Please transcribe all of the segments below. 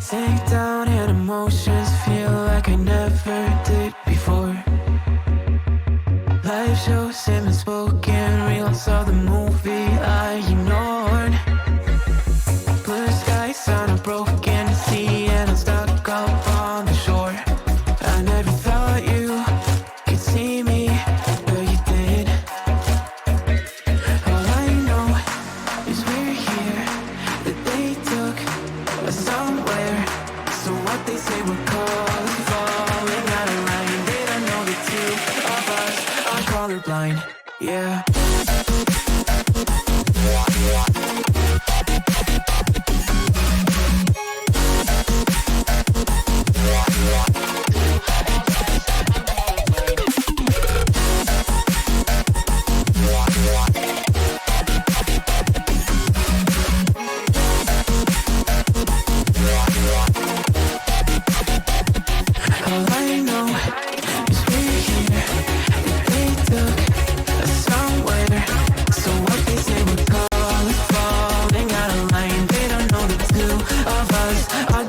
Sink down and emotions feel like I never did before. Live shows and unspoken reels of the movie I ignored. Blue skies on a broken sea and I'm stuck up on the shore. I never thought you could see me, but you did. All I know is we're here, that they took us somewhere. So what they say we're calling, falling out of line. They don't know the two of us are colorblind, yeah.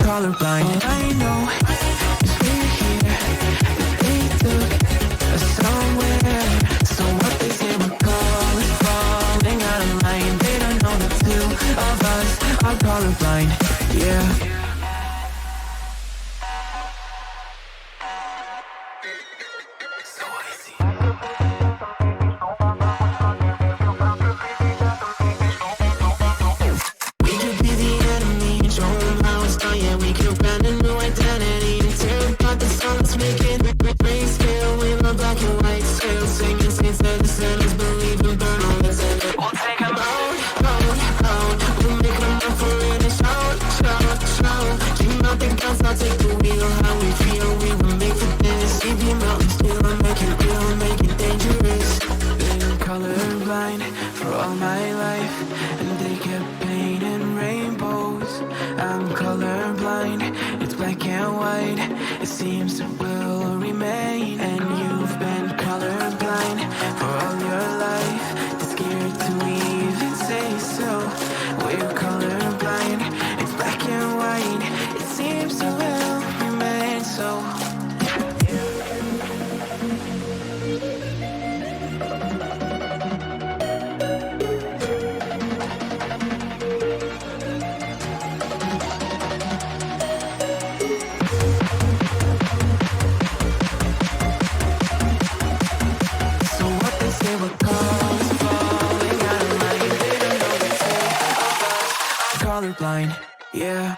Colorblind. All I know is we're here, that they took us somewhere. So what they say we're calling, falling out of line. They don't know the two of us are colorblind, yeah. Colorblind for all my life, and they kept painting rainbows. I'm colorblind, it's black and white. It seems it will remain. And you've been colorblind for all your life, too scared to even say so. We're colorblind, it's black and white. It seems it will remain so. Colorblind, yeah.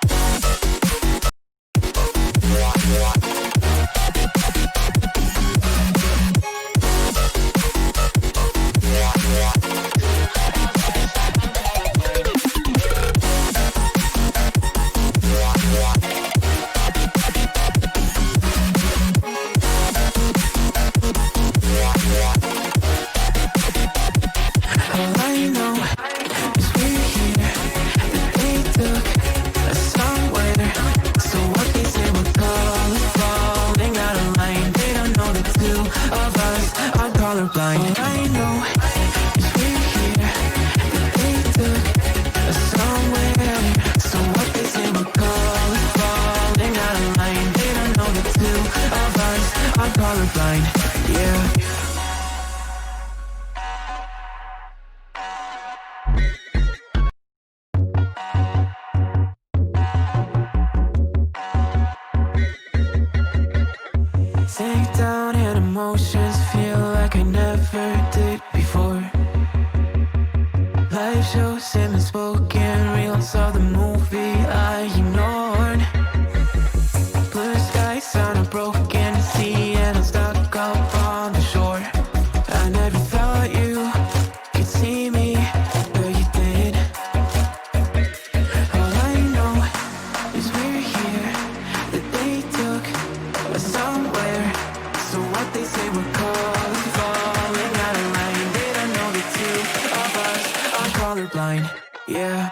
Colorblind. All I know is we're here, that they took us somewhere. So what they say we're calling, falling out of line. They don't know the two of us are colorblind, yeah. Sink down and emotions feel like I never did before. Live shows and unspoken reels of the movie I ignored. Blue skies on a broken sea and I'm stuck up on the shore. I never thought you could see me, but you did. All I know is we're here, that they took us somewhere. So what they say we're calling, falling out of line. They don't know the two of us are colorblind, yeah.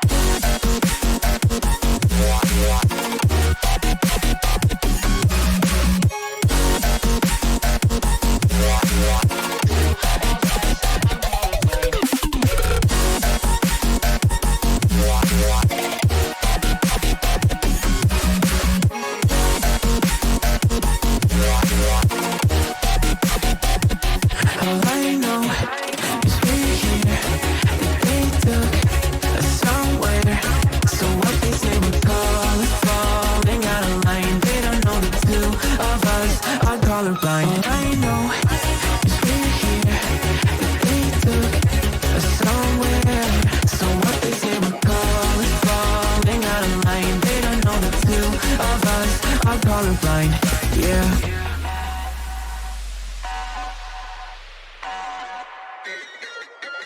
colorblind, yeah.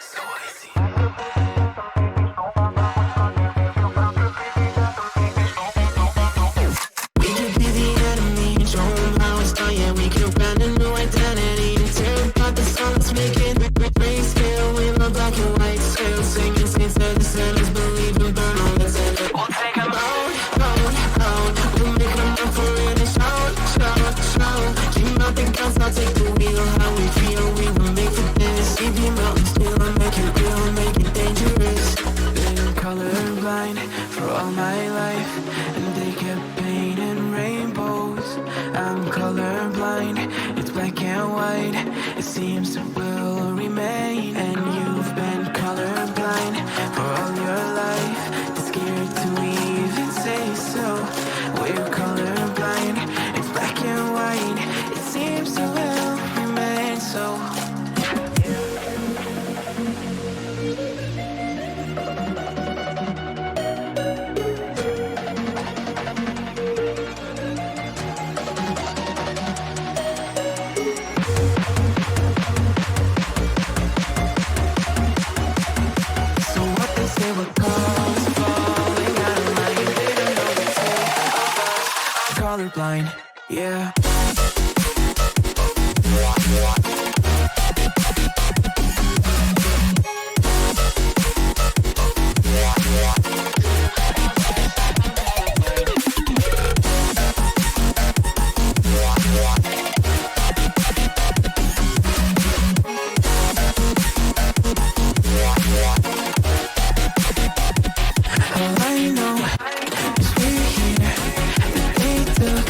So icy. We could be the enemy, show 'em how it's done, yeah. We could brand a new identity and tear apart the sun, let's make it grayscale. We love black and white scale, singing saints of the sinners, believe in burn all that's in it. We'll take 'em out, out, out. We'll make 'em up for it and shout, shout, shout. Dream out the guns, I'll take the wheel. How we feel, we were made for this. Leave the mountains still and make it real, make it dangerous. Been colorblind for all my life, and they kept painting rainbows. I'm colorblind, it's black and white. It seems it will remain. And you've been colorblind for all your life, too scared to even say so. We're colorblind, it's black and white. It seems it will remain so. So what they say, what cause falling out of line? They don't know the two of us are colorblind, yeah. All I know is we're here, that they took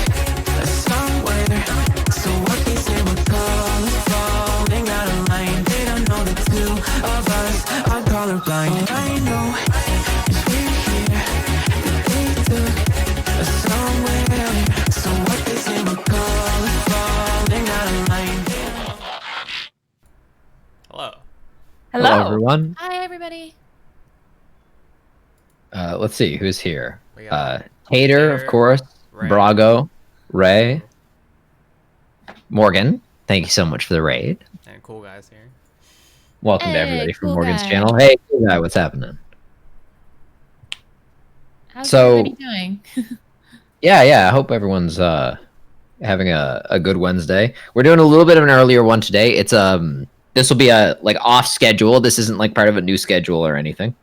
us somewhere. So what they say, we're falling out of line. They don't know the two of us are colorblind. All I know is we're here, that they took us somewhere. So what they say, we're falling out of line. Hello. Hello, everyone. Hi, everybody. Let's see who's here. We got Tater, of course. Ray. Brago, Ray, Morgan. Thank you so much for the raid. And cool guys here. Welcome to Hey, everybody from cool Morgan's guy. channel. Hey, cool guy, what's happening? How's So- everybody doing? Yeah. I hope everyone's having a good Wednesday. We're doing a little bit of an earlier one today. It's this will be a like off schedule. This isn't like part of a new schedule or anything.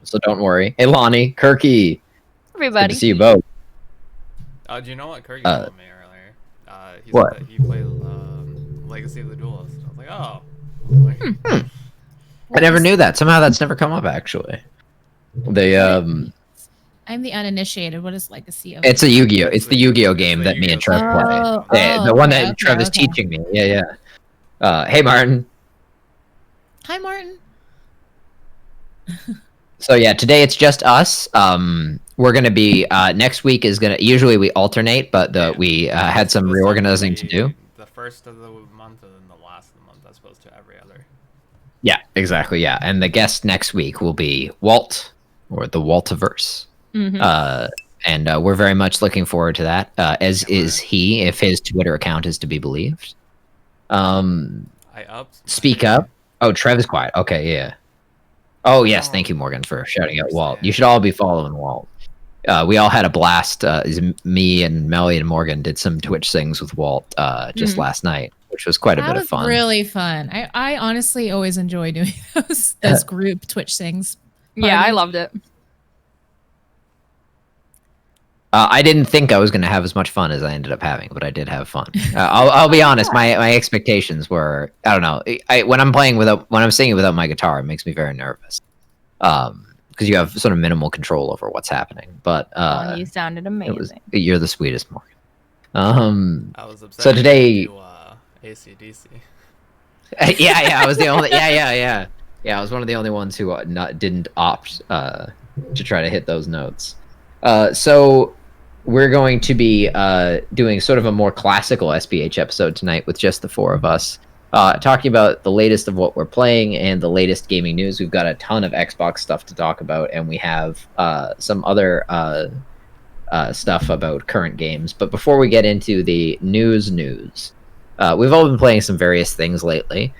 So don't worry. Hey, Lonnie, Kirky. Good Everybody. to see you both. Do you know what Kirky told me earlier? He What? said that he played Legacy of the Duelist. I was like, oh. Like, I never knew that. Somehow that's never come up actually. They I'm the uninitiated. What is Legacy of? It's a Yu-Gi-Oh. It's the Yu-Gi-Oh It's game the that me and Yu-Gi-Oh. Trev play. Oh, The one that okay, Trev is okay. teaching me. Yeah. Hey, Martin. Hi, Martin. So yeah, today it's just us. We're gonna be next week is gonna. Usually we alternate, but we had some this reorganizing will to be do. The first of the month and then the last of the month, as opposed to every other. Yeah, exactly. Yeah, and the guest next week will be Walt or the Waltiverse. Mhm. And we're very much looking forward to that. As Yeah, is he, if his Twitter account is to be believed. I upped. Speak up. Oh, Trev is quiet. Okay, yeah. Oh, yes. Thank you, Morgan, for shouting out Walt. You should all be following Walt. We all had a blast. Me and Melly and Morgan did some Twitch things with Walt just last night, which was quite a That bit of was fun. really fun. I honestly always enjoy doing those group Twitch things. Yeah, I Parties. loved it. I didn't think I was going to have as much fun as I ended up having, but I did have fun. I'll be honest. My expectations were, I don't know. When I'm singing without my guitar, it makes me very nervous. Because you have sort of minimal control over what's happening. But Oh, you sounded amazing. you're the sweetest, Morgan. I was upset. So today- To, AC/DC. I was the only. Yeah. I was one of the only ones who didn't opt to try to hit those notes. So we're going to be doing sort of a more classical SPH episode tonight with just the four of us, talking about the latest of what we're playing and the latest gaming news. We've got a ton of Xbox stuff to talk about, and we have some other stuff about current games. But before we get into the news, we've all been playing some various things lately.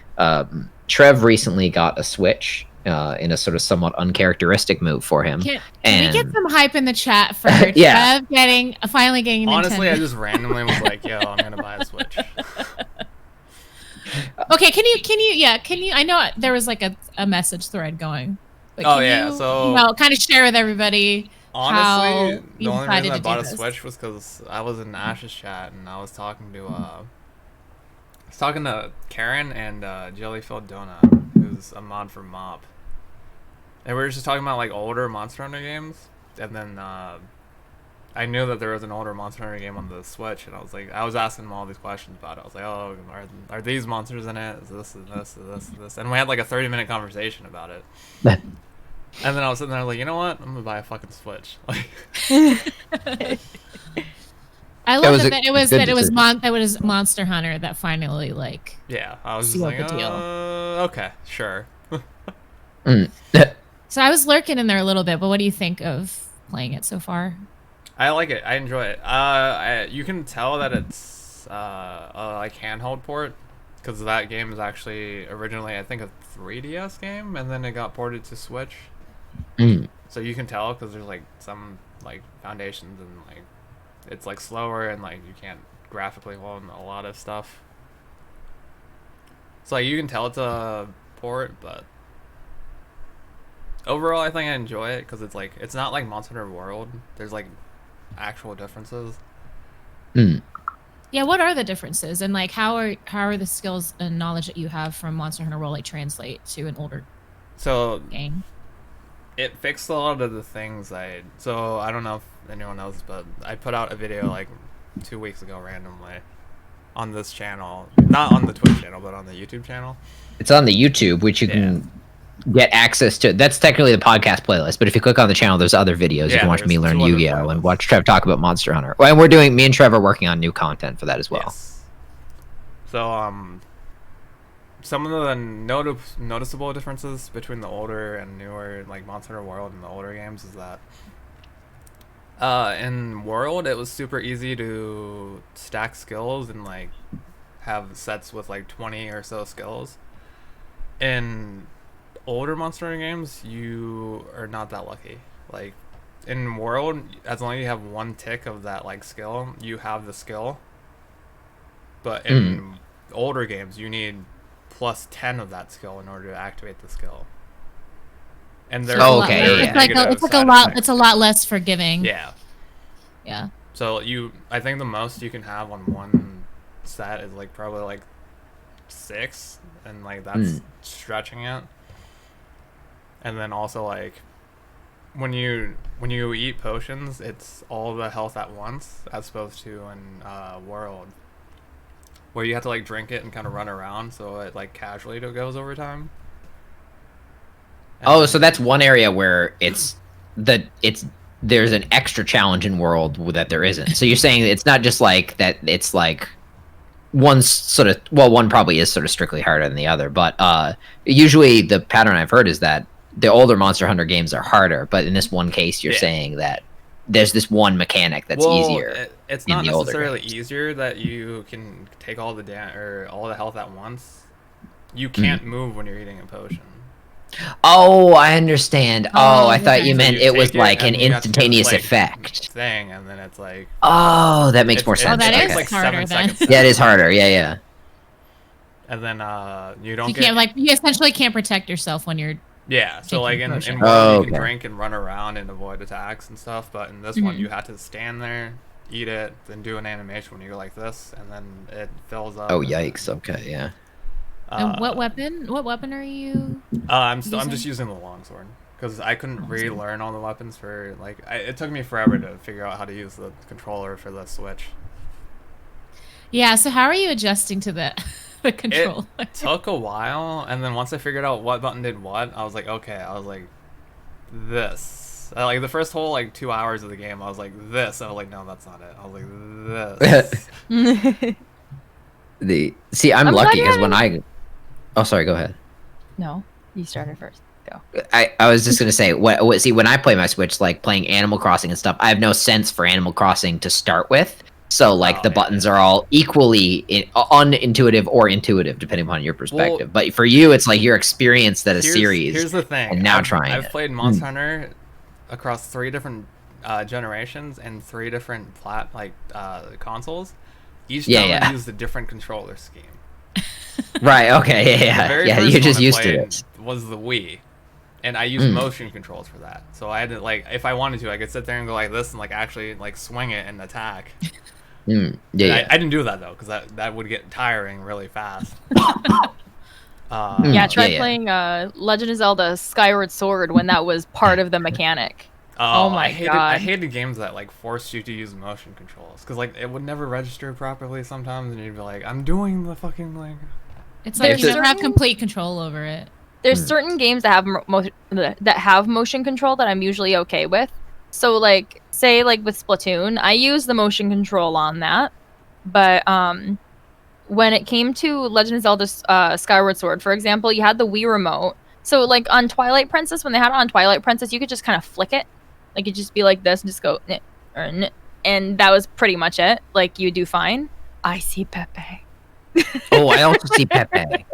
Trev recently got a Switch in a sort of somewhat uncharacteristic move for him. Can and we get some hype in the chat for Yeah. Trev finally getting a Honestly, Nintendo? I just randomly was like, yo, I'm gonna buy a Switch. Okay, can you I know there was like a message thread going. But Oh, can yeah, you, so- kind of share with everybody how Honestly, the you only decided reason I to bought do a this. Switch was because I was in Ash's chat and I was talking to Karen and Jellyfilled Donut, who's a mod for Mop, and we were just talking about like older Monster Hunter games, and then I knew that there was an older Monster Hunter game on the Switch, and I was asking him all these questions about it. I was like, oh, are these monsters in it? Is this and this and this and this? And we had like a 30-minute conversation about it. And then I was sitting there like, you know what? I'm gonna buy a fucking Switch. Like, I love was that a it was good that it was decision. Monster Hunter that finally like yeah, I was just Seal like, the deal. Okay, sure. Mm. So I was lurking in there a little bit, but what do you think of playing it so far? I like it. I enjoy it. You can tell that it's like handheld port, because that game is actually originally I think a 3DS game, and then it got ported to Switch. Mm. So you can tell because there's like some like foundations and like it's like slower and like you can't graphically hold a lot of stuff. So like you can tell it's a port, but overall I think I enjoy it because it's not like Monster Hunter World. There's like actual differences. Mm. Yeah, what are the differences, and like how are the skills and knowledge that you have from Monster Hunter World like translate to an older So game? it fixed a lot of the things so I don't know if anyone knows, but I put out a video like 2 weeks ago randomly on this channel, not on the Twitch channel, but on the YouTube channel. It's on the YouTube, which you can get access to. That's technically the podcast playlist, but if you click on the channel, there's other videos. You Yeah, can watch there's me learn 2 other Yu-Gi-Oh! And playlists. watch Trev talk about Monster Hunter. And me and Trev are working on new content for that as well. Yes. So some of the noticeable differences between the older and newer like Monster Hunter World and the older games is that in World it was super easy to stack skills and like have sets with like 20 or so skills. In older Monster Hunter games, you are not that lucky. Like in World, as long as you have one tick of that like skill, you have the skill. But in older games, you need plus 10 of that skill in order to activate the skill. And there's Oh, okay, very yeah. It's like negative it's like a side lot. effects. It's a lot less forgiving. Yeah. Yeah. So I think the most you can have on one set is like probably like 6, and like that's stretching it. And then also like when you eat potions, it's all the health at once, as opposed to in World, where you have to like drink it and kind of run around, so it like casually goes over time. And Oh, then- so that's one area where there's an extra challenge in World that there isn't. So you're saying it's not just like that. It's like one probably is sort of strictly harder than the other, but usually the pattern I've heard is that the older Monster Hunter games are harder, but in this one case, you're saying that there's this one mechanic that's easier. It's in not the older necessarily games. easier that you can take all the health at once. You can't move when you're eating a potion. Oh, I understand. Oh, I thought okay. you So meant you it was take like an and you have to do instantaneous this, like, effect. thing, and then it's like Oh, that makes more it's- sense. that it's is like harder 7 then. seconds. Yeah, it is harder. Yeah. And then you don't You get can't you essentially can't protect yourself when you're. Yeah, so taking like in potion. World Oh, you can okay. drink and run around and avoid attacks and stuff, but in this one you have to stand there, eat it, then do an animation when you go like this, and then it fills up. Oh, and yikes. Okay, yeah. then, And what weapon are you? I'm using? just using the longsword because I couldn't relearn all the weapons for like it took me forever to figure out how to use the controller for the Switch. Yeah. So how are you adjusting to the control? It took a while, and then once I figured out what button did what, I was like, okay. I was like, this. Like the first whole like 2 hours of the game, I was like, this. I was like, no, that's not it. I was like, this. I'm I'm lucky glad because you when I. Oh, sorry. Go ahead. No, you started first. go. I was just gonna say see when I play my Switch, like playing Animal Crossing and stuff, I have no sense for Animal Crossing to start with. So like the buttons are all equally unintuitive or intuitive depending upon your perspective. But for you, it's like your experience that a series. Here's the thing. And now I've played Monster Hunter across 3 different generations and 3 different consoles. Each time I used a different controller scheme. Right. Okay. Yeah. You're just used to it. Was the Wii, and I used motion controls for that. So I had to if I wanted to, I could sit there and go like this and actually swing it and attack. Yeah. I didn't do that though because that would get tiring really fast. Try playing Legend of Zelda Skyward Sword when that was part of the mechanic. Oh my god! I hated games that forced you to use motion controls because it would never register properly sometimes, and you'd be like, "I'm doing the fucking It's like you don't have complete control over it. There's certain games that have motion control that I'm usually okay with. So say with Splatoon, I use the motion control on that, but when it came to Legend of Zelda Skyward Sword, for example, you had the Wii remote. So on Twilight Princess, when they had it on Twilight Princess, you could just kind of flick it. You'd just be like this and just go, "Nit," or "Nit," and that was pretty much it. You do fine. I see Pepe. Oh, I also see Pepe.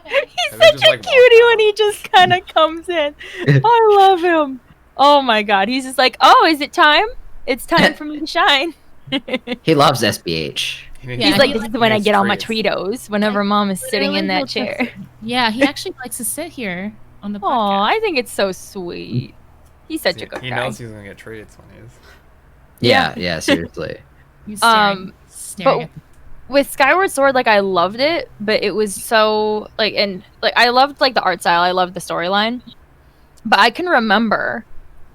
He's such a cutie when he just kind of comes in. I love him. Oh my god. He's just like, "Oh, is it time? It's time for me to shine." He loves SBH. He's like, "This is when I get all my Tweetos, whenever mom is sitting in that chair." Yeah, he actually likes to sit here on the podcast. Oh, I think it's so sweet. He's such a good guy. He knows he's going to get treats when he's... Yeah, seriously. He's staring but with Skyward Sword, I loved it, but it was so I loved the art style, I loved the storyline, but I can remember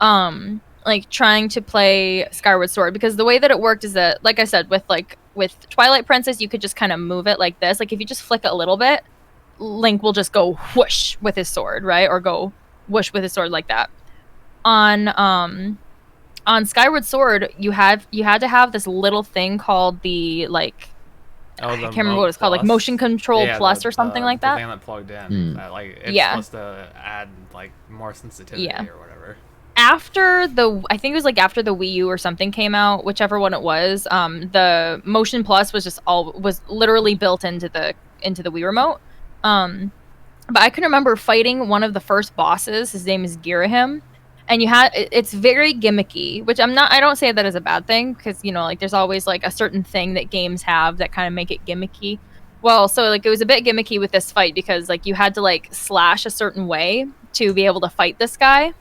trying to play Skyward Sword because the way that it worked is that, like I said, with Twilight Princess, you could just kind of move it like this. If you just flick it a little bit, Link will just go whoosh with his sword, right, or go whoosh with his sword like that. On Skyward Sword, you had to have this little thing called the I can't remember what it's called, motion control plus or something like that. The thing that plugged in. It's supposed to add more sensitivity or whatever. After I think it was after the Wii U or something came out, whichever one it was. The motion plus was literally built into the Wii remote. But I can remember fighting one of the first bosses. His name is Girahim. And it's very gimmicky, which I don't say that as a bad thing because, there's always a certain thing that games have that kind of make it gimmicky. Well, so it was a bit gimmicky with this fight because you had to slash a certain way to be able to fight this guy.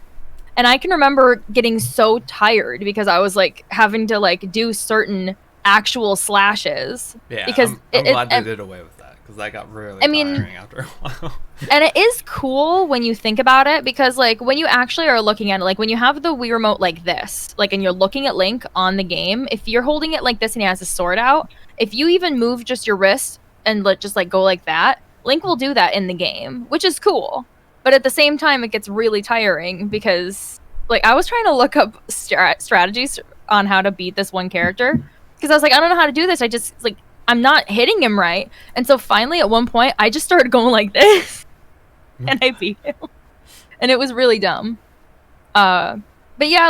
And I can remember getting so tired because I was having to do certain actual slashes. Yeah, because I'm glad they did away with that because that got really tiring after a while. And it is cool when you think about it because when you actually are looking at it, when you have the Wii remote like this, and you're looking at Link on the game, if you're holding it like this and he has his sword out, if you even move just your wrist and just go like that, Link will do that in the game, which is cool. But at the same time, it gets really tiring because I was trying to look up strategies on how to beat this one character because I was I don't know how to do this. I just I'm not hitting him right. And so finally at one point I just started going like this and I beat him. And it was really dumb. But yeah,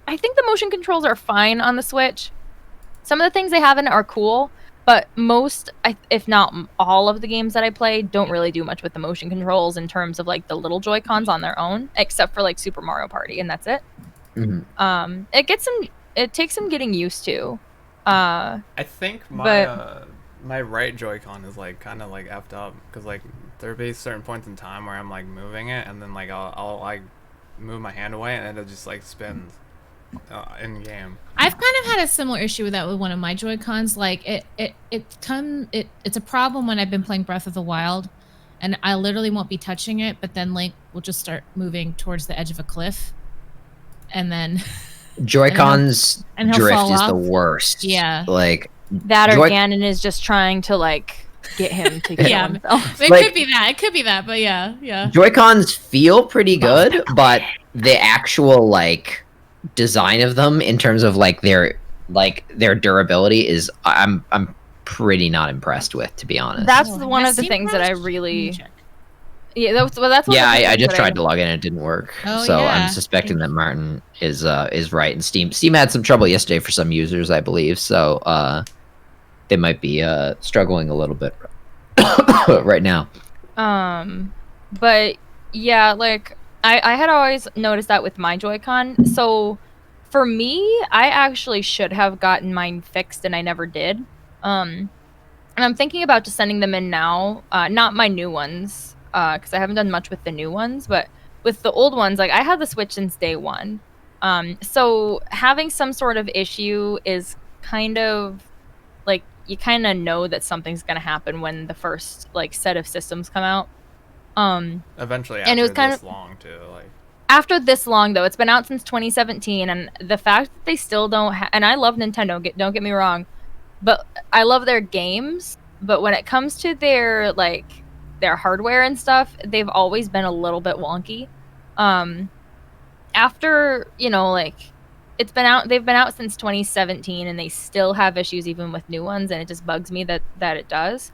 I think the motion controls are fine on the Switch. Some of the things they have in it are cool, but most, if not all of the games that I play don't really do much with the motion controls in terms of the little Joy-Cons on their own, except for Super Mario Party, and that's it. Mm-hmm. It takes some getting used to. I think my right Joy-Con is kind of effed up because there'll be certain points in time where I'm moving it and then I'll move my hand away and it just spins in game. I've kind of had a similar issue with that with one of my Joy-Cons. It's a problem when I've been playing Breath of the Wild and I literally won't be touching it, but then Link will just start moving towards the edge of a cliff and then Joy-Cons and he'll drift fall is off. the worst. Yeah. That or Ganon is just trying to get him to kill himself. It could be that. It could be that, but yeah. Joy-Cons feel pretty good, but the actual design of them in terms of their durability is I'm pretty not impressed with, to be honest. That's one of the things that I really Yeah, that's one of Yeah, the I things just that tried to log in and it didn't work. Oh, So yeah. I'm suspecting that Martin is right. And Steam had some trouble yesterday for some users, I believe. So they might be struggling a little bit right now. But yeah, like I had always noticed that with my Joy-Con. So for me, I actually should have gotten mine fixed and I never did. And I'm thinking about just sending them in now. Not my new ones, because I haven't done much with the new ones, but with the old ones, like I had the Switch since day one. So having some sort of issue is kind of like you kind of know that something's gonna happen when the first like set of systems come out. Eventually, And it was after kind this of long too, like after this long though. It's been out since 2017, and the fact that they still don't and I love Nintendo, don't get me wrong, but I love their games, but when it comes to their like their hardware and stuff, they've always been a little bit wonky. um After, like they've been out since 2017 and they still have issues even with new ones, and it just bugs me that it does.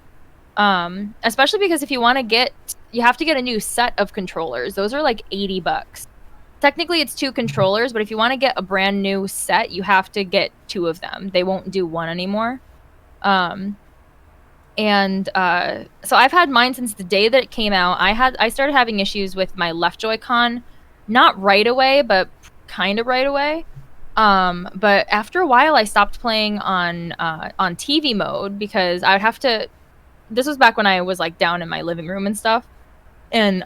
Especially because if you have to get a new set of controllers. Those are like $80. Technically it's 2 controllers, but if you want to get a brand new set, you have to get 2 of them. They won't do one anymore. Um, and so I've had mine since the day that it came out. I started having issues with my left Joy-Con, not right away, but kind of right away. But after a while, I stopped playing on TV mode because I would have to. This was back when I was like down in my living room and stuff, and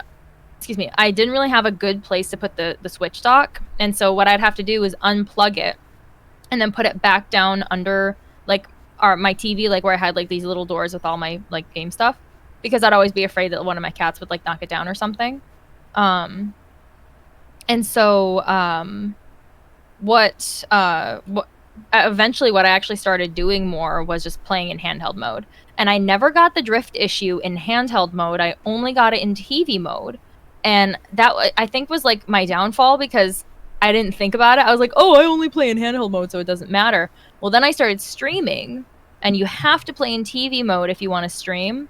excuse me, I didn't really have a good place to put the Switch dock, and so what I'd have to do is unplug it and then put it back down under like my TV, like where I had like these little doors with all my like game stuff, because I'd always be afraid that one of my cats would like knock it down or something. And so what eventually what I actually started doing more was just playing in handheld mode. And I never got the drift issue in handheld mode. I only got it in TV mode. And that I think was like my downfall, because I didn't think about it. I was like, oh, I only play in handheld mode, so it doesn't matter. Well, then I started streaming, and you have to play in TV mode if you want to stream.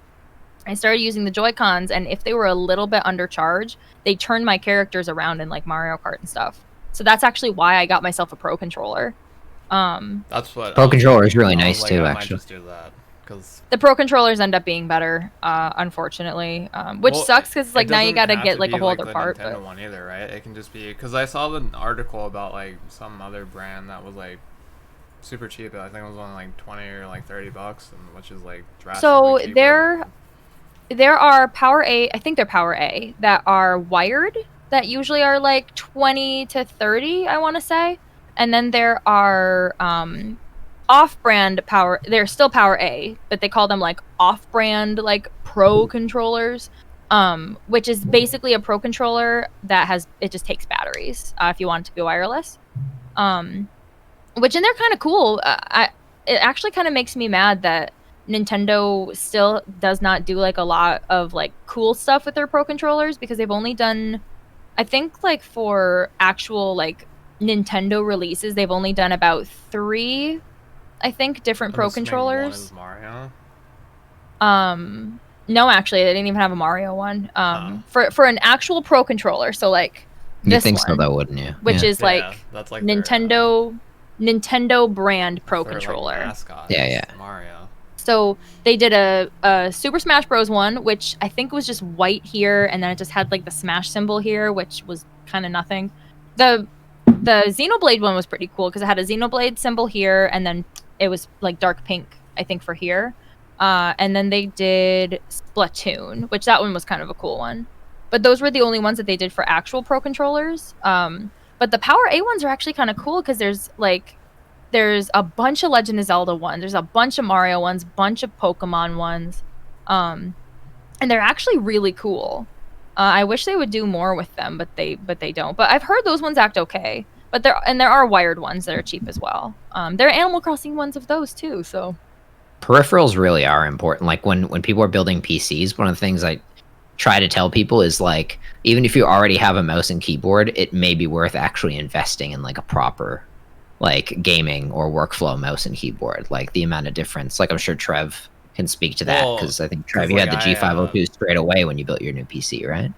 I started using the Joy-Cons, and if they were a little bit undercharged, they turned my characters around in like Mario Kart and stuff. So that's actually why I got myself a Pro controller. that's what Pro controller is really I was nice like, too, I might actually. just do that because The Pro controllers end up being better, unfortunately, which sucks because like now you got to get like a whole other part. Nintendo But one either, right? It can just be because I saw the article about like some other brand that was like super cheap. I think it was only like 20 or like $30, and which is like drastically so cheaper. there are Power A, I think they're Power A, that are wired, that usually are like 20 to 30, I want to say. And then there are off-brand Power, they're still Power A, but they call them like off-brand like Pro controllers, which is basically a Pro controller that it just takes batteries if you want it to be wireless. Which, and they're kind of cool. It actually kind of makes me mad that Nintendo still does not do like a lot of like cool stuff with their Pro controllers, because they've only done, I think, like for actual like Nintendo releases, they've only done about 3, I think, different Pro controllers. Mario. No, actually, they didn't even have a Mario one. For an actual Pro controller, so like You this think one, so, though, wouldn't you? which Yeah. is like that's like Nintendo brand Pro their, controller. Like, mascot Yeah, is yeah. Mario. So they did a Super Smash Bros. One, which I think was just white here, and then it just had like the Smash symbol here, which was kind of nothing. The Xenoblade one was pretty cool because it had a Xenoblade symbol here, and then it was like dark pink, I think, for here. And then they did Splatoon, which that one was kind of a cool one. But those were the only ones that they did for actual Pro controllers. But the Power A ones are actually kind of cool because there's a bunch of Legend of Zelda ones, there's a bunch of Mario ones, bunch of Pokemon ones, and they're actually really cool. I wish they would do more with them, but they don't. But I've heard those ones act okay. But there are wired ones that are cheap as well. There are Animal Crossing ones of those too. So Peripherals really are important. Like when people are building PCs, one of the things I try to tell people is like, even if you already have a mouse and keyboard, it may be worth actually investing in like a proper like gaming or workflow mouse and keyboard. Like the amount of difference, like I'm sure Trev can speak to that, Well, because I think Trev, 'cause, you had like, the G502 straight away when you built your new PC, right?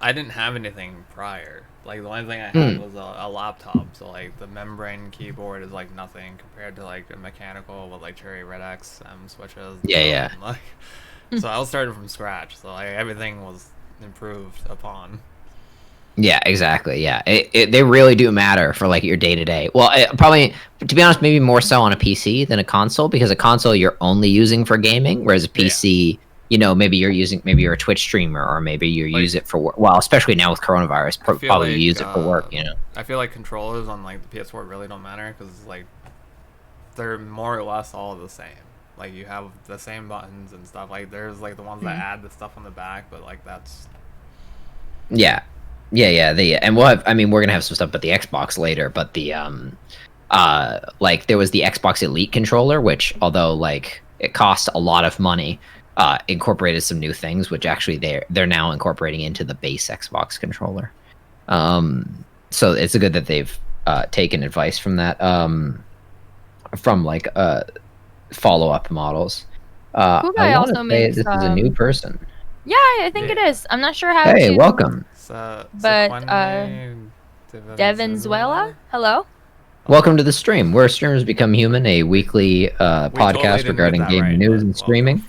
I didn't have anything prior. Like the only thing I Hmm. had was a laptop. So like the membrane keyboard is like nothing compared to like a mechanical with like Cherry Red X switches. Yeah, yeah. and, like, so I was starting from scratch. So like everything was improved upon. Yeah, exactly. Yeah, they really do matter for like your day to day. Well, probably to be honest, maybe more so on a PC than a console, because a console you're only using for gaming, whereas a PC, you know, maybe you're a Twitch streamer, or maybe you Like, use it for work. Well, especially now with coronavirus, I feel probably like, you use it for work. You know. I feel like controllers on like the PS4 really don't matter because like they're more or less all the same. Like you have the same buttons and stuff. Like there's like the ones that add the stuff on the back, but like that's Yeah, yeah. And we'll have. I mean, we're gonna have some stuff about the Xbox later, but the like there was the Xbox Elite controller, which although like it cost a lot of money, incorporated some new things, which actually they're now incorporating into the base Xbox controller. So it's good that they've taken advice from that, from like follow-up models. Cool Guy I want to also say makes, this is a new person. Yeah, I think it is. I'm not sure how Hey, to. welcome. But, Devenzuela? Hello? Welcome to the stream, where streamers become human, a weekly podcast didn't regarding get that gaming right, news but and streaming.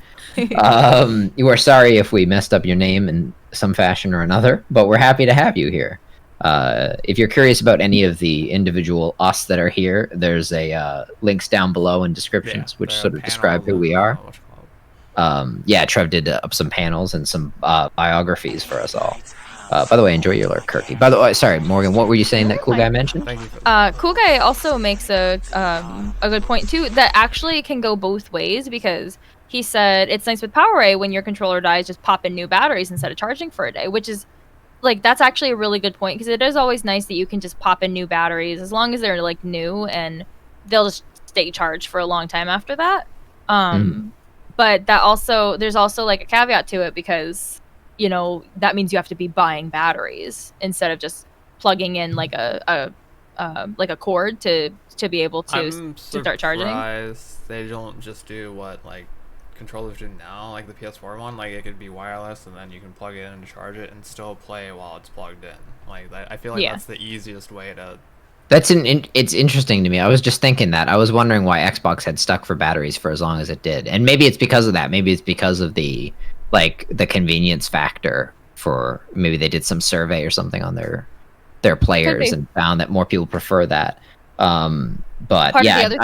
welcome. You are sorry if we messed up your name in some fashion or another, but we're happy to have you here. If you're curious about any of the individual us that are here, there's a links down below in descriptions, which sort of describe who we are. Yeah, Trev did up some panels and some biographies for us all. By the way, enjoy your lurk, Kirky. By the way, sorry, Morgan, what were you saying that Cool Guy mentioned? Thank you for Cool Guy also makes a good point too, that actually can go both ways, because he said it's nice with PowerA when your controller dies, just pop in new batteries instead of charging for a day, which is like, that's actually a really good point, because it is always nice that you can just pop in new batteries as long as they're like new and they'll just stay charged for a long time after that. But that also, there's also like a caveat to it, because you know that means you have to be buying batteries instead of just plugging in like a cord to be able to start charging. They don't just do what like controllers do now, like the PS4 one. Like it could be wireless, and then you can plug it in and charge it, and still play while it's plugged in. Like I feel like that's the easiest way to. It's interesting to me. I was just thinking that. I was wondering why Xbox had stuck for batteries for as long as it did, and maybe it's because of that. Maybe it's because of the convenience factor. For maybe they did some survey or something on their players and found that more people prefer that. But part yeah, of the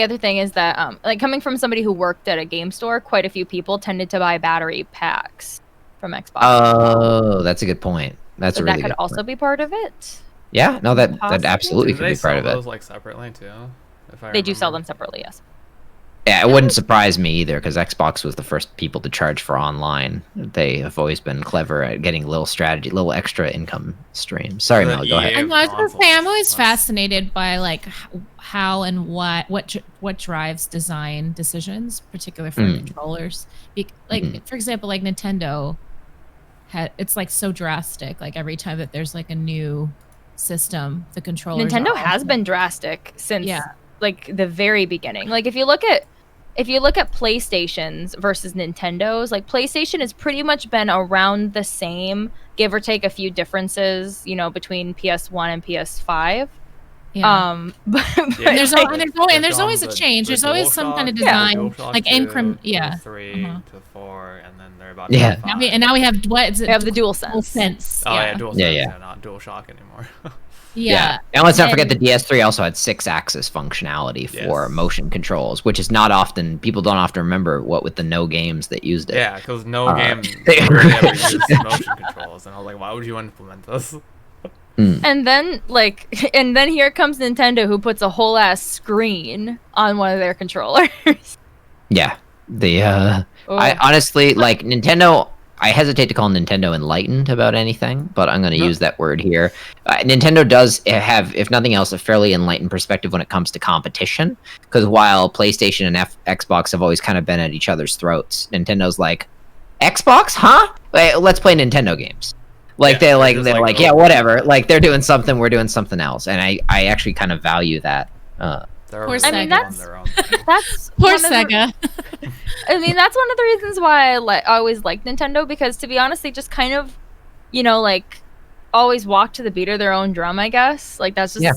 other thing is that like coming from somebody who worked at a game store, quite a few people tended to buy battery packs from Xbox. Oh, that's a good point. That's so a really that could good also point. be part of it. Yeah, no, that absolutely Do could they be part sell of it. those like separately too? They do sell them separately, yes. Yeah, it wouldn't surprise me either, because Xbox was the first people to charge for online. They have always been clever at getting little extra income streams. Sorry, Mel, go ahead. I was gonna say, I'm always fascinated by like how and what drives design decisions, particularly for controllers. For example, like Nintendo, it's like so drastic. Like every time that there's like a new system, the controllers. Nintendo has been drastic since like the very beginning. Like if you look at PlayStations versus Nintendo's, like PlayStation has pretty much been around the same, give or take a few differences, you know, between PS1 and PS5. Yeah. But there's always a change. There's always some kind of design, like increment. Yeah. 3 to 4, and then they're about. Yeah. To 5. Now we have what is it? We have the DualSense. Oh yeah, DualSense. Yeah. Not DualShock anymore. Yeah. And let's not forget the DS3 also had 6-axis functionality for motion controls, which is not often, people don't often remember what with the no games that used it. Yeah, because no game really ever used motion controls, and I was like, why would you implement this? And then here comes Nintendo, who puts a whole ass screen on one of their controllers. Yeah. I honestly, like, Nintendo, I hesitate to call Nintendo enlightened about anything, but I'm going to use that word here. Nintendo does have, if nothing else, a fairly enlightened perspective when it comes to competition, because while PlayStation and Xbox have always kind of been at each other's throats, Nintendo's like, Xbox, huh? Wait, let's play Nintendo games. Like they're like, yeah, whatever. Like they're doing something, we're doing something else, and I actually kind of value that They're Poor already Sega. I mean, doing that's- their own thing. That's Poor one of the- Sega. I mean, that's one of the reasons why I always liked Nintendo, because to be honest, they just kind of, like always walk to the beat of their own drum, I guess. Like that's just Yeah.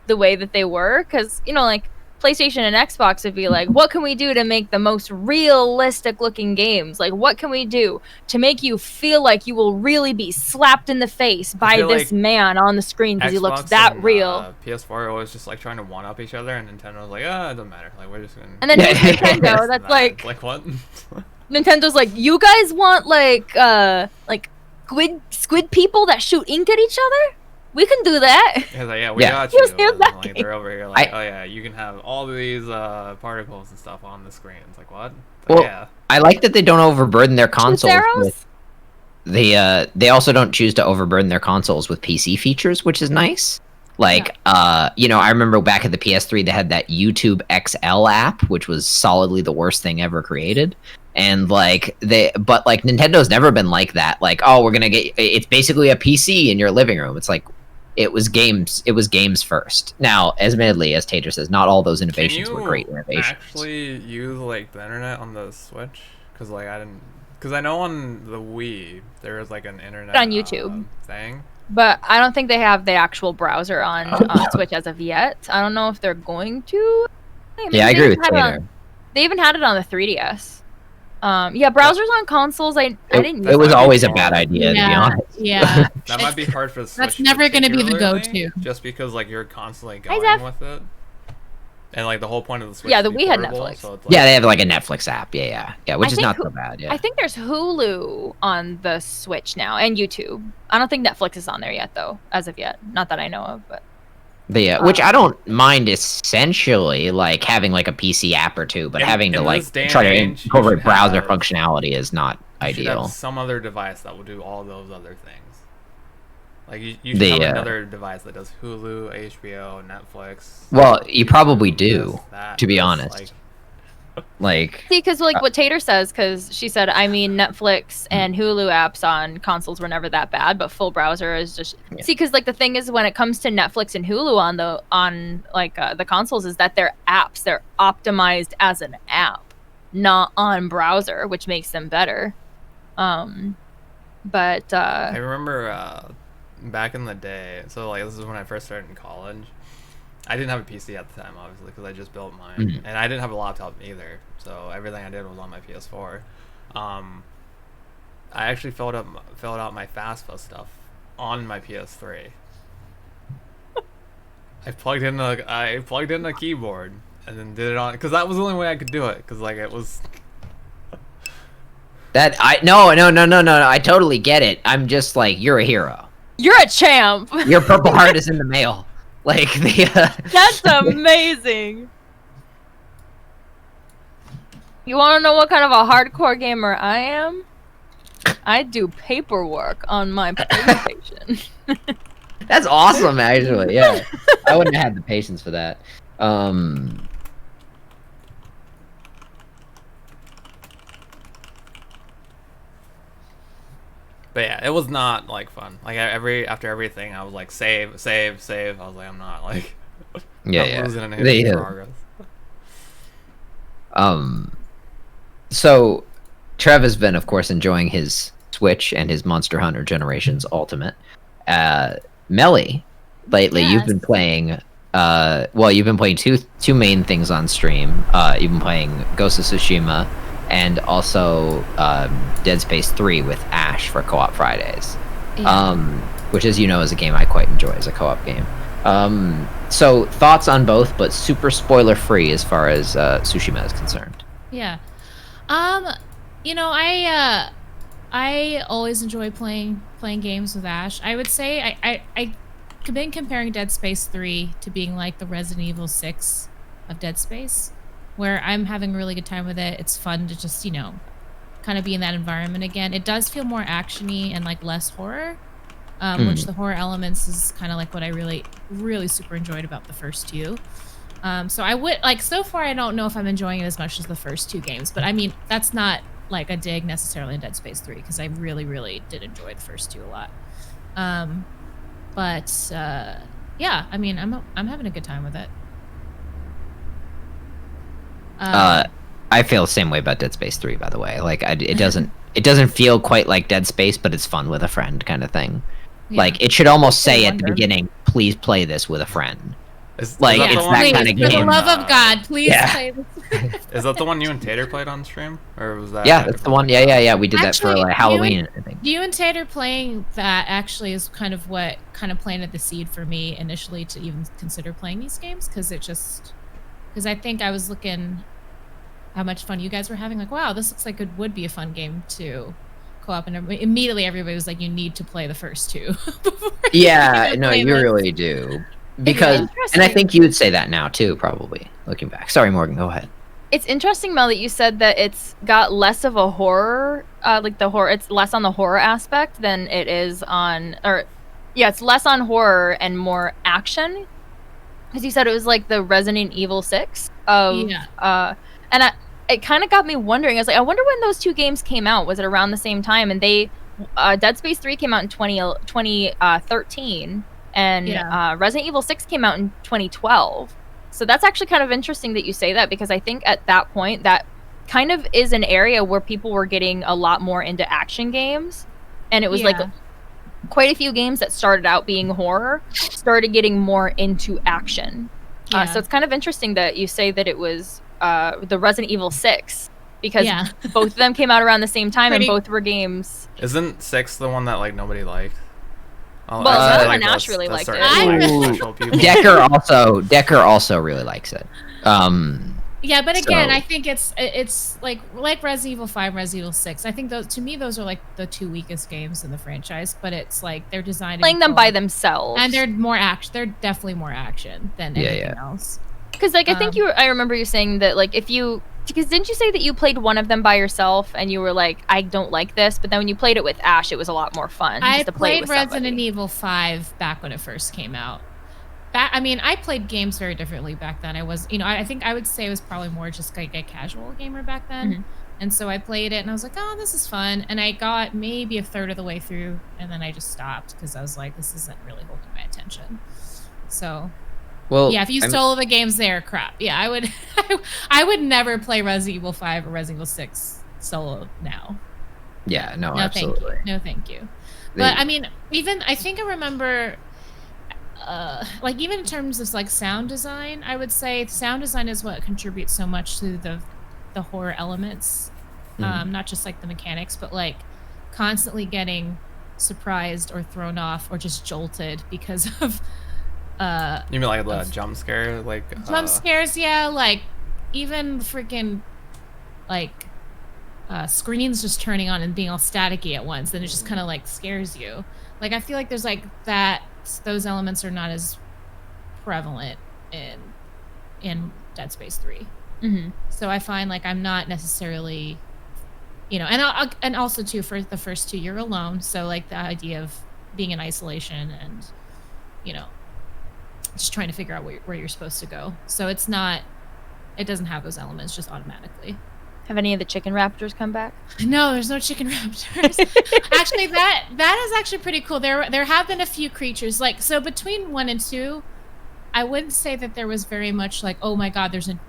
the way that they were, because like PlayStation and Xbox would be like, what can we do to make the most realistic looking games? Like, what can we do to make you feel like you will really be slapped in the face by feel this like man on the screen because he looks Xbox that and, real? PS4 are always just like trying to one up each other, and Nintendo's like, it doesn't matter. Like we're just gonna. And then Yeah. Nintendo, that's It's like what? Nintendo's like, you guys want like squid people that shoot ink at each other? We can do that. Yeah, like, yeah, we Yeah. got you. Here's And, that like game. they're over here like, oh yeah, you can have all these particles and stuff on the screen. It's like what? It's like, Well, yeah. I like that they don't overburden their consoles arrows? with they also don't choose to overburden their consoles with PC features, which is nice. Like, I remember back at the PS3 they had that YouTube XL app, which was solidly the worst thing ever created. And but Nintendo's never been like that. Like, oh, we're gonna get it's basically a PC in your living room. It's like it was games first. Now, admittedly, as Tater says, not all those innovations were great innovations. Actually use like the internet on the Switch? Because I know on the Wii there was like an internet On YouTube. thing. But I don't think they have the actual browser on Switch as of yet. I don't know if they're going to. Yeah, I agree with Tater. They even had it on the 3DS. Browsers on consoles. I didn't. It was Might be always a hard. bad idea, to be Yeah, honest. yeah. That might be hard for the Switch. That's never gonna be the particularly, go-to. Just because like you're constantly Hi, going Zeph. with it. And like the whole point of the Switch. Yeah, is the to be Wii had portable, Netflix. So it's like, Yeah, they have like a Netflix app. Yeah, which I is think not who- so bad. Yeah. I think there's Hulu on the Switch now and YouTube. I don't think Netflix is on there yet, though, as of yet. Not that I know of, but Which I don't mind essentially, like having like a PC app or two, but having to in like this day and try to age, you incorporate should browser have- functionality is not you should ideal. have some other device that will do all those other things. Like you should The, have another device that does Hulu, HBO, Netflix. Well, you probably do, this, that, to be this, honest. Like, see, because like what Tater says, because she said, I mean, Netflix and Hulu apps on consoles were never that bad, but full browser is just Yeah. see, because like the thing is, when it comes to Netflix and Hulu on the consoles, is that they're apps, they're optimized as an app, not on browser, which makes them better. But I remember back in the day. So like this is when I first started in college. I didn't have a PC at the time, obviously, because I just built mine, Mhm. and I didn't have a laptop either. So everything I did was on my PS4. I actually filled out my FAFSA stuff on my PS3. I plugged in a keyboard and then did it on, because that was the only way I could do it, because like it was. no, I totally get it. I'm just like, you're a hero. you're a champ. Your Purple Heart is in the mail. Like That's amazing. You want to know what kind of a hardcore gamer I am? I do paperwork on my PlayStation. That's awesome, actually. Yeah, I wouldn't have had the patience for that. But yeah, it was not like fun. Like after everything, I was like save. I was like, I'm not like. Yeah. Losing any Yeah. progress. So Trev has been, of course, enjoying his Switch and his Monster Hunter Generations Ultimate. Melly, lately you've been Yes. playing. You've been playing two main things on stream. You've been playing Ghost of Tsushima, and also Dead Space 3 with Ash for Co-op Fridays. Yeah. Which, as you know, is a game I quite enjoy as a co-op game. So thoughts on both, but super spoiler free as far as Tsushima is concerned. Yeah. I always enjoy playing games with Ash. I would say I've been comparing Dead Space 3 to being like the Resident Evil 6 of Dead Space, where I'm having a really good time with it. It's fun to just, kind of be in that environment again. It does feel more actiony and like less horror, which the horror elements is kind of like what I really, really super enjoyed about the first two. So I would so far I don't know if I'm enjoying it as much as the first two games, but I mean that's not like a dig necessarily in Dead Space 3 because I really, really did enjoy the first two a lot. Yeah, I mean I'm having a good time with it. I feel the same way about Dead Space 3, by the way. Like, it doesn't feel quite like Dead Space, but it's fun with a friend kind of thing. Yeah. Like, it should almost say at the wonder. beginning, please play this with a friend. is Like, that it's the one- that Please, kind of for the game. love of God, please Yeah. play this. Is that the one you and Tater played on stream, or was that? Yeah, that's the one. Yeah. We did that for Actually, like Halloween, I think. You and Tater playing that actually is kind of what kind of planted the seed for me initially to even consider playing these games, because I think I was looking how much fun you guys were having. Like, wow, this looks like it would be a fun game to co-op, and immediately everybody was like, you need to play the first two. before Yeah, even no, play you this. really do. Because, and I think you would say that now too, probably, looking back. Sorry, Morgan, go ahead. It's interesting, Mel, that you said that it's got less of a horror, it's less on the horror aspect than it is on, it's less on horror and more action. Because you said it was like the Resident Evil 6 of, it kind of got me wondering. I was like, I wonder when those two games came out. Was it around the same time? And Dead Space 3 came out in 2013, and Resident Evil 6 came out in 2012. So that's actually kind of interesting that you say that, because I think at that point that kind of is an area where people were getting a lot more into action games, and it was like quite a few games that started out being horror started getting more into action. So it's kind of interesting that you say that it was the Resident Evil 6, because both of them came out around the same time and both were games. Isn't 6 the one that like nobody liked? Well, Ash that's really liked it. special people. Decker also really likes it. Yeah, but again, So- I think it's like Resident Evil 5, Resident Evil 6. I think those are like the two weakest games in the franchise. But it's like they're designed Playing them by themselves, and they're more action. They're definitely more action than anything else. Because like I think I remember you saying that like because didn't you say that you played one of them by yourself and you were like, I don't like this, but then when you played it with Ash, it was a lot more fun. I just to play played with Resident somebody. Evil 5 back when it first came out. I played games very differently back then. I was, I think I would say I was probably more just like a casual gamer back then. Mhm. And so I played it and I was like, oh, this is fun. And I got maybe a third of the way through and then I just stopped because I was like, this isn't really holding my attention. So, Well, yeah, if you stole the games there, crap. Yeah, I would I would never play Resident Evil 5 or Resident Evil 6 solo now. Yeah, no, No, absolutely. thank you. No, thank you. But I mean, I think I remember, like even in terms of like sound design, I would say sound design is what contributes so much to the horror elements, not just like the mechanics, but like constantly getting surprised or thrown off or just jolted because of You mean like the jump scare, like jump scares? Yeah, like even freaking like screens just turning on and being all staticky at once, then it just kind of like scares you. Like I feel like there's like that those elements are not as prevalent in Dead Space 3. Mm-hmm. So I find like I'm not necessarily, and also too for the first two you're alone, so like the idea of being in isolation and just trying to figure out where you're supposed to go. So it doesn't have those elements just automatically. Have any of the chicken raptors come back? No, there's no chicken raptors. Actually, that is actually pretty cool. There have been a few creatures like so between 1 and 2. I wouldn't say that there was very much like, oh my god, there's a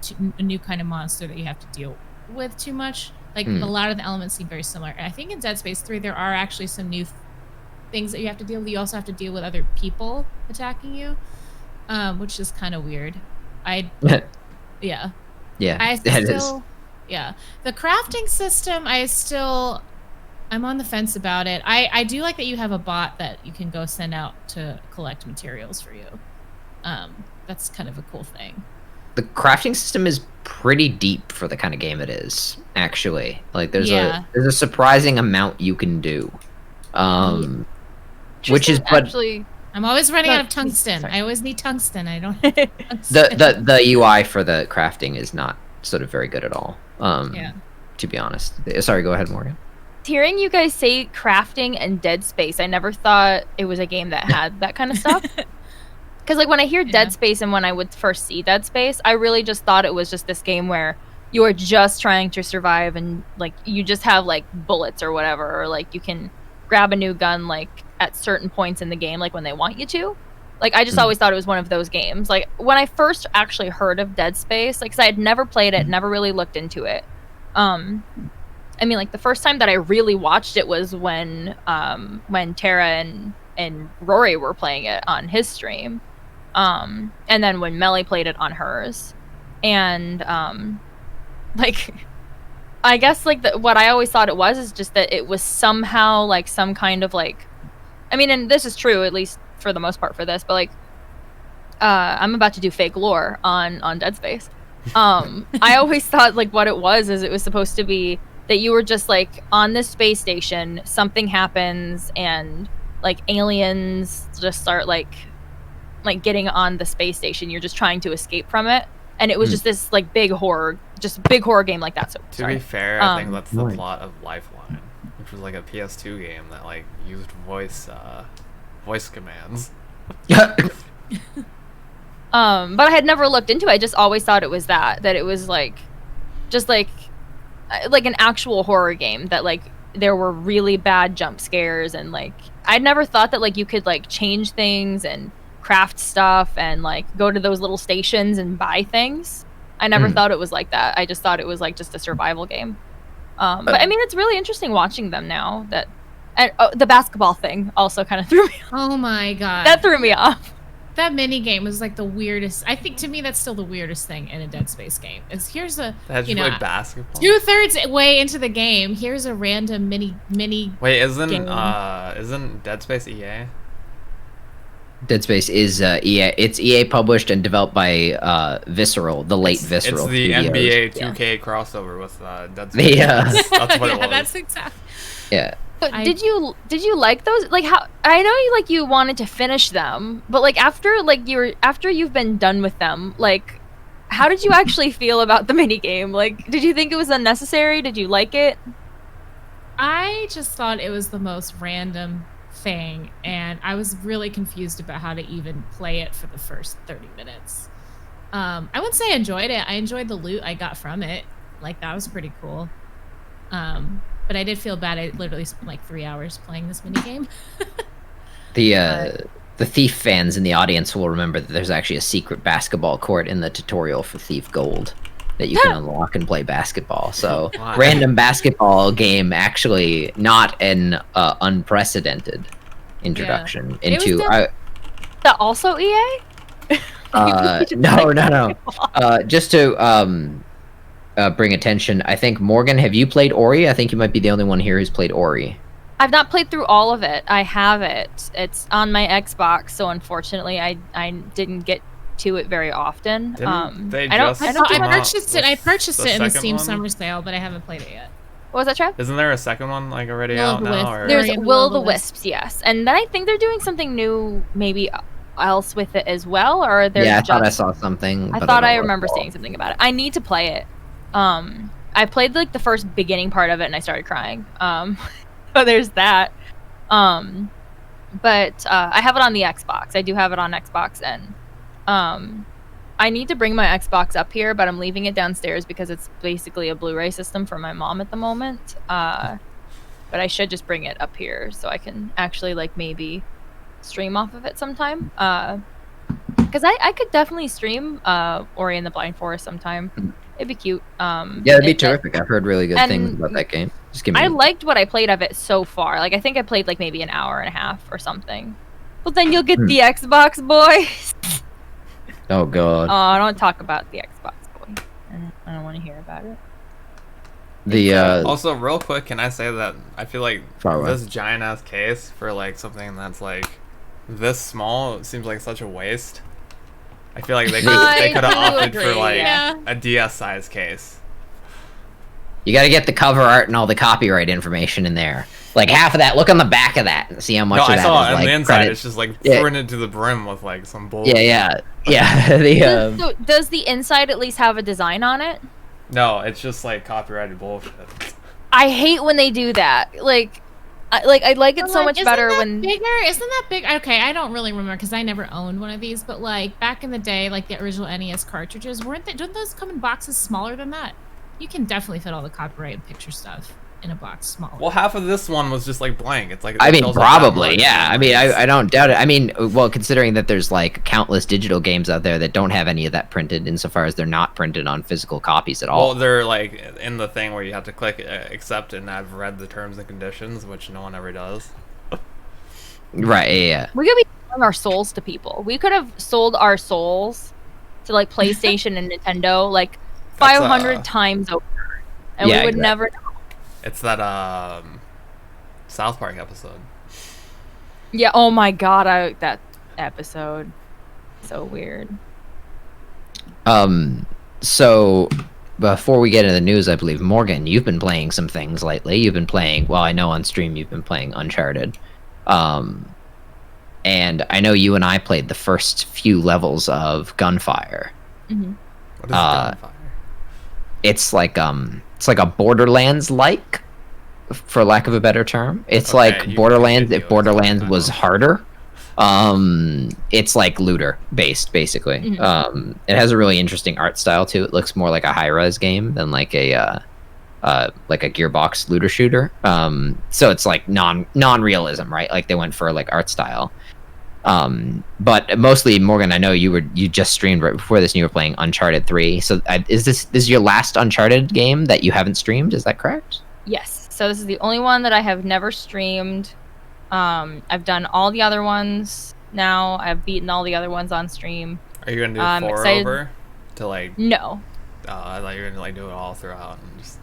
new kind of monster that you have to deal with too much. Like a lot of the elements seem very similar. And I think in Dead Space 3 there are actually some new things that you have to deal with. You also have to deal with other people attacking you, which is kind of weird. Yeah. Yeah, that is. Yeah. The crafting system, I'm on the fence about it. I do like that you have a bot that you can go send out to collect materials for you. That's kind of a cool thing. The crafting system is pretty deep for the kind of game it is, actually. Like there's a surprising amount you can do. Which is actually I'm always running out of tungsten. I always need tungsten. I don't have tungsten. the UI for the crafting is not sort of very good at all. To be honest. Sorry, go ahead, Morgan. Hearing you guys say crafting and Dead Space, I never thought it was a game that had that kind of stuff. Because like when I hear Dead Space and when I would first see Dead Space, I really just thought it was just this game where you're just trying to survive and like you just have like bullets or whatever, or like you can grab a new gun like at certain points in the game, like when they want you to. Like, I just always thought it was one of those games. Like, when I first actually heard of Dead Space, like, 'cause I had never played it, never really looked into it. I mean, like, the first time that I really watched it was when Tara and Rory were playing it on his stream. And then when Melly played it on hers. And, like, I guess, like, what I always thought it was is just that it was somehow, like, some kind of, like... I mean, and this is true, at least for the most part for this, but, like, I'm about to do fake lore on Dead Space. I always thought, like, what it was is it was supposed to be that you were just, like, on this space station, something happens, and, like, aliens just start, like getting on the space station. You're just trying to escape from it. And it was just this, like, big horror game like that. So, To be fair, I think that's the plot of Lifeline, which was, like, a PS2 game that, like, used voice commands. But I had never looked into it. I just always thought it was that it was, like, just, like an actual horror game that, like, there were really bad jump scares, and, like, I'd never thought that, like, you could, like, change things and craft stuff and, like, go to those little stations and buy things. I never thought it was like that. I just thought it was, like, just a survival game. But I mean, it's really interesting watching them now. And the basketball thing also kind of threw me off. Oh my god. That threw me off. That mini game was like the weirdest. I think to me that's still the weirdest thing in a Dead Space game. Is here's a basketball. 2/3 way into the game, here's a random mini. Wait, isn't Dead Space EA? Dead Space is EA. It's EA published and developed by Visceral, the late Visceral. It's the Studios. NBA 2K crossover with Dead Space. That's what it was. That's exactly. Yeah. But did you like those? Like, how I know you wanted to finish them, but, like, after you've been done with them, like, how did you actually feel about the mini game? Like, did you think it was unnecessary? Did you like it? I just thought it was the most random thing, and I was really confused about how to even play it for the first 30 minutes. I wouldn't say I enjoyed it. I enjoyed the loot I got from it. Like, that was pretty cool. But I did feel bad. I literally spent like 3 hours playing this minigame. The Thief fans in the audience will remember that there's actually a secret basketball court in the tutorial for Thief Gold that you can unlock and play basketball. So, random basketball game, actually not an unprecedented introduction into... that also EA? No. Just to bring attention, I think, Morgan, have you played Ori? I think you might be the only one here who's played Ori. I've not played through all of it. I have it. It's on my Xbox, so unfortunately I didn't get to it very often. I purchased it in the Steam Summer Sale, but I haven't played it yet. What was that, Trev? Isn't there a second one, like, already out now? Or? There's Will-o'-the-Wisps, yes. And then I think they're doing something new, maybe else with it as well, or there's I thought I saw something. I thought I remember seeing something about it. I need to play it. I played, like, the first beginning part of it and I started crying. So there's that. But I have it on the Xbox. I do have it on Xbox, and I need to bring my Xbox up here, but I'm leaving it downstairs because it's basically a Blu-ray system for my mom at the moment. But I should just bring it up here so I can actually, like, maybe stream off of it sometime. Because I could definitely stream Ori and the Blind Forest sometime. It'd be cute. It'd be terrific. I've heard really good things about that game. I liked what I played of it so far. Like, I think I played, like, maybe an hour and a half or something. Well, then you'll get the Xbox, boys. Oh, God. Oh, don't talk about the Xbox, boy. I don't want to hear about it. Also, real quick, can I say that I feel like this giant-ass case for, like, something that's, like, this small seems like such a waste. I feel like they could have opted for, like, a DS-size case. You got to get the cover art and all the copyright information in there. Like, half of that. Look on the back of that and see how much of that is, on like, the inside. credit. It's just, like, printed to the brim with, like, some bullshit. Yeah. So does the inside at least have a design on it? No, it's just, like, copyrighted bullshit. I hate when they do that. Like I like it so much better when... Isn't that big? Okay, I don't really remember because I never owned one of these, but, like, back in the day, like, the original NES cartridges, didn't those come in boxes smaller than that? You can definitely fit all the copyrighted picture stuff. in a box smaller. Well, half of this one was just like blank. It's like I it mean, feels like that probably, much, yeah. and, I mean, like, I don't doubt it. I mean, well, considering that there's like countless digital games out there that don't have any of that printed, insofar as they're not printed on physical copies at all. Well, they're like in the thing where you have to click accept, and I've read the terms and conditions, which no one ever does. Right? Yeah. We could be selling our souls to people. We could have sold our souls to like PlayStation and Nintendo like That's, 500 times over, and Yeah, we would exactly. never know. It's that South Park episode. Yeah. Oh my god, that episode, so weird. So before we get into the news, I believe Morgan, you've been playing some things lately. You've been playing. Well, I know on stream you've been playing Uncharted. And I know you and I played the first few levels of Gunfire. Hmm. What is Gunfire? It's like a Borderlands like, for lack of a better term. It's Okay, like you Borderlands continue. if Borderlands I was know. harder. It's like looter based basically. It has a really interesting art style too. It looks more like a high-res game than like a Gearbox looter shooter. So it's like non-realism, right? Like they went for like art style. But mostly, Morgan, I know you just streamed right before this and you were playing Uncharted 3. So is this your last Uncharted game that you haven't streamed? Is that correct? Yes. So this is the only one that I have never streamed. I've done all the other ones now. I've beaten all the other ones on stream. Are you gonna do 4 excited- over to like? No. I thought you were gonna like do it all throughout and just.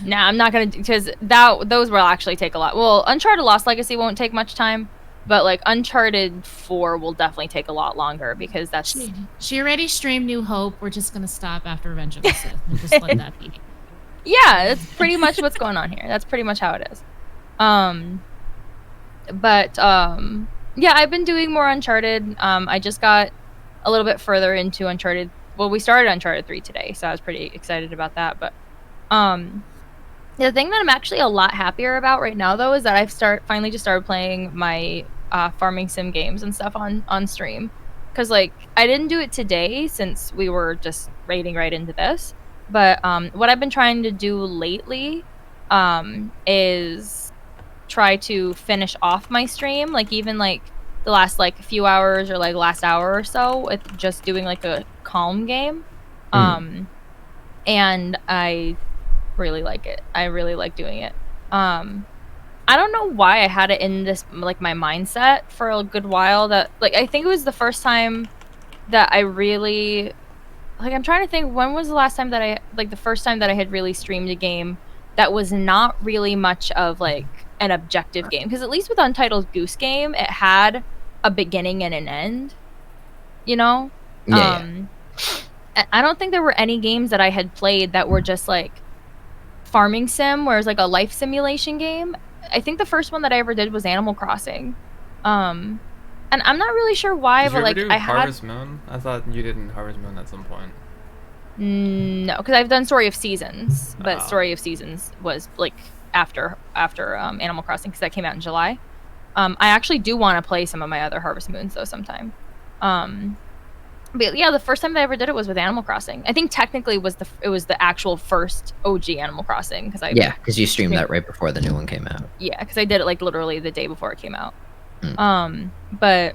Nah, I'm not gonna, because those will actually take a lot. Well, Uncharted Lost Legacy won't take much time, but like Uncharted 4 will definitely take a lot longer because that's She already streamed New Hope. We're just gonna stop after Revenge of the Sith and just let that be. yeah, that's pretty much what's going on here. That's pretty much how it is. Yeah, I've been doing more Uncharted. I just got a little bit further into Uncharted. Well, we started Uncharted 3 today, so I was pretty excited about that. But the thing that I'm actually a lot happier about right now, though, is that I've finally just started playing my farming sim games and stuff on stream. Because like I didn't do it today since we were just raiding right into this. But what I've been trying to do lately is try to finish off my stream, like even like the last like few hours or like last hour or so with just doing like a calm game. And I really like it. I really like doing it. I don't know why I had it in this like my mindset for a good while, that like I think it was the first time that I really like, I'm trying to think, when was the last time that I like the first time that I had really streamed a game that was not really much of like an objective game, because at least with Untitled Goose Game it had a beginning and an end, you know. I don't think there were any games that I had played that were just like farming sim, where it's like a life simulation game. I think the first one that I ever did was Animal Crossing, and I'm not really sure why, Did you but like ever do I had Harvest Moon? I thought you did in Harvest Moon at some point. no, because I've done Story of Seasons, but Oh. Story of Seasons was like after Animal Crossing, because that came out in July. I actually do want to play some of my other Harvest Moons though sometime. But yeah, the first time that I ever did it was with Animal Crossing. I think technically it was the actual first OG Animal Crossing, because you streamed that right before the new one came out. Yeah, because I did it like literally the day before it came out. Mm. But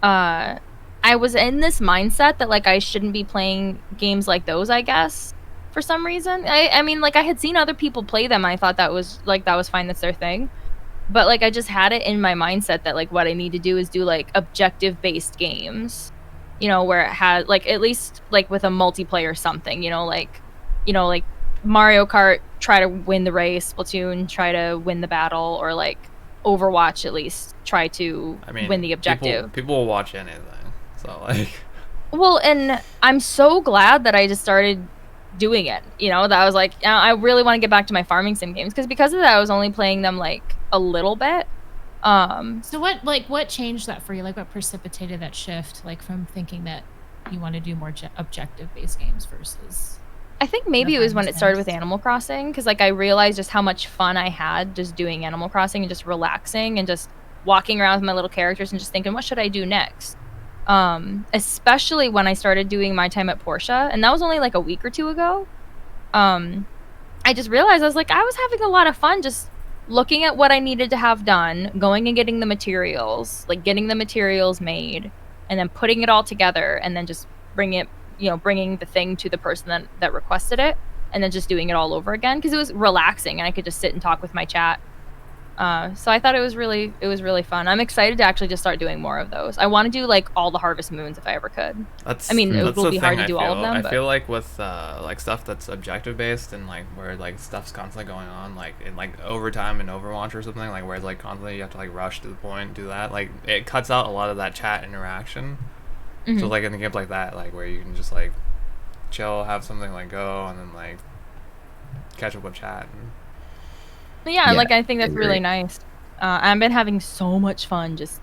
I was in this mindset that like I shouldn't be playing games like those, I guess, for some reason. I mean, like I had seen other people play them. I thought that was fine. That's their thing. But like I just had it in my mindset that like what I need to do is do like objective based games, you know, where it had like at least like with a multiplayer something, you know, like Mario Kart, try to win the race, Splatoon, try to win the battle, or like Overwatch at least try to win the objective. People will watch anything. So like Well, and I'm so glad that I just started doing it, you know, that I was like, I really want to get back to my farming sim games, because of that I was only playing them like a little bit. So what changed that for you? Like what precipitated that shift, like from thinking that you want to do more objective based games versus I think maybe it was when it started with Animal Crossing, because like I realized just how much fun I had just doing Animal Crossing and just relaxing and just walking around with my little characters and just thinking, what should I do next? Especially when I started doing my time at Porsche, and that was only like a week or two ago. I just realized I was like, I was having a lot of fun just looking at what I needed to have done, going and getting the materials, like getting the materials made, and then putting it all together, and then just bringing the thing to the person that requested it, and then just doing it all over again because it was relaxing and I could just sit and talk with my chat. So I thought it was really fun. I'm excited to actually just start doing more of those. I want to do like all the Harvest Moons if I ever could. That's, I mean, it that's will the be hard thing to do I all of feel. them. I But feel like with like stuff that's objective based and like where like stuff's constantly going on, like in like overtime in Overwatch or something, like where it's like constantly you have to like rush to the point, do that. Like it cuts out a lot of that chat interaction. Mhm. So like in a game like that, like where you can just like chill, have something like go, and then like catch up with chat. And But yeah, Yeah, like I think I that's really agree. nice. I've been having so much fun just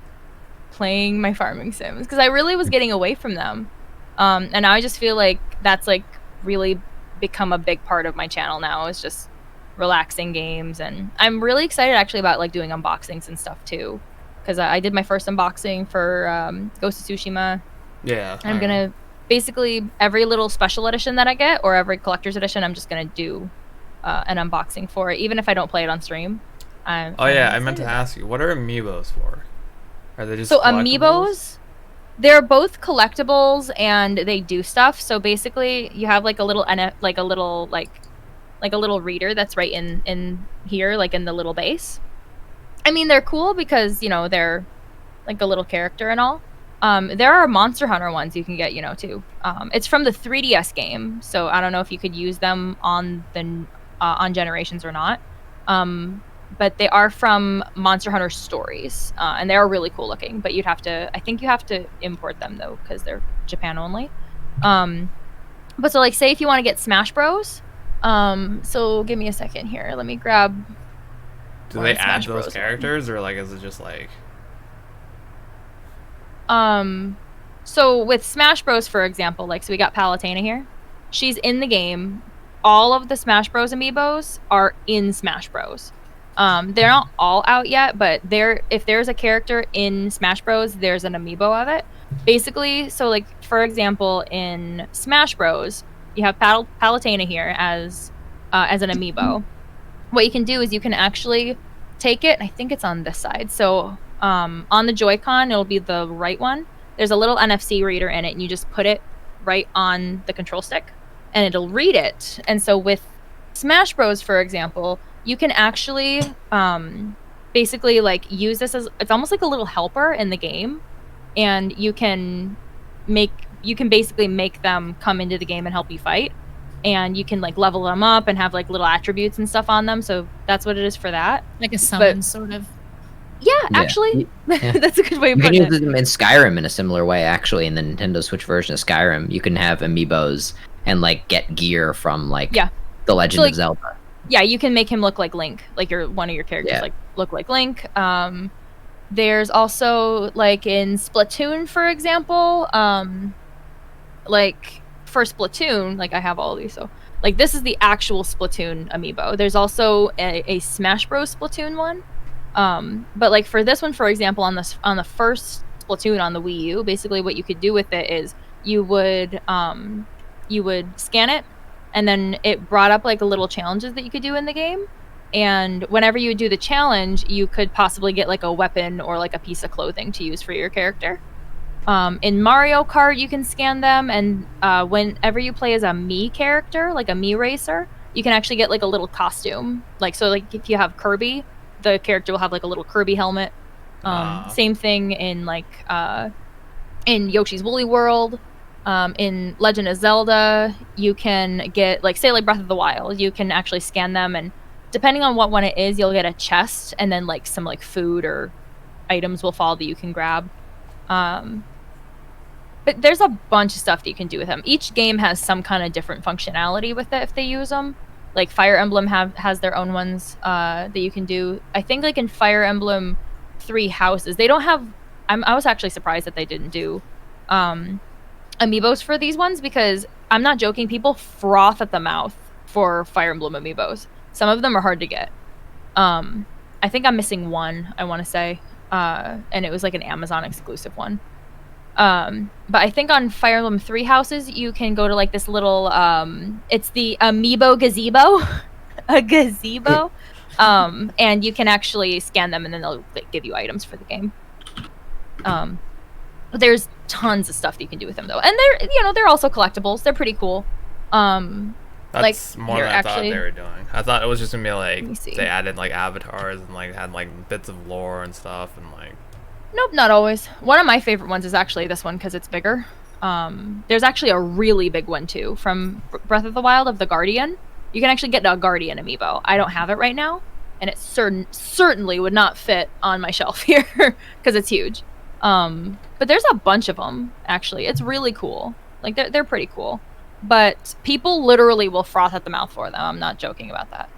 playing my farming sims because I really was getting away from them, and now I just feel like that's like really become a big part of my channel now is just relaxing games, and I'm really excited actually about like doing unboxings and stuff too, because I did my first unboxing for Ghost of Tsushima. yeah, I'm gonna basically every little special edition that I get or every collector's edition, I'm just gonna do an unboxing for it, even if I don't play it on stream. Oh yeah, I'm I meant to excited. ask you, what are amiibos for? Are they just So collectibles? amiibos, they're both collectibles and they do stuff. So basically, you have like a little like a little like a little reader that's right in here, like in the little base. I mean, they're cool because they're like a little character and all. There are Monster Hunter ones you can get, too. It's from the 3DS game, so I don't know if you could use them on the on Generations or not. But they are from Monster Hunter Stories, and they are really cool looking. But I think you have to import them though because they're Japan only. But so like, say if you want to get Smash Bros. So give me a second here. Let me grab. Do one they of the add Smash those Bros. characters, or like is it just like? So with Smash Bros, for example, like, so we got Palutena here. She's in the game. All of the Smash Bros amiibos are in Smash Bros. They're not all out yet, but if there's a character in Smash Bros, there's an amiibo of it. Basically, so like for example, in Smash Bros, you have Palutena here as an amiibo. What you can do is you can actually take it. I think it's on this side. So on the Joy-Con, it'll be the right one. There's a little NFC reader in it, and you just put it right on the control stick, and it'll read it. And so with Smash Bros, for example, you can actually basically like use this as it's almost like a little helper in the game, and you can basically make them come into the game and help you fight, and you can like level them up and have like little attributes and stuff on them. So that's what it is for that. Like a summon, sort of. Yeah, Yeah. actually, Yeah. that's a good way of You can putting use it. them in Skyrim in a similar way, actually. In the Nintendo Switch version of Skyrim, you can have amiibos and like get gear from like Yeah. the Legend So, like, of Zelda. Yeah, you can make him look like Link, like one of your characters Yeah. like look like Link. There's also like in Splatoon, for example, like for Splatoon, like I have all these, so like this is the actual Splatoon amiibo. There's also a Smash Bros Splatoon one, but like for this one, for example, on the first Splatoon on the Wii U, basically what you could do with it is you would scan it, and then it brought up like little challenges that you could do in the game. And whenever you would do the challenge, you could possibly get like a weapon or like a piece of clothing to use for your character. In Mario Kart, you can scan them, and whenever you play as a Mii character, like a Mii racer, you can actually get like a little costume. Like, so like if you have Kirby, the character will have like a little Kirby helmet. Same thing in like in Yoshi's Woolly World. In Legend of Zelda, you can get like, say like Breath of the Wild, you can actually scan them, and depending on what one it is, you'll get a chest, and then like some like food or items will fall that you can grab. But there's a bunch of stuff that you can do with them. Each game has some kind of different functionality with it if they use them. Like Fire Emblem has their own ones that you can do. I think like in Fire Emblem 3 Houses, they don't have. I was actually surprised that they didn't do amiibos for these ones, because I'm not joking. People froth at the mouth for Fire Emblem amiibos. Some of them are hard to get. I think I'm missing one, I want to say, and it was like an Amazon exclusive one. But I think on Fire Emblem 3 Houses, you can go to like this little it's the amiibo gazebo. a gazebo, and you can actually scan them, and then they'll like, give you items for the game. There's tons of stuff that you can do with them though, and they're also collectibles. They're pretty cool. That's more here, than I thought actually- they were doing. I thought it was just gonna be Let me like see. they added like avatars and like had like bits of lore and stuff and like. Nope, not always. One of my favorite ones is actually this one because it's bigger. There's actually a really big one too from Breath of the Wild of the Guardian. You can actually get a Guardian amiibo. I don't have it right now, and it certainly would not fit on my shelf here because it's huge. But there's a bunch of them actually. It's really cool. Like they're pretty cool. But people literally will froth at the mouth for them. I'm not joking about that.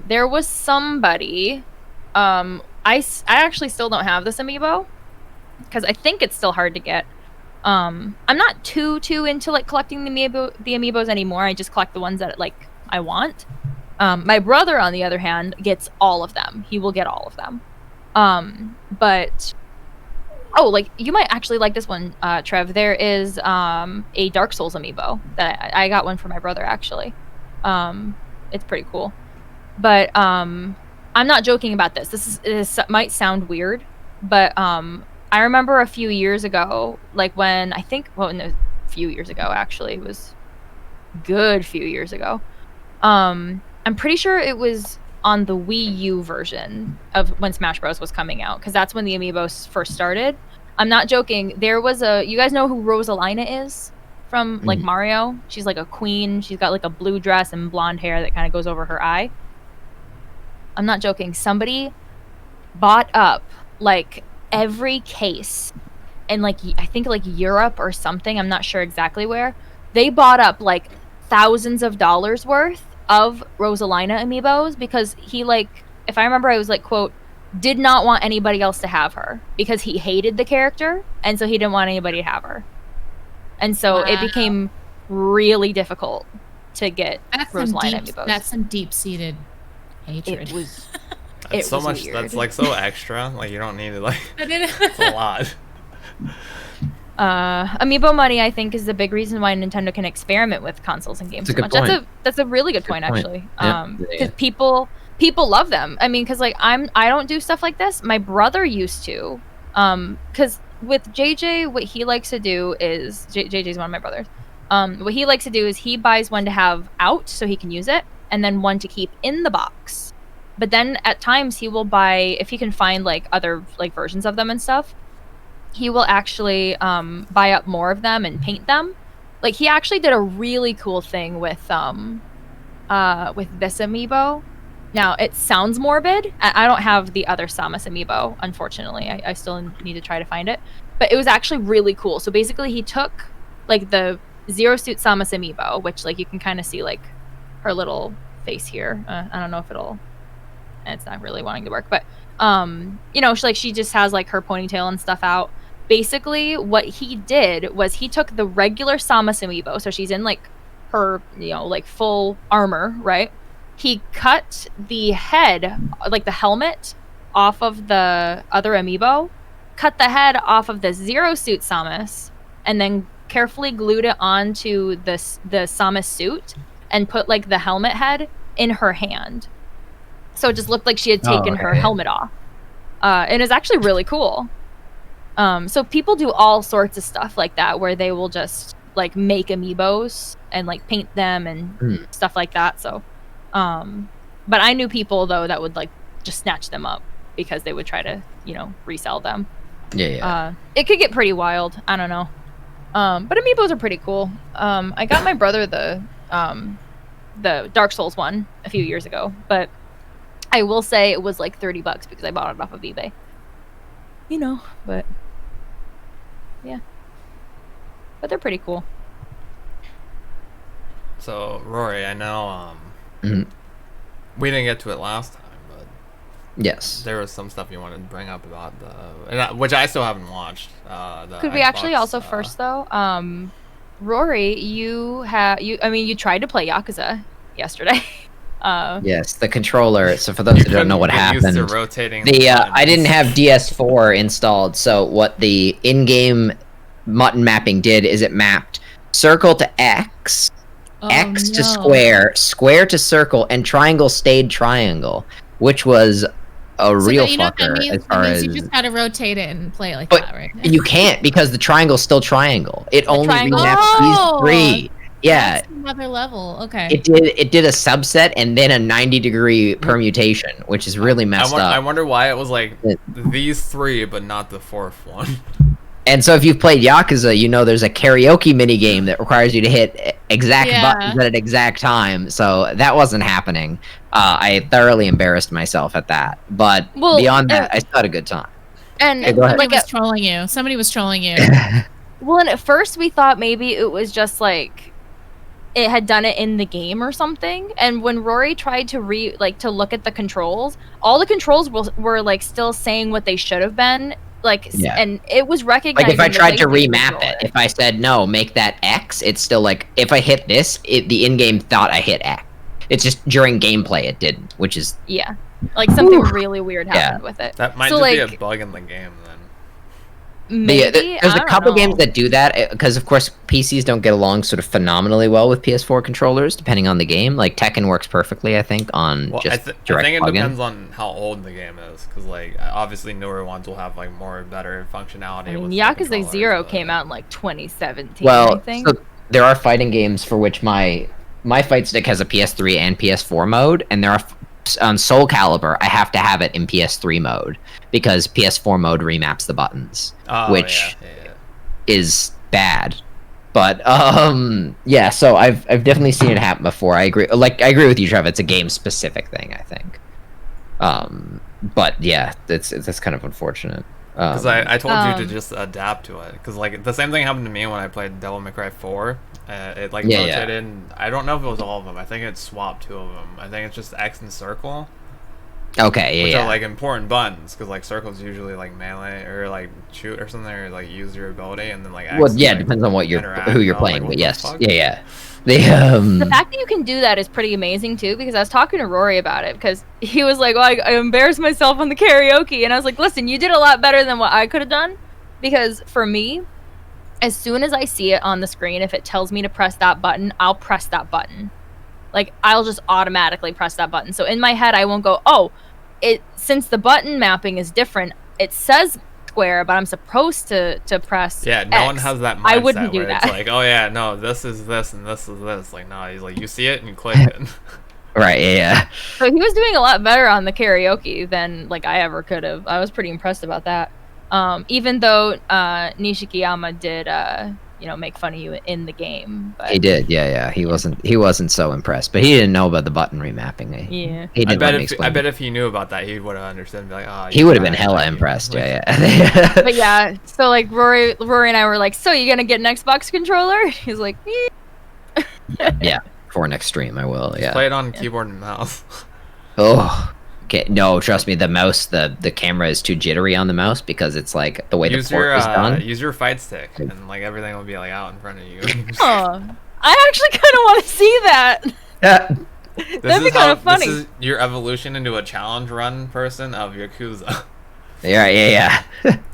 There was somebody. I actually still don't have this amiibo because I think it's still hard to get. I'm not too into like collecting the amiibos anymore. I just collect the ones that like I want. My brother, on the other hand, gets all of them. He will get all of them. But like you might actually like this one, Trev. There is a Dark Souls amiibo that I got one for my brother actually. It's pretty cool. But I'm not joking about this. This might sound weird, but I remember a few years ago, like when a few years ago actually, it was a good few years ago. I'm pretty sure it was on the Wii U version of when Smash Bros was coming out, because that's when the amiibos first started. I'm not joking. There was you guys know who Rosalina is from like Mario? She's like a queen. She's got like a blue dress and blonde hair that kind of goes over her eye. I'm not joking. Somebody bought up like every case in like I think like Europe or something. I'm not sure exactly where. They bought up like thousands of dollars worth of Rosalina amiibos because he like, if I remember, I was like, quote, did not want anybody else to have her because he hated the character and so he didn't want anybody to have her. And so it became really difficult to get Rosalina amiibos. That's some deep-seated hatred. It was That's so was much. weird. That's like so extra. Like you don't need it. Like I didn't. it's a lot. Amiibo money, I think, is the big reason why Nintendo can experiment with consoles and games That's a so good much. point. That's a really good point, point. actually. Yeah. Because people love them. I mean, because like I don't do stuff like this. My brother used to. Because with JJ, what he likes to do is JJ's one of my brothers. What he likes to do is he buys one to have out so he can use it, and then one to keep in the box. But then at times he will buy, if he can find like other like versions of them and stuff, he will actually buy up more of them and paint them. Like he actually did a really cool thing with this amiibo. Now it sounds morbid. I don't have the other Samus amiibo, unfortunately. I still need to try to find it. But it was actually really cool. So basically he took like the Zero Suit Samus amiibo, which like you can kind of see like her little face here. I don't know if it's not really wanting to work, but she just has like her ponytail and stuff out. Basically what he did was he took the regular Samus amiibo, so she's in like her like full armor, right? He cut the head, like the helmet, off of the other amiibo, cut the head off of the Zero Suit Samus, and then carefully glued it onto the Samus suit and put like the helmet head in her hand. So it just looked like she had taken her helmet off. And it's actually really cool. So people do all sorts of stuff like that where they will just like make amiibos and like paint them and stuff like that. So, but I knew people though that would like just snatch them up because they would try to, resell them. Yeah. It could get pretty wild. I don't know. But amiibos are pretty cool. I got my brother the Dark Souls one a few years ago, but I will say it was like $30 because I bought it off of eBay. But yeah. But they're pretty cool. So Rory, I know Mhm. we didn't get to it last time, but Yes. there was some stuff you wanted to bring up about which I still haven't watched. Could we actually Xbox, also first though? Rory, you tried to play Yakuza yesterday. Yes, the controller. So for those who don't know what Get used to happened, rotating I didn't have DS4 installed. So what the in-game button mapping did is it mapped circle to X X to no. square, square to circle, and triangle stayed triangle, which was a real you know what that fucker means? as far That means as. you just gotta rotate it and play it like But that, right? you can't because the triangle's still triangle. It only triangle- remaps Oh! these three. Yeah, That's another level. Okay. it did a subset and then a 90-degree permutation, which is really messed I up. wonder why it was like these three, but not the fourth one. And so if you've played Yakuza, you know there's a karaoke mini game that requires you to hit exact buttons at an exact time. So that wasn't happening. I thoroughly embarrassed myself at that. But beyond that, I still had a good time. And go ahead. Somebody was trolling you. Somebody was trolling you. well, and at first we thought maybe it was just like it had done it in the game or something. And when Rory tried to to look at the controls, all the controls were like still saying what they should have been. And it was recognizing. Like if I tried to the remap it, if I said no, make that X, it's still like if I hit this, the in-game thought I hit X. It's just during gameplay it didn't, which is like something really weird happened with it. That might just be a bug in the game then. Maybe there's a couple games that do that because of course PCs don't get along sort of phenomenally well with PS4 controllers depending on the game. Like Tekken works perfectly, I think, on just direct I think it plug-in. depends on how old the game is, because like obviously newer ones will have like more better functionality. I mean, with the Yakuza controllers, 0 but- came out in like 2017. Well, I think. so there are fighting games for which my fight stick has a PS3 and PS4 mode, and there are on Soul Calibur I have to have it in PS3 mode because PS4 mode remaps the buttons, which is bad. But yeah, so I've definitely seen it happen before. I agree. Like I agree with you, Trev. It's a game specific thing, I think. But yeah, that's kind of unfortunate. Because I told you to just adapt to it. Because like the same thing happened to me when I played Devil May Cry 4. It like rotated. I don't know if it was all of them. I think it swapped 2 of them. I think it's just X and circle. Okay, Which are like important buttons, because like circle's usually like melee or like shoot or something, or like use your ability, and then like X well, yeah, like, depends on who you're playing. Like, but yes, fuck? yeah. The fact that you can do that is pretty amazing too, because I was talking to Rory about it, because he was like, well, I embarrassed myself on the karaoke, and I was like, listen, you did a lot better than what I could have done, because for me, as soon as I see it on the screen, if it tells me to press that button, I'll press that button. Like, I'll just automatically press that button. So in my head, I won't go, oh, since the button mapping is different, it says square, but I'm supposed to press no X. one has that mindset. I wouldn't do where that. It's like, oh yeah, no, this is this and this is this. Like, no, he's like, you see it and you click it. Right, yeah. So he was doing a lot better on the karaoke than like I ever could have. I was pretty impressed about that. Even though Nishikiyama did make fun of you in the game. But He did, yeah. He wasn't so impressed, but he didn't know about the button remapping. Yeah. He didn't let me I explain. bet if he knew about that, he would have understood and be like, oh. He would have been hella impressed. Yeah. But yeah, so like Rory and I were like, so you gonna get an Xbox controller? He's like, Yeah. For next stream, I will. Yeah. Play it on keyboard and mouse. Oh. Okay. No, trust me. The mouse, the camera is too jittery on the mouse because it's like the way the port is done. Use your fight stick, and like everything will be like out in front of you. oh, I actually kind of want to see that. That'd be kind of funny. This is your evolution into a challenge run person of Yakuza. Yeah.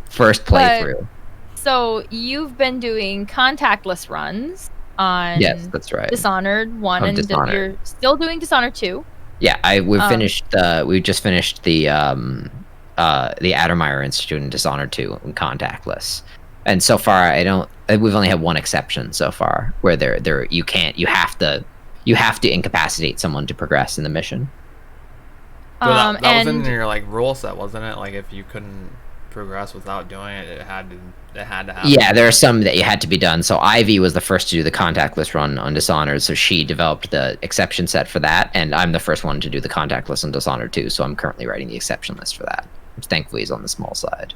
First playthrough. So you've been doing contactless runs on Yes, that's right. Dishonored 1 and Dishonored. you're still doing Dishonored 2. Yeah, we just finished the Addermeyer Institute in Dishonored 2 in contactless. And so far we've only had one exception so far where you have to incapacitate someone to progress in the mission. So that was in your like rule set, wasn't it? Like if you couldn't progress without doing it, it had to happen. Yeah, there are some that you had to be done. So Ivy was the first to do the contactless run on Dishonored, so she developed the exception set for that, and I'm the first one to do the contactless on Dishonored too, so I'm currently writing the exception list for that, which thankfully is on the small side.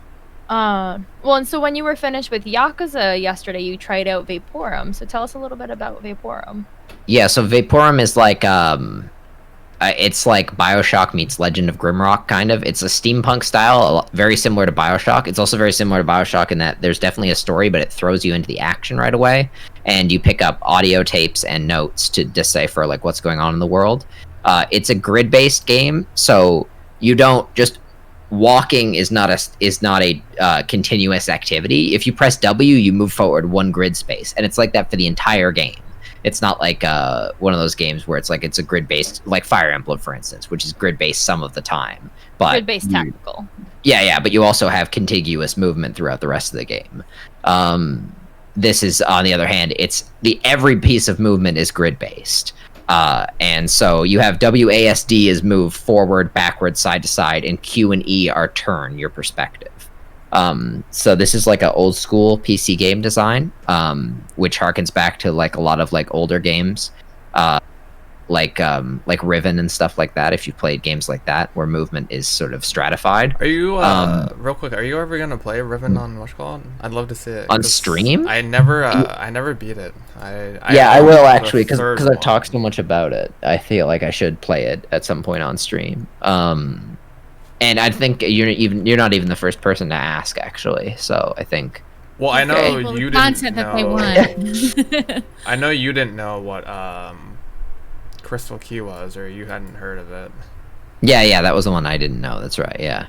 Well, and so when you were finished with Yakuza yesterday, you tried out Vaporum. So tell us a little bit about Vaporum. Yeah, so Vaporum is like it's like BioShock meets Legend of Grimrock, kind of. It's a steampunk style, very similar to BioShock. It's also very similar to BioShock in that there's definitely a story, but it throws you into the action right away, and you pick up audio tapes and notes to decipher like what's going on in the world. It's a grid-based game, so you don't just walking is not a continuous activity. If you press W, you move forward one grid space, and it's like that for the entire game. It's not like one of those games where it's like it's a grid based, like Fire Emblem, for instance, which is grid based some of the time. But Grid-based tactical. yeah, but you also have contiguous movement throughout the rest of the game. This is, on the other hand, every piece of movement is grid based. And so you have WASD is move forward, backward, side to side, and Q and E are turn, your perspective. So this is like an old school PC game design, which harkens back to like a lot of like older games, like Riven and stuff like that. If you played games like that where movement is sort of stratified. Are you real quick? Are you ever gonna play Riven on what's called? I'd love to see it on stream. I never beat it. I will actually, because I've talked so much about it. I feel like I should play it at some point on stream. And I think you're not even the first person to ask, actually. So I think. Well, I know you didn't content know. that they want. I know you didn't know what Crystal Key was, or you hadn't heard of it. Yeah, that was the one I didn't know. That's right. Yeah.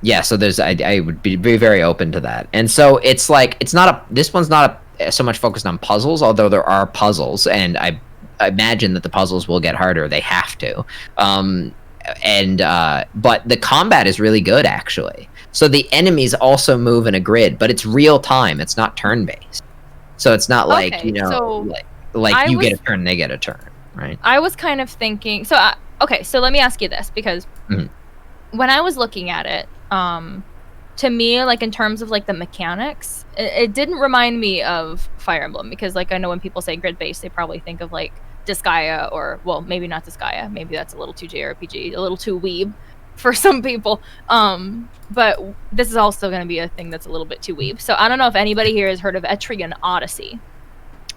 Yeah. So I would be very open to that. And so it's like this one's not so much focused on puzzles, although there are puzzles, and I imagine that the puzzles will get harder. They have to. But the combat is really good, actually. So the enemies also move in a grid, but it's real time. It's not turn based. So it's not like like you get a turn, they get a turn, right? I was kind of thinking. So so let me ask you this, because when I was looking at it, to me, like in terms of like the mechanics, it didn't remind me of Fire Emblem, because like I know when people say grid based, they probably think of like Disgaea, or well, maybe not Disgaea. Maybe that's a little too JRPG, a little too weeb for some people. But this is also going to be a thing that's a little bit too weeb. So I don't know if anybody here has heard of Etrian Odyssey.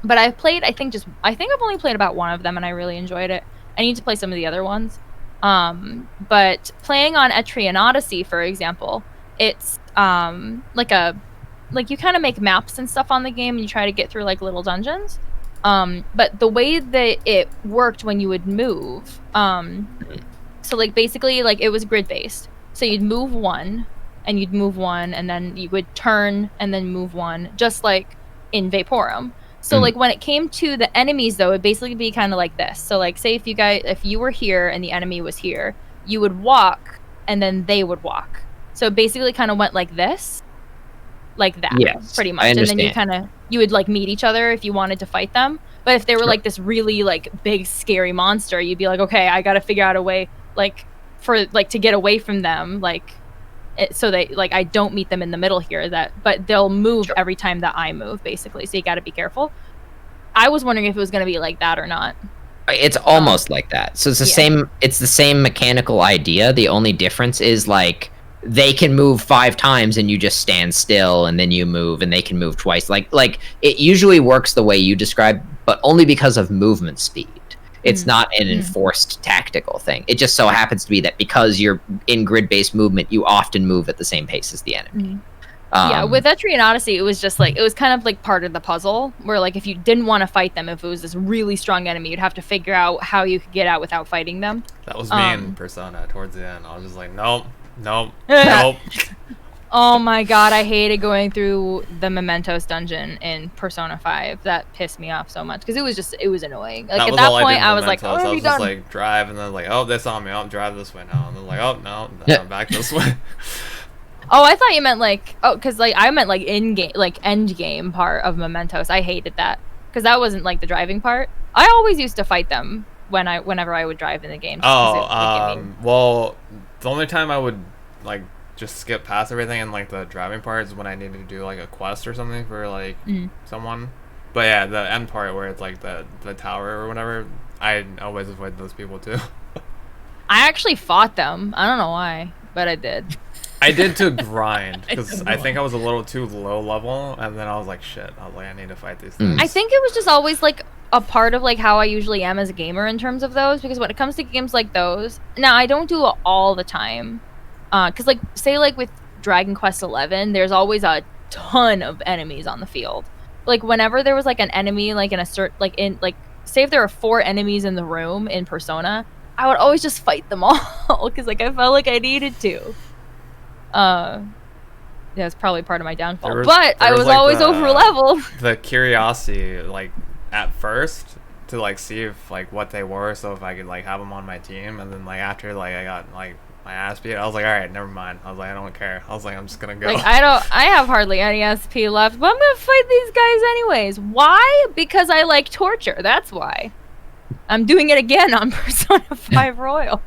But I've played, I think I've only played about one of them, and I really enjoyed it. I need to play some of the other ones. But playing on Etrian Odyssey, for example, it's like you kind of make maps and stuff on the game, and you try to get through like little dungeons. But the way that it worked when you would move, so like basically like it was grid based. So you'd move one, and then you would turn and then move one, just like in Vaporum. So like when it came to the enemies, though, it'd basically be kind of like this. So like say if you were here and the enemy was here, you would walk and then they would walk. So it basically kind of went like this, like that, yes, pretty much. I And understand. then you would like meet each other if you wanted to fight them. But if they were like this really like big scary monster, you'd be like, okay, I got to figure out a way like for like to get away from them, like so they like I don't meet them in the middle here. But they'll move every time that I move, basically. So you got to be careful. I was wondering if it was going to be like that or not. It's almost like that. So it's the same. It's the same mechanical idea. The only difference is like they can move 5 times and you just stand still, and then you move, and they can move twice. Like it usually works the way you described, but only because of movement speed. It's not an enforced tactical thing. It just so happens to be that because you're in grid-based movement, you often move at the same pace as the enemy. Yeah, with Etrian Odyssey, it was just like, it was kind of like part of the puzzle, where like if you didn't want to fight them, if it was this really strong enemy, you'd have to figure out how you could get out without fighting them. That was me in Persona towards the end. I was just like, nope. Oh my god, I hated going through the Mementos dungeon in Persona 5. That pissed me off so much, because it was annoying. Like at that point, I was like, oh, I was just done. like drive, and then like, oh, they saw me. I'll drive this way now, and then like, oh no, I'm back this way. Oh, I thought you meant like, because like I meant like in game, like end game part of Mementos. I hated that, because that wasn't like the driving part. I always used to fight them whenever I would drive in the game. Well, the only time I would like just skip past everything and like the driving part is when I needed to do like a quest or something for like someone. But yeah, the end part where it's like the tower or whatever, I always avoid those people too. I actually fought them. I don't know why, but I did. I did to grind, because I think I was a little too low level, and then I was like, shit, I was like, I need to fight these things. I think it was just always like a part of like how I usually am as a gamer in terms of those, because when it comes to games like those, now I don't do it all the time, because like say like with Dragon Quest 11, there's always a ton of enemies on the field. Like whenever there was like an enemy like in a say if there were 4 enemies in the room in Persona, I would always just fight them all, because like I felt like I needed to. that's probably part of my downfall. There was- But I there was, was like, always the- over leveled. The curiosity, like at first, to like see if like what they were, so if I could like have them on my team, and then like after like I got like my ass beat, I was like, all right, never mind. I was like, I don't care. I was like, I'm just gonna go. Like I have hardly any SP left, but I'm gonna fight these guys anyways. Why? Because I like torture. That's why. I'm doing it again on Persona 5 Royal.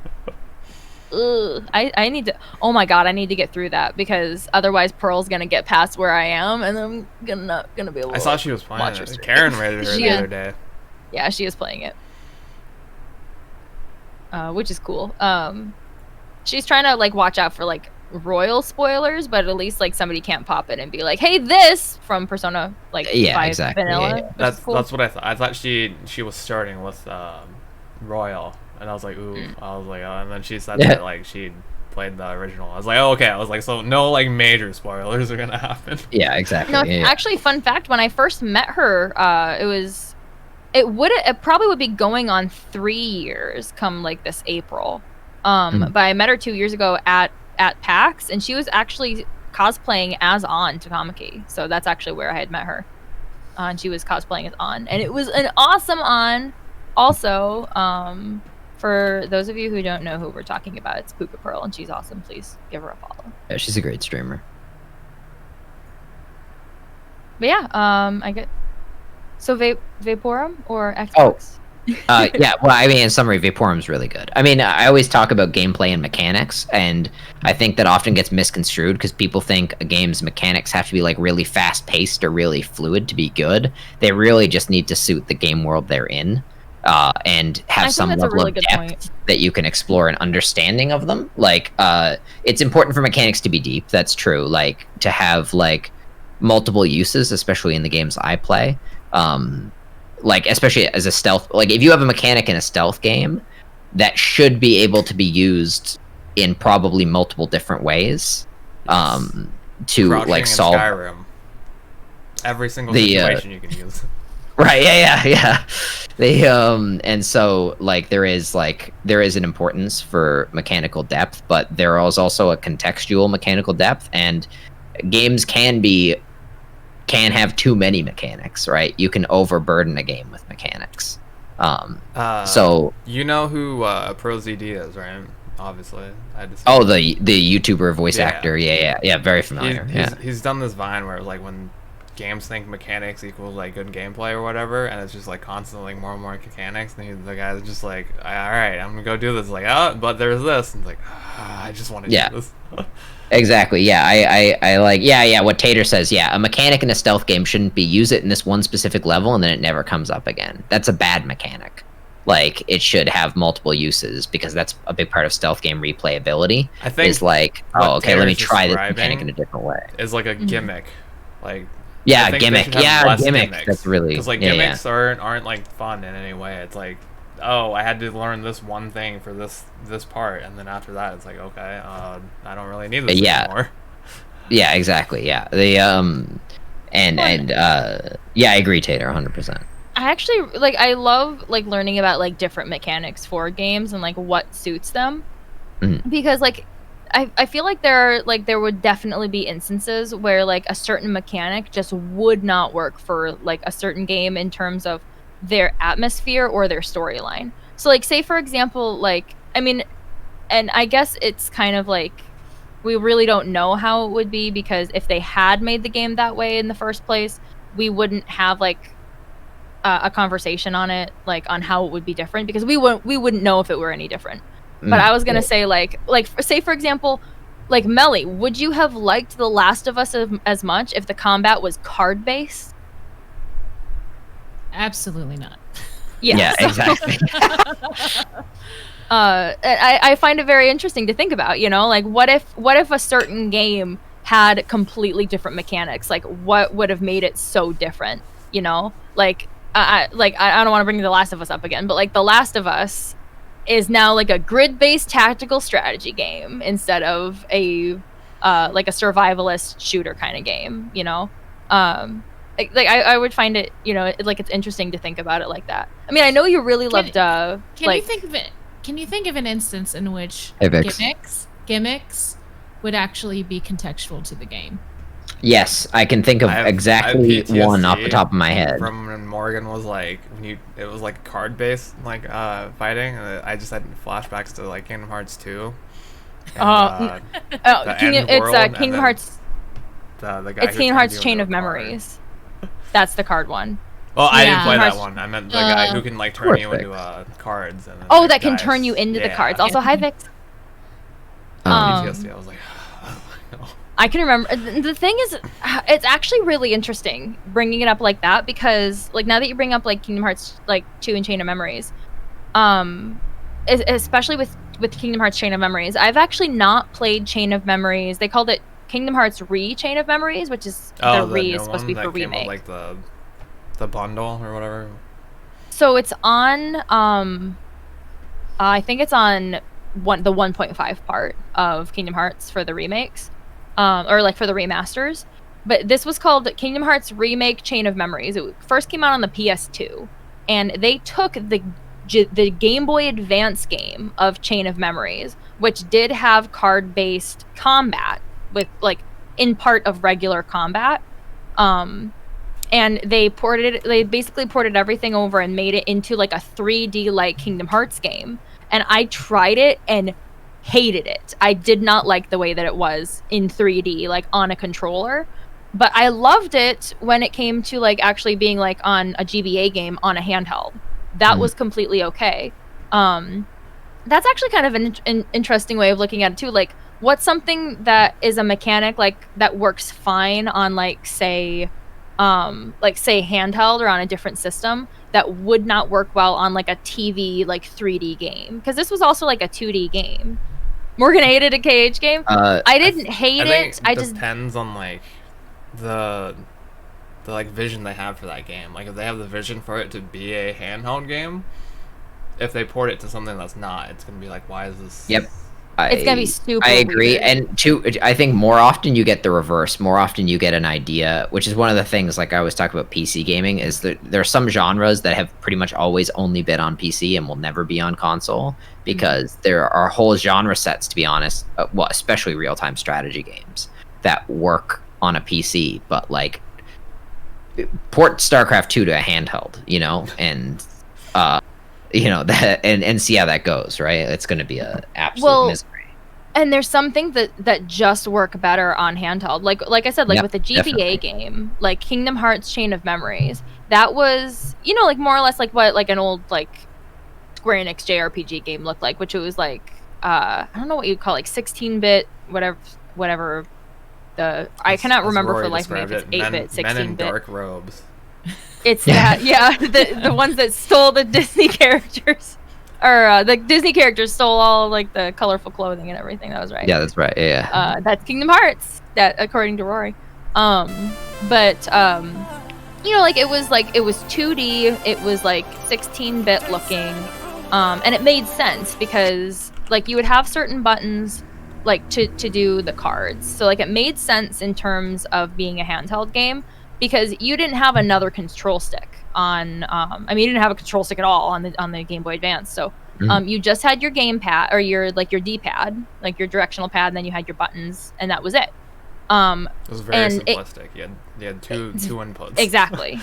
Ugh. I need to. Oh my god, I need to get through that because otherwise Pearl's gonna get past where I am, and I'm not gonna be able. I to saw she was playing watch her it. stream. Karen rated her She the is. other day. Yeah, she is playing it, which is cool. She's trying to like watch out for like royal spoilers, but at least like somebody can't pop it and be like, "Hey, this from Persona like 5 exactly. vanilla." Yeah. which is That's cool. that's what I thought. I thought she was starting with Royal, and I was like, ooh. I was like, and then she said that like she played the original. I was like, oh, okay. I was like, so no like major spoilers are gonna happen. Yeah, exactly. No, yeah. actually, fun fact: when I first met her, it probably would be going on 3 years come like this April. But I met her 2 years ago at PAX, and she was actually cosplaying as An Takamaki. So that's actually where I had met her. And she was cosplaying as An, and it was an awesome An. Also, for those of you who don't know who we're talking about, it's Puka Pearl, and she's awesome. Please give her a follow. Yeah, she's a great streamer. But yeah, I get. So Vaporum or Xbox? Yeah, well, I mean, in summary, Vaporum's really good. I mean, I always talk about gameplay and mechanics, and I think that often gets misconstrued because people think a game's mechanics have to be like really fast-paced or really fluid to be good. They really just need to suit the game world they're in, and I have think some that's a level really of good depth point. that you can explore an understanding of them. Like, it's important for mechanics to be deep. That's true. Like, to have like multiple uses, especially in the games I play. Like, especially as a stealth, like if you have a mechanic in a stealth game that should be able to be used in probably multiple different ways, to Crouching like in solve Skyrim. Every single the, situation you can use. right. Yeah. They and so like there is an importance for mechanical depth, but there is also a contextual mechanical depth, and games can have too many mechanics, right? You can overburden a game with mechanics. So you know who ProZD is, right? Obviously, I just the YouTuber voice Yeah. actor, yeah, very familiar. He's done this Vine where like when games think mechanics equals like good gameplay or whatever, and it's just like constantly more and more mechanics, and the guy's just like, all right, I'm gonna go do this. Like, oh, but there's this, and it's like, I just want to do this. Exactly. Yeah, I like. Yeah. What Tater says. Yeah, a mechanic in a stealth game shouldn't be use it in this one specific level and then it never comes up again. That's a bad mechanic. Like, it should have multiple uses because that's a big part of stealth game replayability. I think is like, what oh, okay, let me Tater's try this mechanic describing in a different way. Is like a gimmick, like. Yeah, I think they gimmick. should have Yeah, less gimmick. gimmicks. That's really because like gimmicks aren't like fun in any way. It's like, oh, I had to learn this one thing for this part, and then after that, it's like, okay, I don't really need this anymore. Yeah, exactly. Yeah, the yeah, I agree, Tater, 100%. I actually like. I love like learning about like different mechanics for games and like what suits them, because like. I feel like there would definitely be instances where like a certain mechanic just would not work for like a certain game in terms of their atmosphere or their storyline. So like say for example, like I mean, and I guess it's kind of like we really don't know how it would be because if they had made the game that way in the first place, we wouldn't have like a conversation on it, like on how it would be different because we wouldn't know if it were any different. But I was gonna say like say for example, like Melly, would you have liked The Last of Us as much if the combat was card based? Absolutely not. Yeah, exactly. I find it very interesting to think about. You know, like what if a certain game had completely different mechanics? Like what would have made it so different? You know, like I don't want to bring The Last of Us up again, but like The Last of Us is now like a grid-based tactical strategy game instead of a like a survivalist shooter kind of game, you know. I would find it, you know, like it's interesting to think about it like that. I mean, I know you really loved Can you think of it? Can you think of an instance in which gimmicks would actually be contextual to the game? Yes, I can think of I have exactly one off the PTSD top of my head. from when Morgan was like, it was like card based like fighting. I just had flashbacks to like Kingdom Hearts 2. And, the end world, and Kingdom then Hearts. the guy It's who Kingdom turned Hearts you Chain into of a card. Memories. That's the card one. Well, I didn't Yeah. play that Hearts- one. I meant the guy who can like turn you Perfect. into cards. And then, Oh, like, that can dice. turn you into the Yeah. cards. Also, hi Vix. PTSD. I was like, oh. I can remember. The thing is, it's actually really interesting bringing it up like that because, like, now that you bring up like Kingdom Hearts like 2 and Chain of Memories, especially with Kingdom Hearts Chain of Memories, I've actually not played Chain of Memories. They called it Kingdom Hearts Chain of Memories, which is the new is supposed to be one for that came with, remake. like the bundle or whatever. So it's on I think it's on the 1.5 part of Kingdom Hearts for the remakes. Or like for the remasters. But this was called Kingdom Hearts Remake Chain of Memories. It first came out on the PS2, and they took the Game Boy Advance game of Chain of Memories, which did have card-based combat with like in part of regular combat. And they basically ported everything over and made it into like a 3D like Kingdom Hearts game. And I tried it and hated it. I did not like the way that it was in 3D, like on a controller. But I loved it when it came to like actually being like on a GBA game on a handheld. That was completely okay. That's actually kind of an interesting way of looking at it too. Like, what's something that is a mechanic like that works fine on like say handheld or on a different system that would not work well on like a TV like 3D game? Because this was also like a 2D game. Morgan hated a KH game. I didn't hate I think it. I just depends on like the like vision they have for that game. Like if they have the vision for it to be a handheld game, if they port it to something that's not, it's gonna be like, why is this? Yep. it's gonna be super. I agree, weird. and I think more often you get the reverse. More often you get an idea, which is one of the things. Like I always talk about PC gaming, is that there are some genres that have pretty much always only been on PC and will never be on console because there are whole genre sets, to be honest. Well, especially real-time strategy games that work on a PC, but like port StarCraft 2 to a handheld, and that and see how that goes, right? It's going to be a absolute misery. And there's some things that just work better on handheld. Like I said, like with the GBA definitely. game, like Kingdom Hearts Chain of Memories, that was, like more or less like what like an old like Square Enix JRPG game looked like, which it was like I don't know what you'd call like 16-bit, whatever I cannot remember for life of me if it's 8-bit, 16-bit. Men in dark robes. It's that, yeah, the ones that stole the Disney characters. Or the Disney characters stole all like the colorful clothing and everything. That was right. Yeah, that's right. Yeah. That's Kingdom Hearts. That according to Rory. But like it was 2D. It was like 16-bit looking, and it made sense because like you would have certain buttons like to do the cards. So like it made sense in terms of being a handheld game because you didn't have another control stick on you didn't have a control stick at all on the Game Boy Advance. So you just had your game pad or your D-pad, like your directional pad, and then you had your buttons, and that was it. It was very simplistic. You had two inputs. Exactly.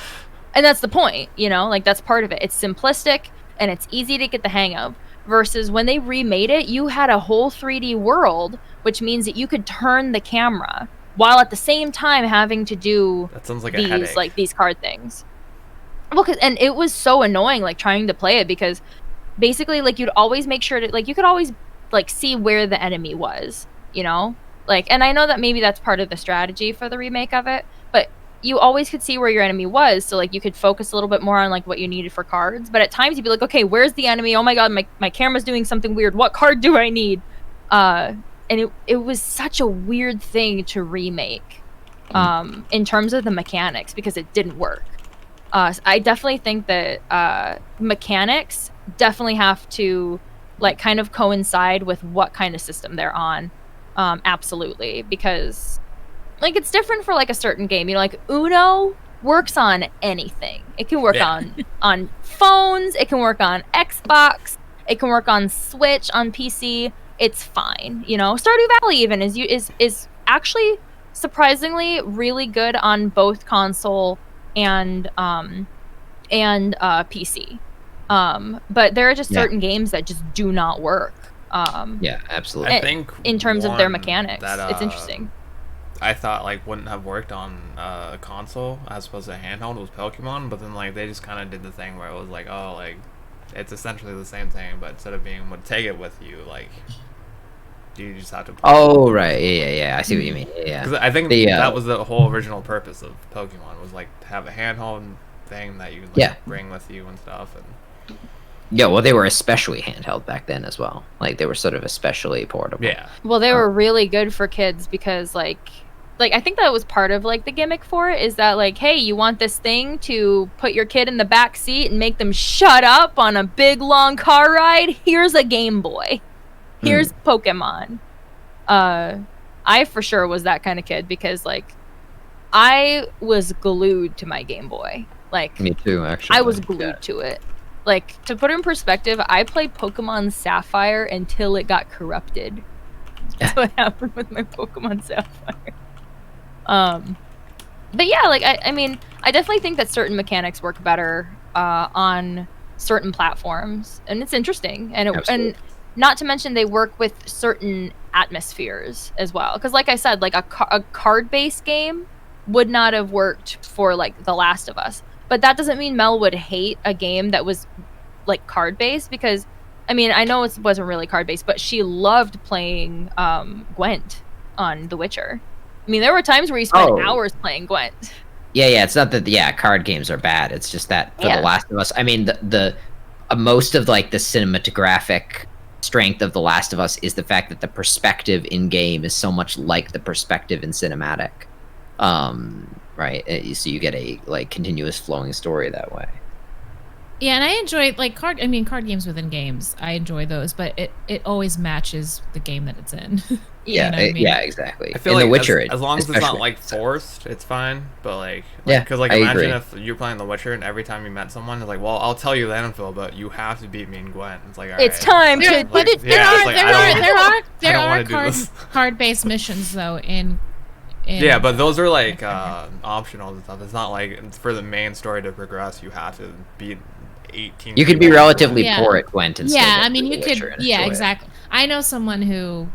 And that's the point, like that's part of it. It's simplistic and it's easy to get the hang of. Versus when they remade it, you had a whole 3D world, which means that you could turn the camera while at the same time having to do That sounds like a headache. these card things. Well, and it was so annoying, like trying to play it because basically, like you'd always make sure to like you could always like see where the enemy was, like. And I know that maybe that's part of the strategy for the remake of it, but you always could see where your enemy was, so like you could focus a little bit more on like what you needed for cards. But at times you'd be like, okay, where's the enemy? Oh my god, my camera's doing something weird. What card do I need? And it was such a weird thing to remake, in terms of the mechanics because it didn't work. I definitely think that mechanics definitely have to like kind of coincide with what kind of system they're on. Absolutely, because like it's different for like a certain game. Like Uno works on anything. It can work on phones. It can work on Xbox. It can work on Switch, on PC. It's fine. Stardew Valley even is actually surprisingly really good on both console and PC. But there are just certain games that just do not work. Yeah, absolutely. I think in terms of their one mechanics, that, it's interesting. I thought like wouldn't have worked on a console as opposed to handheld was Pokemon, but then like they just kind of did the thing where it was like, oh, like it's essentially the same thing, but instead of being able to take it with you, like you just have to. Oh right, yeah. I see what you mean. Yeah. Because I think that was the whole original purpose of Pokemon was like to have a handheld thing that you like, bring with you and stuff. And yeah, well, they were especially handheld back then as well. Like they were sort of especially portable. Yeah. Well, they were really good for kids because like I think that was part of like the gimmick for it is that like, hey, you want this thing to put your kid in the back seat and make them shut up on a big long car ride? Here's a Game Boy. Here's Pokemon. I for sure was that kind of kid because like I was glued to my Game Boy. Like me too, actually. I was glued to it. Like to put it in perspective, I played Pokemon Sapphire until it got corrupted. That's what happened with my Pokemon Sapphire. But yeah, like I mean, I definitely think that certain mechanics work better on certain platforms, and it's interesting. And not to mention they work with certain atmospheres as well. Because like I said, like a card-based game would not have worked for like The Last of Us. But that doesn't mean Mel would hate a game that was like card-based because, I mean, I know it wasn't really card-based, but she loved playing Gwent on The Witcher. I mean, there were times where you spent hours playing Gwent. Yeah, it's not that card games are bad. It's just that for The Last of Us, I mean, the most of like the cinematographic strength of The Last of Us is the fact that the perspective in game is so much like the perspective in cinematic. Right? So you get a like continuous flowing story that way. Yeah, and I enjoy like card games within games. I enjoy those, but it always matches the game that it's in. Yeah, I mean? Yeah, exactly. I feel in like The Witcher, as long as it's not like forced, it's fine. But like yeah, because like I imagine agree. if you're playing The Witcher and every time you met someone, it's like, well, I'll tell you the info, but you have to beat me in Gwent. It's like, all it's right. time to. Like, There are card-based missions though in yeah, but those are like optional and stuff. It's not like it's for the main story to progress. You have to beat 18. You could be relatively poor at Gwent and still yeah, get I mean through you The Witcher could. and Yeah, enjoy it. exactly. I know someone who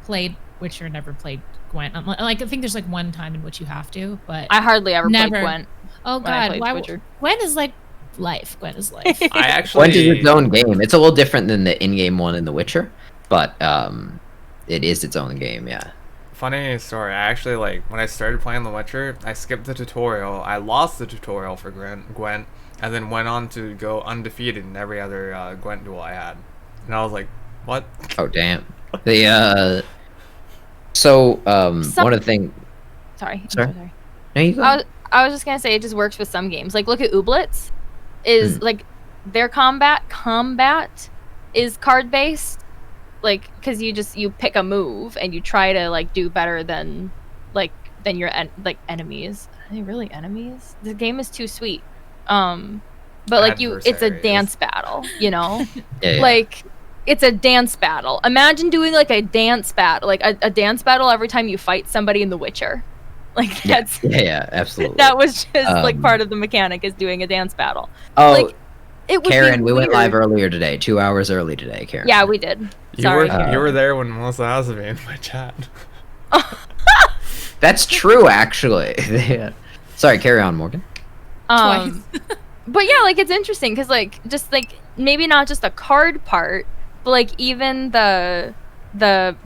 played Witcher, never played Gwent. Like I think there's like one time in which you have to, but I hardly ever never. played Gwent. Oh God, why? Gwent is like life. Gwent is life. I actually Gwent is its own game. It's a little different than the in-game one in The Witcher, but it is its own game. Yeah. Funny story. I actually like when I started playing The Witcher, I skipped the tutorial. I lost the tutorial for Gwent, and then went on to go undefeated in every other Gwent duel I had. And I was like, what? Oh damn. The one of the things. Sorry. I'm Sorry? so sorry. No, you go. I was just gonna say it just works with some games. Like look at Ooblets, is like their combat is card based, like because you pick a move and you try to like do better than your enemies. Are they really enemies? The game is too sweet. But like it's a dance battle, you know. Yeah. Like it's a dance battle. Imagine doing like a dance battle, like a dance battle every time you fight somebody in The Witcher. Like that's yeah, absolutely. that was just like part of the mechanic is doing a dance battle. Oh, like, it would Karen, we went weird. live earlier today, 2 hours early today, Karen. Yeah, we did. You were there when Melissa asked me in my chat. That's true, actually. Yeah. Sorry, carry on, Morgan. But yeah, like it's interesting because like just like maybe not just the card part, but like even the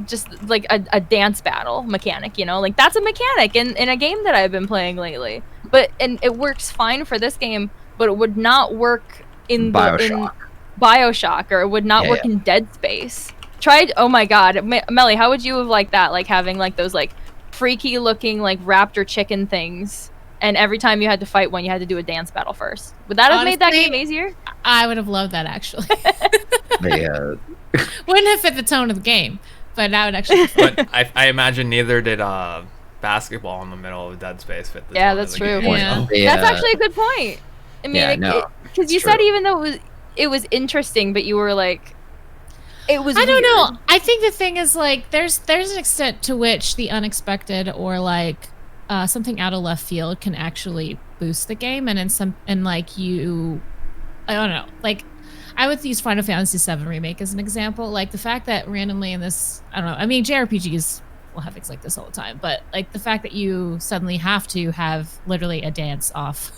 just like a dance battle mechanic, you know, like that's a mechanic in a game that I've been playing lately. But and it works fine for this game, but it would not work in Bioshock, or it would not work in Dead Space. Oh my God, Melly, how would you have liked that? Like having like those like freaky looking like raptor chicken things, and every time you had to fight one, you had to do a dance battle first. Would that have made that game easier? I would have loved that actually. Wouldn't have fit the tone of the game, but that would actually. But I imagine neither did basketball in the middle of Dead Space fit the tone that's of the true. game. Yeah. That's actually a good point. I mean, because you said even though it was interesting, but you were like, It was I don't weird. know. I think the thing is like there's an extent to which the unexpected or like something out of left field can actually boost the game, and like I don't know, like I would use Final Fantasy VII Remake as an example. Like the fact that randomly in this, I don't know. I mean, JRPGs will have things like this all the time, but like the fact that you suddenly have to have literally a dance off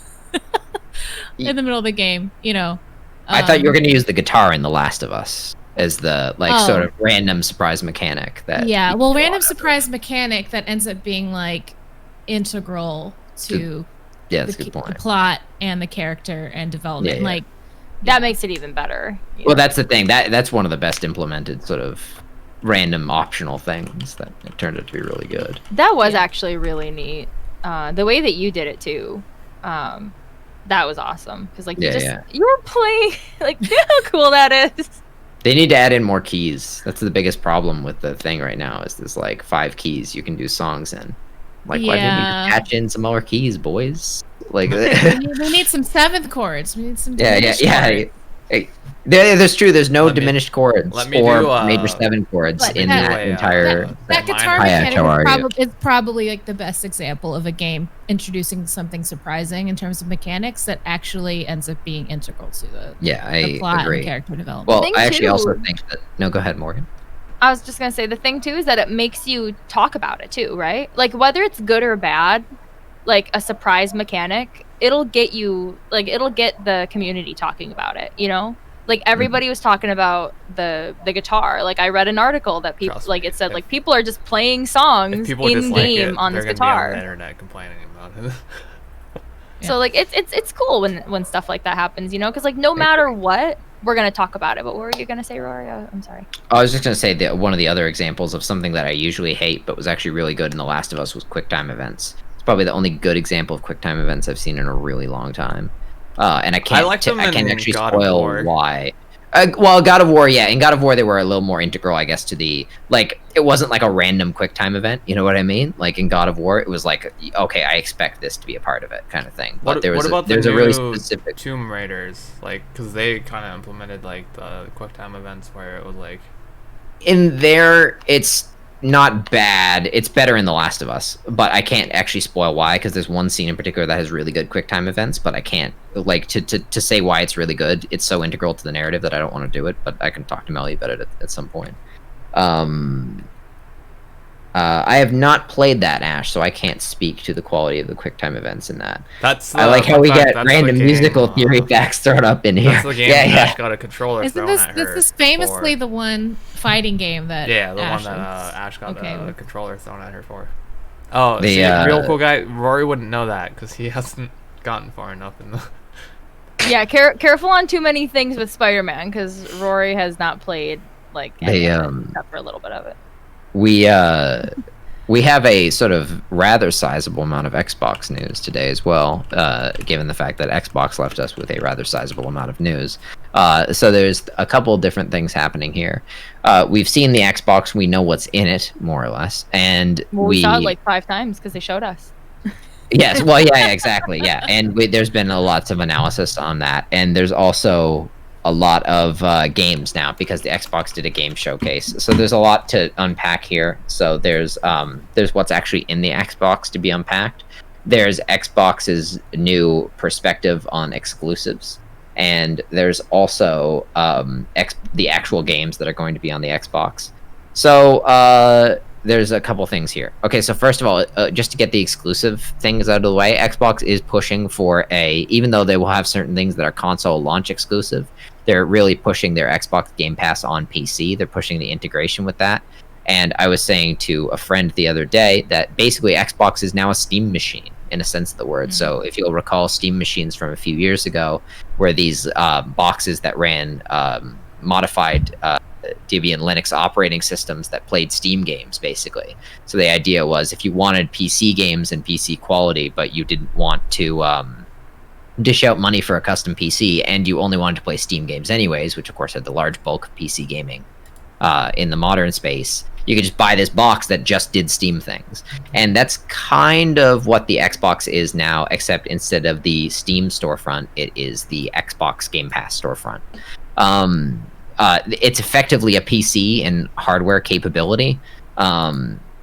in the middle of the game, you know. I thought you were going to use the guitar in The Last of Us as the sort of random surprise mechanic that. Yeah, well, random surprise mechanic that ends up being like integral to that's a good point. The plot and the character and development. Yeah. Like That makes it even better. Well, that's the thing. That's one of the best implemented sort of random optional things that it turned out to be really good. That was actually really neat. The way that you did it too, that was awesome. Because like you were playing like how cool that is. They need to add in more keys. That's the biggest problem with the thing right now. Is there's like 5 keys you can do songs in. Like why didn't you just patch in some more keys, boys? Like we need some 7th chords. We need some chords. That's true. There's no diminished chords or major 7 chords in that entire. That guitar mechanic is probably like the best example of a game introducing something surprising in terms of mechanics that actually ends up being integral to the plot agree. and character development. Well, I actually also think that. No, go ahead, Morgan. I was just gonna say the thing too is that it makes you talk about it too, right? Like whether it's good or bad, like a surprise mechanic, it'll get the community talking about it, you know? Like everybody was talking about the guitar. Like I read an article that people it said like people are just playing songs in game on this guitar. Be on the internet complaining about it. So like it's cool when stuff like that happens, you know? Because like no matter what, we're gonna talk about it. But what were you gonna say, Rory? I'm sorry. I was just gonna say that one of the other examples of something that I usually hate, but was actually really good in The Last of Us, was QuickTime events. It's probably the only good example of QuickTime events I've seen in a really long time. And I can't actually spoil why. Well, God of War, yeah. In God of War, they were a little more integral, I guess, to the it wasn't like a random QuickTime event. You know what I mean? Like in God of War, it was like, okay, I expect this to be a part of it, kind of thing. But what about the really specific Tomb Raiders, like because they kind of implemented like the QuickTime events where it was like in there, it's not bad. It's better in The Last of Us, but I can't actually spoil why because there's one scene in particular that has really good QuickTime events, but I can't to say why it's really good. It's so integral to the narrative that I don't want to do it, but I can talk to Melly about it at some point. I have not played that, Ash, so I can't speak to the quality of the QuickTime events in that. I like how we get random musical theory facts thrown up in here. That's the game Ash got a controller thrown at her. This is famously the one fighting game that one that Ash got a controller thrown at her for. Oh, real cool guy. Rory wouldn't know that because he hasn't gotten far enough in the. Yeah, careful on too many things with Spider-Man because Rory has not played except for a little bit of it. We have a sort of rather sizable amount of Xbox news today as well, given the fact that Xbox left us with a rather sizable amount of news. So there's a couple different things happening here. We've seen the Xbox. We know what's in it, more or less. And we saw it like 5 times because they showed us. Yes, well, yeah, exactly, yeah. And there's been lots of analysis on that. And there's also a lot of games now because the Xbox did a game showcase. So there's a lot to unpack here. So there's what's actually in the Xbox to be unpacked. There's Xbox's new perspective on exclusives. And there's also the actual games that are going to be on the Xbox. So there's a couple things here. Okay, so first of all, just to get the exclusive things out of the way, Xbox is pushing for even though they will have certain things that are console launch exclusive, they're really pushing their Xbox Game Pass on PC. They're pushing the integration with that. And I was saying to a friend the other day that basically Xbox is now a Steam machine in a sense of the word. Mm-hmm. So if you'll recall Steam machines from a few years ago, where these boxes that ran modified Debian Linux operating systems that played Steam games, basically. So the idea was if you wanted PC games and PC quality, but you didn't want to dish out money for a custom PC, and you only wanted to play Steam games anyways, which of course had the large bulk of PC gaming in the modern space, you could just buy this box that just did Steam things. And that's kind of what the Xbox is now, except instead of the Steam storefront, it is the Xbox Game Pass storefront. it's effectively a PC in hardware capability.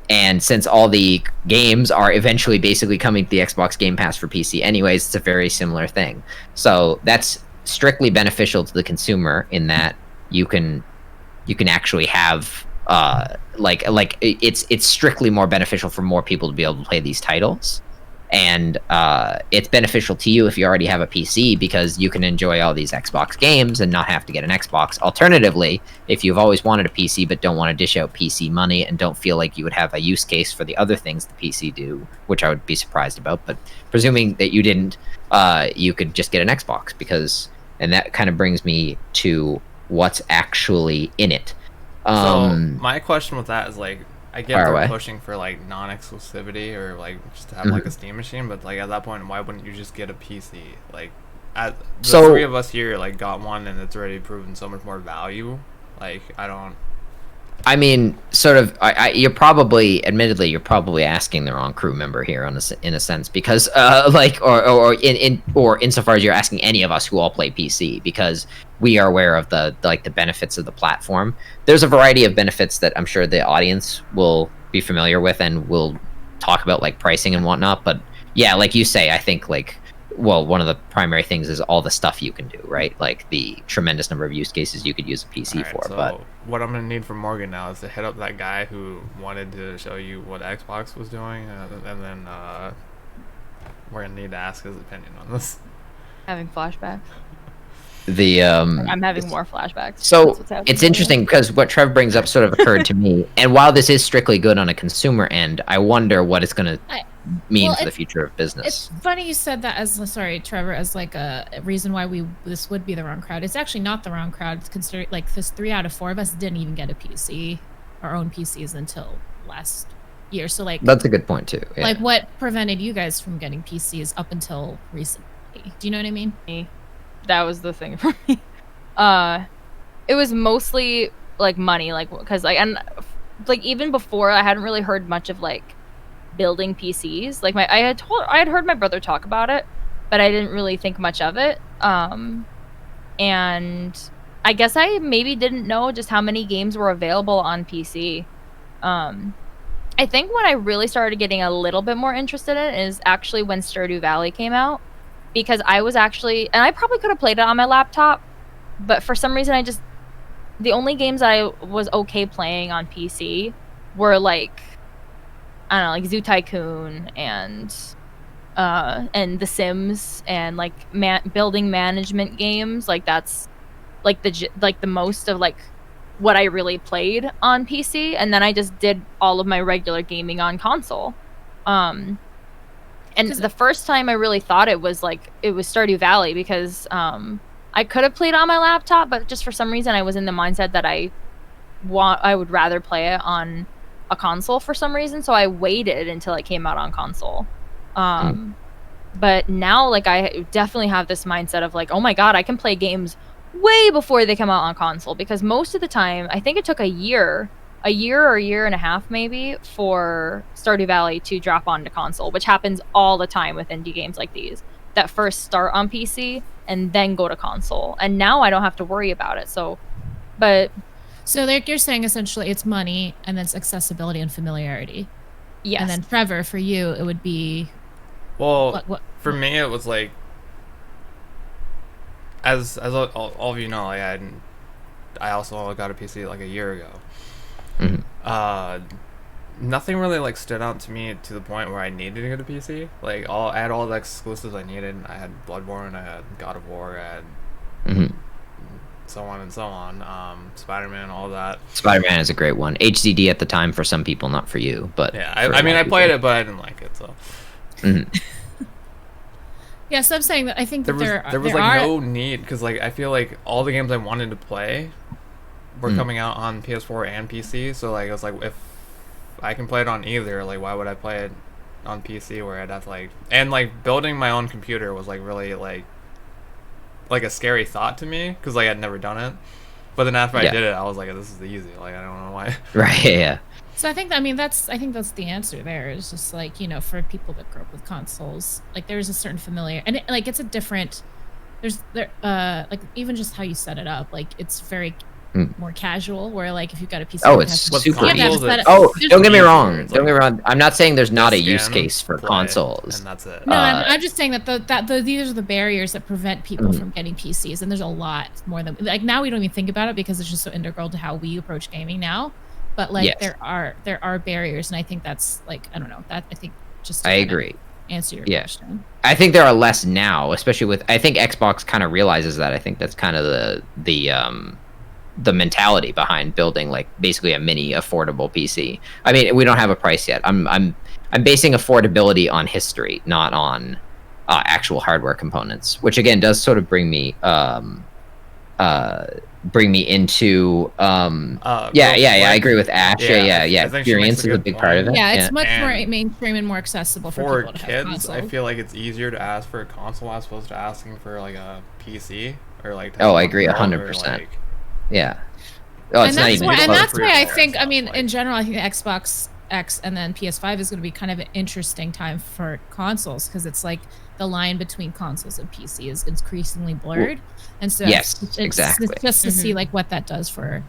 And since all the games are eventually basically coming to the Xbox Game Pass for PC anyways, it's a very similar thing. So that's strictly beneficial to the consumer in that you can actually have it's strictly more beneficial for more people to be able to play these titles. And it's beneficial to you if you already have a PC because you can enjoy all these Xbox games and not have to get an Xbox. Alternatively, if you've always wanted a PC but don't want to dish out PC money and don't feel like you would have a use case for the other things the PC do, which I would be surprised about, but presuming that you didn't, you could just get an Xbox and that kind of brings me to what's actually in it. So my question with that is like, I get they're away. pushing for like non-exclusivity or like just to have like a Steam machine, but like at that point, why wouldn't you just get a PC? Like, the three of us here like got one, and it's already proven so much more value. Like, I mean, sort of. You're probably, admittedly, you're probably asking the wrong crew member here in a sense, because or insofar as you're asking any of us who all play PC, because we are aware of the benefits of the platform. There's a variety of benefits that I'm sure the audience will be familiar with and will talk about, like pricing and whatnot. But yeah, like you say, I think one of the primary things is all the stuff you can do, right? Like the tremendous number of use cases you could use a PC for. So but what I'm gonna need from Morgan now is to hit up that guy who wanted to show you what Xbox was doing, and then we're gonna need to ask his opinion on this. Having flashbacks. I'm having more flashbacks. So it's interesting because what Trev brings up sort of occurred to me, and while this is strictly good on a consumer end, I wonder what it's going to mean for the future of business. It's funny you said that Trevor, as like a reason why this would be the wrong crowd. It's actually not the wrong crowd. It's considered like this 3 out of 4 of us didn't even get a PC, our own PCs, until last year. So like that's a good point too. Yeah. Like what prevented you guys from getting PCs up until recently? Do you know what I mean? That was the thing for me. It was mostly like money, like because and even before I hadn't really heard much of like building PCs. Like I had heard my brother talk about it, but I didn't really think much of it. And I guess I maybe didn't know just how many games were available on PC. I think when I really started getting a little bit more interested in it is actually when Stardew Valley came out. Because I was actually, and I probably could have played it on my laptop, but for some reason the only games I was okay playing on PC were like, I don't know, like Zoo Tycoon and The Sims and like building management games. Like that's like the most of like what I really played on PC, and then I just did all of my regular gaming on console. And the first time I really thought it was Stardew Valley because I could have played on my laptop, but just for some reason I was in the mindset that I would rather play it on a console for some reason. So I waited until it came out on console. But now like I definitely have this mindset of like, oh my god, I can play games way before they come out on console, because most of the time I think it took a year or a year and a half maybe for Stardew Valley to drop onto console, which happens all the time with indie games like these that first start on PC and then go to console. And now I don't have to worry about it. So like you're saying essentially it's money and then it's accessibility and familiarity. Yes. And then Trevor, for you it would be what? For me it was like, as all of you know, like I also got a PC like a year ago. Nothing really like stood out to me to the point where I needed to get a PC. Like I had all the exclusives I needed. I had Bloodborne, I had God of War, I had so on and so on. Spider-Man, all that. Spider-Man is a great one. HCD at the time for some people, not for you, but yeah, I mean I played it, but I didn't like it. So yeah, so I'm saying that I think there was no need, because like I feel like all the games I wanted to play were coming out on PS4 and PC, so like I was like, if I can play it on either, like why would I play it on PC where I'd have to like, and like building my own computer was like really like a scary thought to me, because like I'd never done it, but then after I did it I was like, this is easy, like I don't know why. Right. Yeah. So I think that's the answer there, is just like, you know, for people that grew up with consoles, like there's a certain familiar, and like it's a different, like even just how you set it up, like it's very more casual, where like if you've got a PC, Oh, you it's have to- super you have to easy. set it- Oh, there's- don't get me easier. wrong. It's Don't get me like wrong. I'm not saying there's not a use scan, case for play, consoles. and that's it. No, Uh, I'm just saying that these are the barriers that prevent people from getting PCs, and there's a lot more than like now we don't even think about it because it's just so integral to how we approach gaming now. But like Yes. there are barriers, and I think that's like I don't know that I think just to I kind of agree. answer your Yeah. question. I think there are less now, especially with. I think Xbox kind of realizes that. I think that's kind of the mentality behind building like basically a mini affordable PC. I mean, we don't have a price yet. I'm basing affordability on history, not on actual hardware components, which again does sort of bring me into I agree with Ash. Yeah. I think she makes Experience is a good big part of point. it. Yeah, it's much more And mainstream and more accessible for For people to have kids, I consoles. feel like it's easier to ask for a console as opposed to asking for like a PC or like. to Oh, have I a agree, phone or, 100%. like, Yeah. Oh, it's and not that's even why, and close. that's why I Free think, stuff, I mean, like- in general, I think the Xbox X and then PS5 is going to be kind of an interesting time for consoles because it's like the line between consoles and PC is increasingly blurred, and so Yes, it's exactly. just to see like what that does for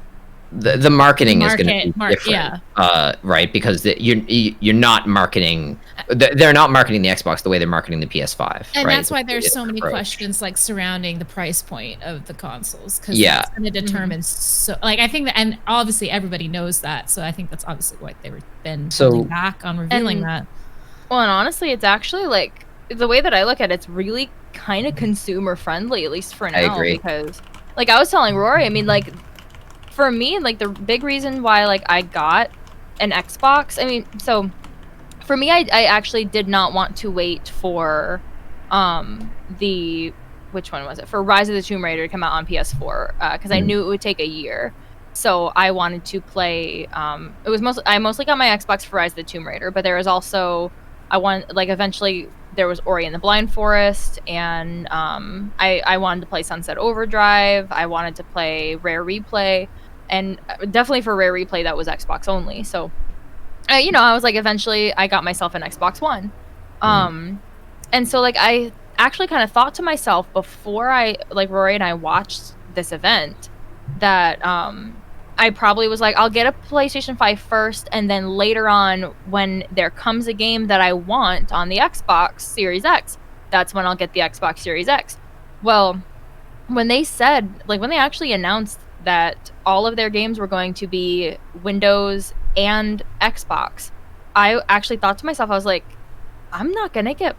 The marketing is going to be different, yeah. right? Because you're not marketing. They're not marketing the Xbox the way they're marketing the PS5, And right? that's why there's so many Approach. questions like surrounding the price point of the consoles because Yeah. that's going to determine so like I think that, and obviously everybody knows that, so I think that's obviously what they've been holding back on revealing that. Well, and honestly, it's actually like the way that I look at it, it's really kind of consumer friendly, at least for now. I agree. Because, like I was telling Rory, I mean, like for me, like the big reason why like I got an Xbox, I mean, so for me, I actually did not want to wait for the which one was it for Rise of the Tomb Raider to come out on PS4 because I knew it would take a year. So I wanted to play. It was I mostly got my Xbox for Rise of the Tomb Raider, but there was also eventually there was Ori and the Blind Forest, and I wanted to play Sunset Overdrive. I wanted to play Rare Replay, and definitely for Rare Replay that was Xbox only. So, I was like, eventually I got myself an Xbox One, and so like I actually kind of thought to myself before Rory and I watched this event that I probably was like, I'll get a PlayStation 5 first, and then later on, when there comes a game that I want on the Xbox Series X, that's when I'll get the Xbox Series X. Well, when they actually announced that all of their games were going to be Windows and Xbox, I actually thought to myself, I was like, I'm not going to get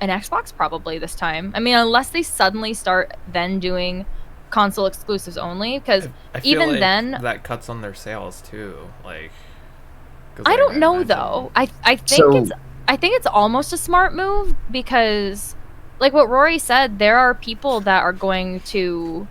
an Xbox probably this time. I mean, unless they suddenly start then doing console exclusives only, because I feel even like then that cuts on their sales too. Like, 'cause, I like, don't know imagine- though. I think it's almost a smart move because, like what Rory said, there are people that are going to,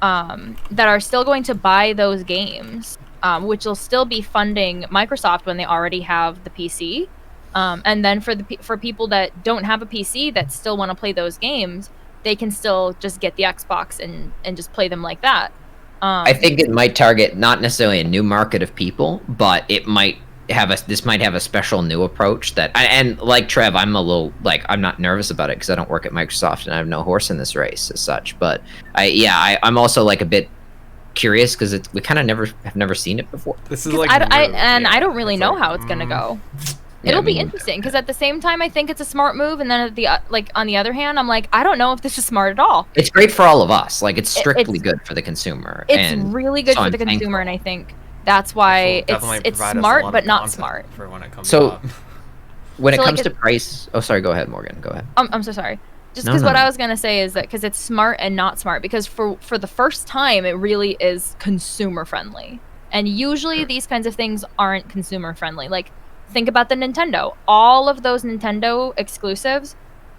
that are still going to buy those games, which will still be funding Microsoft when they already have the PC, and then for people that don't have a PC that still want to play those games, they can still just get the Xbox and just play them like that. I think it might target not necessarily a new market of people, but it might have a special new approach and like Trev, I'm a little like I'm not nervous about it because I don't work at Microsoft and I have no horse in this race as such. But I'm also like a bit curious because we kind of have never seen it before. This is 'Cause like I don't really know like, how it's gonna go. Yeah, It'll I be mean, interesting because at the same time I think it's a smart move, and then on the other hand, I'm like, I don't know if this is smart at all. It's great for all of us. Like it's strictly It's- good for the consumer. It's and really good so for I'm the consumer, thankful. and I think that's why Definitely it's provide us a smart lot but of not content smart. for when it comes So- up. When it So, like, comes to price, oh sorry, go ahead, Morgan. Go ahead. I'm so sorry. Just No, because what no. I was gonna say is that because it's smart and not smart, because for the first time it really is consumer friendly, and usually these kinds of things aren't consumer friendly. Like think about the Nintendo. All of those Nintendo exclusives,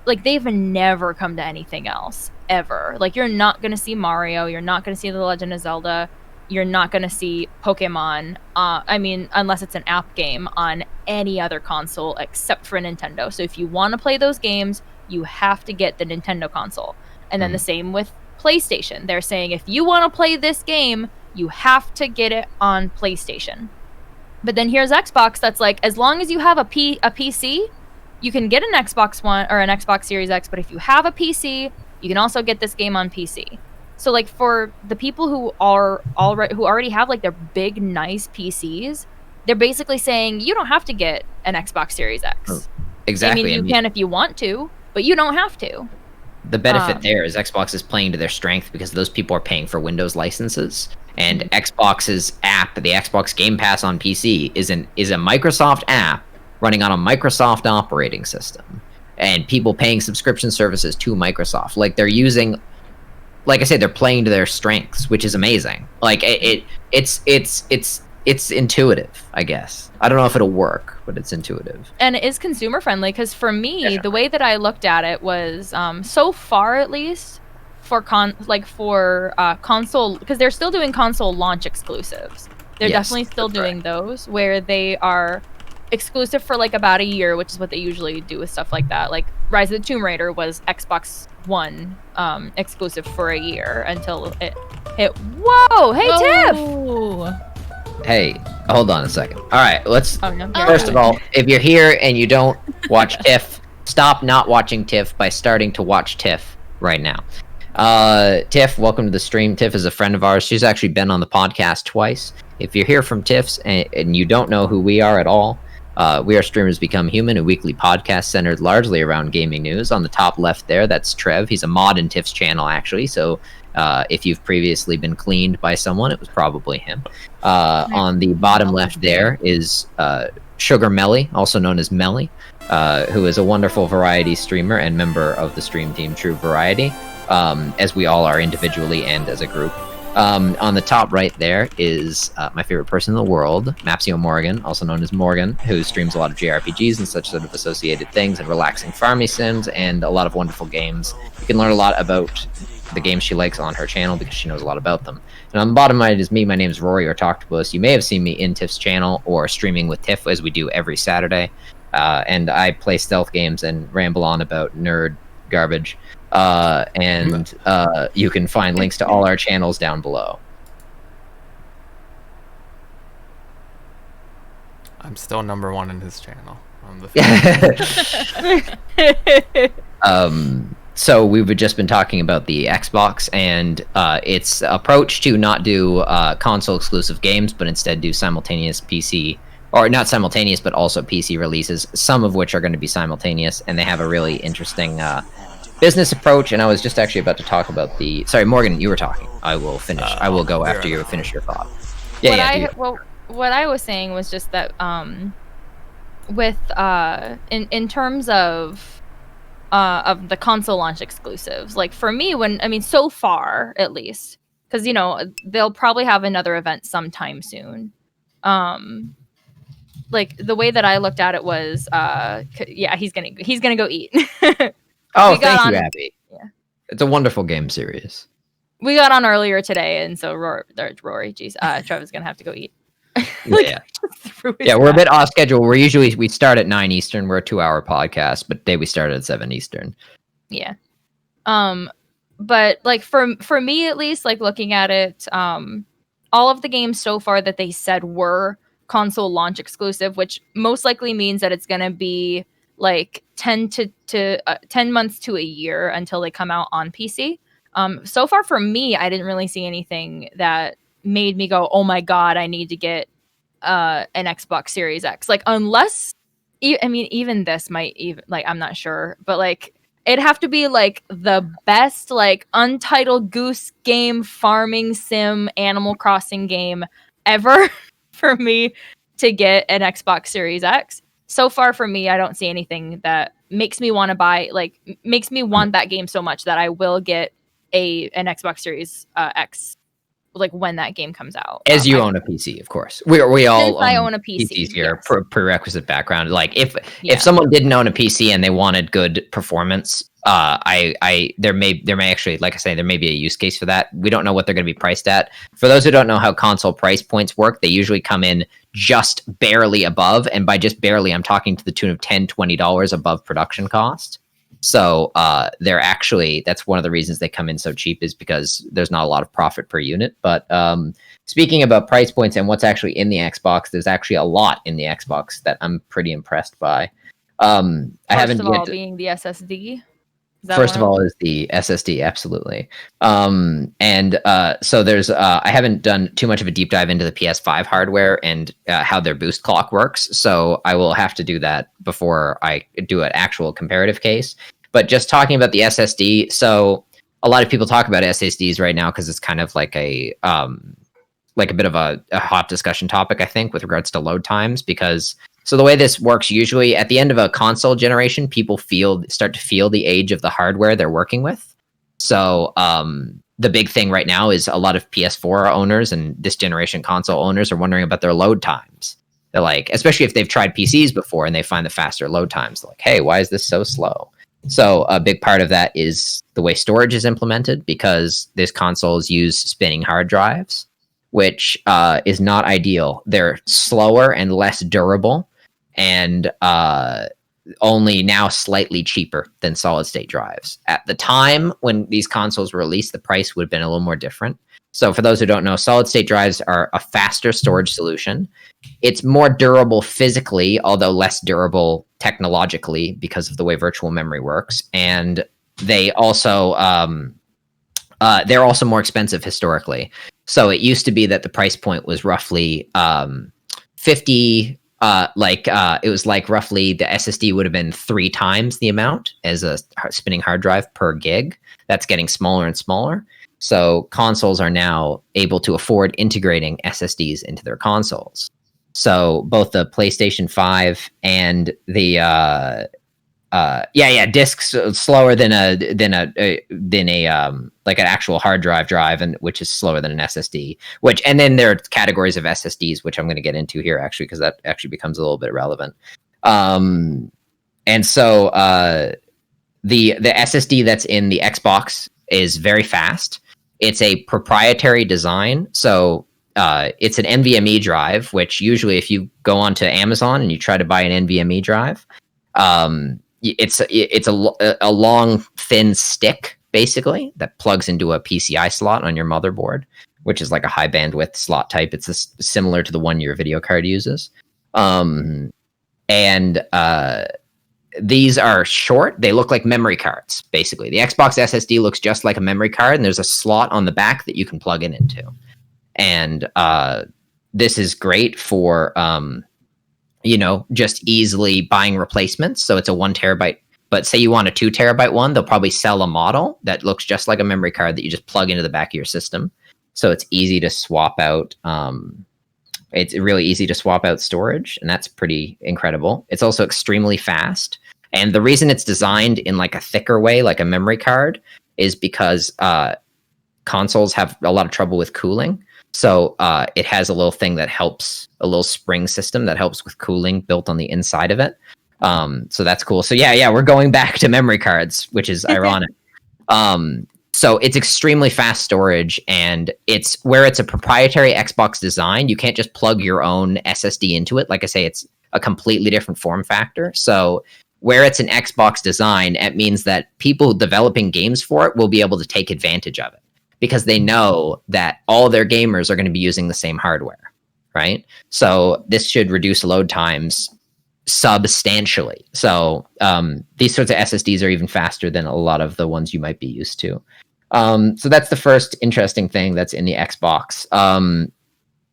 like they've never come to anything else ever. Like you're not gonna see Mario, you're not gonna see The Legend of Zelda, you're not gonna see Pokemon. I mean, unless it's an app game on any other console except for Nintendo. So if you want to play those games, you have to get the Nintendo console. And then the same with PlayStation. They're saying if you want to play this game, you have to get it on PlayStation. But then here's Xbox that's like, as long as you have a PC, you can get an Xbox One or an Xbox Series X, but if you have a PC, you can also get this game on PC. So like for the people who already have like their big nice PCs, they're basically saying you don't have to get an Xbox Series X. Oh, exactly. I mean, you can if you want to, but you don't have to. The benefit there is Xbox is playing to their strength because those people are paying for Windows licenses, and Xbox's app, the Xbox Game Pass on PC, is a Microsoft app running on a Microsoft operating system, and people paying subscription services to Microsoft. Like they're using, like I said, they're playing to their strengths, which is amazing. Like it's intuitive, I guess. I don't know if it'll work, but it's intuitive. And it is consumer friendly because for me, the way that I looked at it was so far at least for console, because they're still doing console launch exclusives. They're definitely still doing those where they are exclusive for like about a year, which is what they usually do with stuff like that. Like Rise of the Tomb Raider was Xbox One exclusive for a year until it hit. Whoa! Hey, Tiff! Oh. Hey, hold on a second. All right, let's. Oh, no. First of all, if you're here and you don't watch TIFF, stop not watching TIFF by starting to watch TIFF right now. TIFF, welcome to the stream. TIFF is a friend of ours. She's actually been on the podcast twice. If you're here from TIFFs and you don't know who we are at all, we are Streamers Become Human, a weekly podcast centered largely around gaming news. On the top left there, that's Trev. He's a mod in TIFF's channel, actually, so if you've previously been cleaned by someone, it was probably him. On the bottom left there is Sugar Melly, also known as Melly, who is a wonderful variety streamer and member of the stream team True Variety, as we all are individually and as a group. On the top right there is my favorite person in the world, Mapsio Morgan, also known as Morgan, who streams a lot of JRPGs and such sort of associated things and relaxing farming sims and a lot of wonderful games. You can learn a lot about the games she likes on her channel because she knows a lot about them. And on the bottom right is me. My name is Rory or Talktopus. You may have seen me in Tiff's channel or streaming with Tiff as we do every Saturday. And I play stealth games and ramble on about nerd garbage. And you can find links to all our channels down below. I'm still #1 in his channel. On the So we've just been talking about the Xbox and its approach to not do console exclusive games, but instead do simultaneous PC, or not simultaneous, but also PC releases, some of which are going to be simultaneous, and they have a really interesting business approach. And I was just actually about to talk about the... Sorry, Morgan, you were talking. I will finish. I will go after you finish your thought. What I was saying was just that with in terms of the console launch exclusives, like for me, so far at least, because they'll probably have another event sometime soon. Like the way that I looked at it was, he's gonna go eat. Oh, thank you, Abby. Yeah, it's a wonderful game series. We got on earlier today, and so Rory, Trevor's gonna have to go eat. Yeah, we're a bit off schedule. We start at 9 Eastern. We're a 2-hour podcast, but today we started at 7 Eastern. Yeah. But like for me at least, like looking at it, all of the games so far that they said were console launch exclusive, which most likely means that it's gonna be like 10 months to a year until they come out on PC. So far for me, I didn't really see anything that made me go, oh my god, I need to get an Xbox Series X. Like unless, even this might even, like, I'm not sure, but like it'd have to be like the best like untitled goose game, farming sim, Animal Crossing game ever for me to get an Xbox Series X. So far for me, I don't see anything that makes me want to buy, like makes me want that game so much that I will get an Xbox Series X, like when that game comes out. As you own a PC, of course. We all own a PC. PCs here, yes. Prerequisite background. Like if someone didn't own a PC and they wanted good performance, there may actually, like I say, there may be a use case for that. We don't know what they're going to be priced at. For those who don't know how console price points work, they usually come in just barely above, and by just barely, I'm talking to the tune of $10-$20 above production cost. So they're actually, that's one of the reasons they come in so cheap, is because there's not a lot of profit per unit. But speaking about price points and what's actually in the Xbox, there's actually a lot in the Xbox that I'm pretty impressed by. First of all, being the SSD. Is that First of one all them? is the SSD, absolutely. So there's I haven't done too much of a deep dive into the PS5 hardware and how their boost clock works, so I will have to do that before I do an actual comparative case. But just talking about the SSD, so a lot of people talk about SSDs right now because it's kind of like a bit of a hot discussion topic, I think, with regards to load times. Because so the way this works, usually at the end of a console generation, people start to feel the age of the hardware they're working with. So the big thing right now is a lot of PS4 owners and this generation console owners are wondering about their load times. They're like, especially if they've tried PCs before and they find the faster load times, they're like, hey, why is this so slow? So a big part of that is the way storage is implemented, because these consoles use spinning hard drives, which is not ideal. They're slower and less durable, and only now slightly cheaper than solid state drives. At the time when these consoles were released, the price would have been a little more different. So for those who don't know, solid state drives are a faster storage solution. It's more durable physically, although less durable technologically because of the way virtual memory works. And they also they're also more expensive historically. So it used to be that the price point was roughly 50. It was like roughly the SSD would have been 3 times the amount as a spinning hard drive per gig. That's getting smaller and smaller. So consoles are now able to afford integrating SSDs into their consoles. So both the PlayStation 5 and the discs slower than a like an actual hard drive, and which is slower than an SSD. And then there are categories of SSDs, which I'm going to get into here actually, because that actually becomes a little bit relevant. And so the SSD that's in the Xbox is very fast. It's a proprietary design, so it's an NVMe drive, which usually if you go onto Amazon and you try to buy an NVMe drive, it's a long thin stick basically that plugs into a PCI slot on your motherboard, which is like a high bandwidth slot type. It's similar to the one your video card uses. These are short. They look like memory cards, basically. The Xbox SSD looks just like a memory card, and there's a slot on the back that you can plug it into. And this is great for, just easily buying replacements. So it's a 1 terabyte, but say you want a 2 terabyte one, they'll probably sell a model that looks just like a memory card that you just plug into the back of your system. So it's easy to swap out. It's really easy to swap out storage, and that's pretty incredible. It's also extremely fast. And the reason it's designed in like a thicker way, like a memory card, is because consoles have a lot of trouble with cooling. So it has a little thing that helps, a little spring system that helps with cooling built on the inside of it. So that's cool. So yeah, we're going back to memory cards, which is ironic. So it's extremely fast storage, and it's a proprietary Xbox design. You can't just plug your own SSD into it. Like I say, it's a completely different form factor. So where it's an Xbox design, it means that people developing games for it will be able to take advantage of it, because they know that all their gamers are going to be using the same hardware, right? So this should reduce load times substantially. So these sorts of SSDs are even faster than a lot of the ones you might be used to. So that's the first interesting thing that's in the Xbox.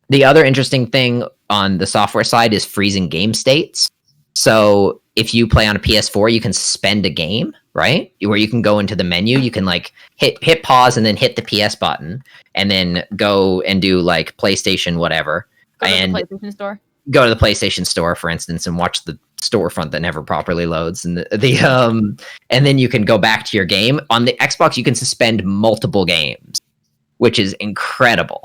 The other interesting thing on the software side is freezing game states. So if you play on a PS4, you can suspend a game, right? Where you can go into the menu, you can like hit pause and then hit the PS button, and then go and do like PlayStation whatever. Go to and the PlayStation Store. Go to the PlayStation Store, for instance, and watch the storefront that never properly loads, and and then you can go back to your game. On the Xbox, you can suspend multiple games, which is incredible.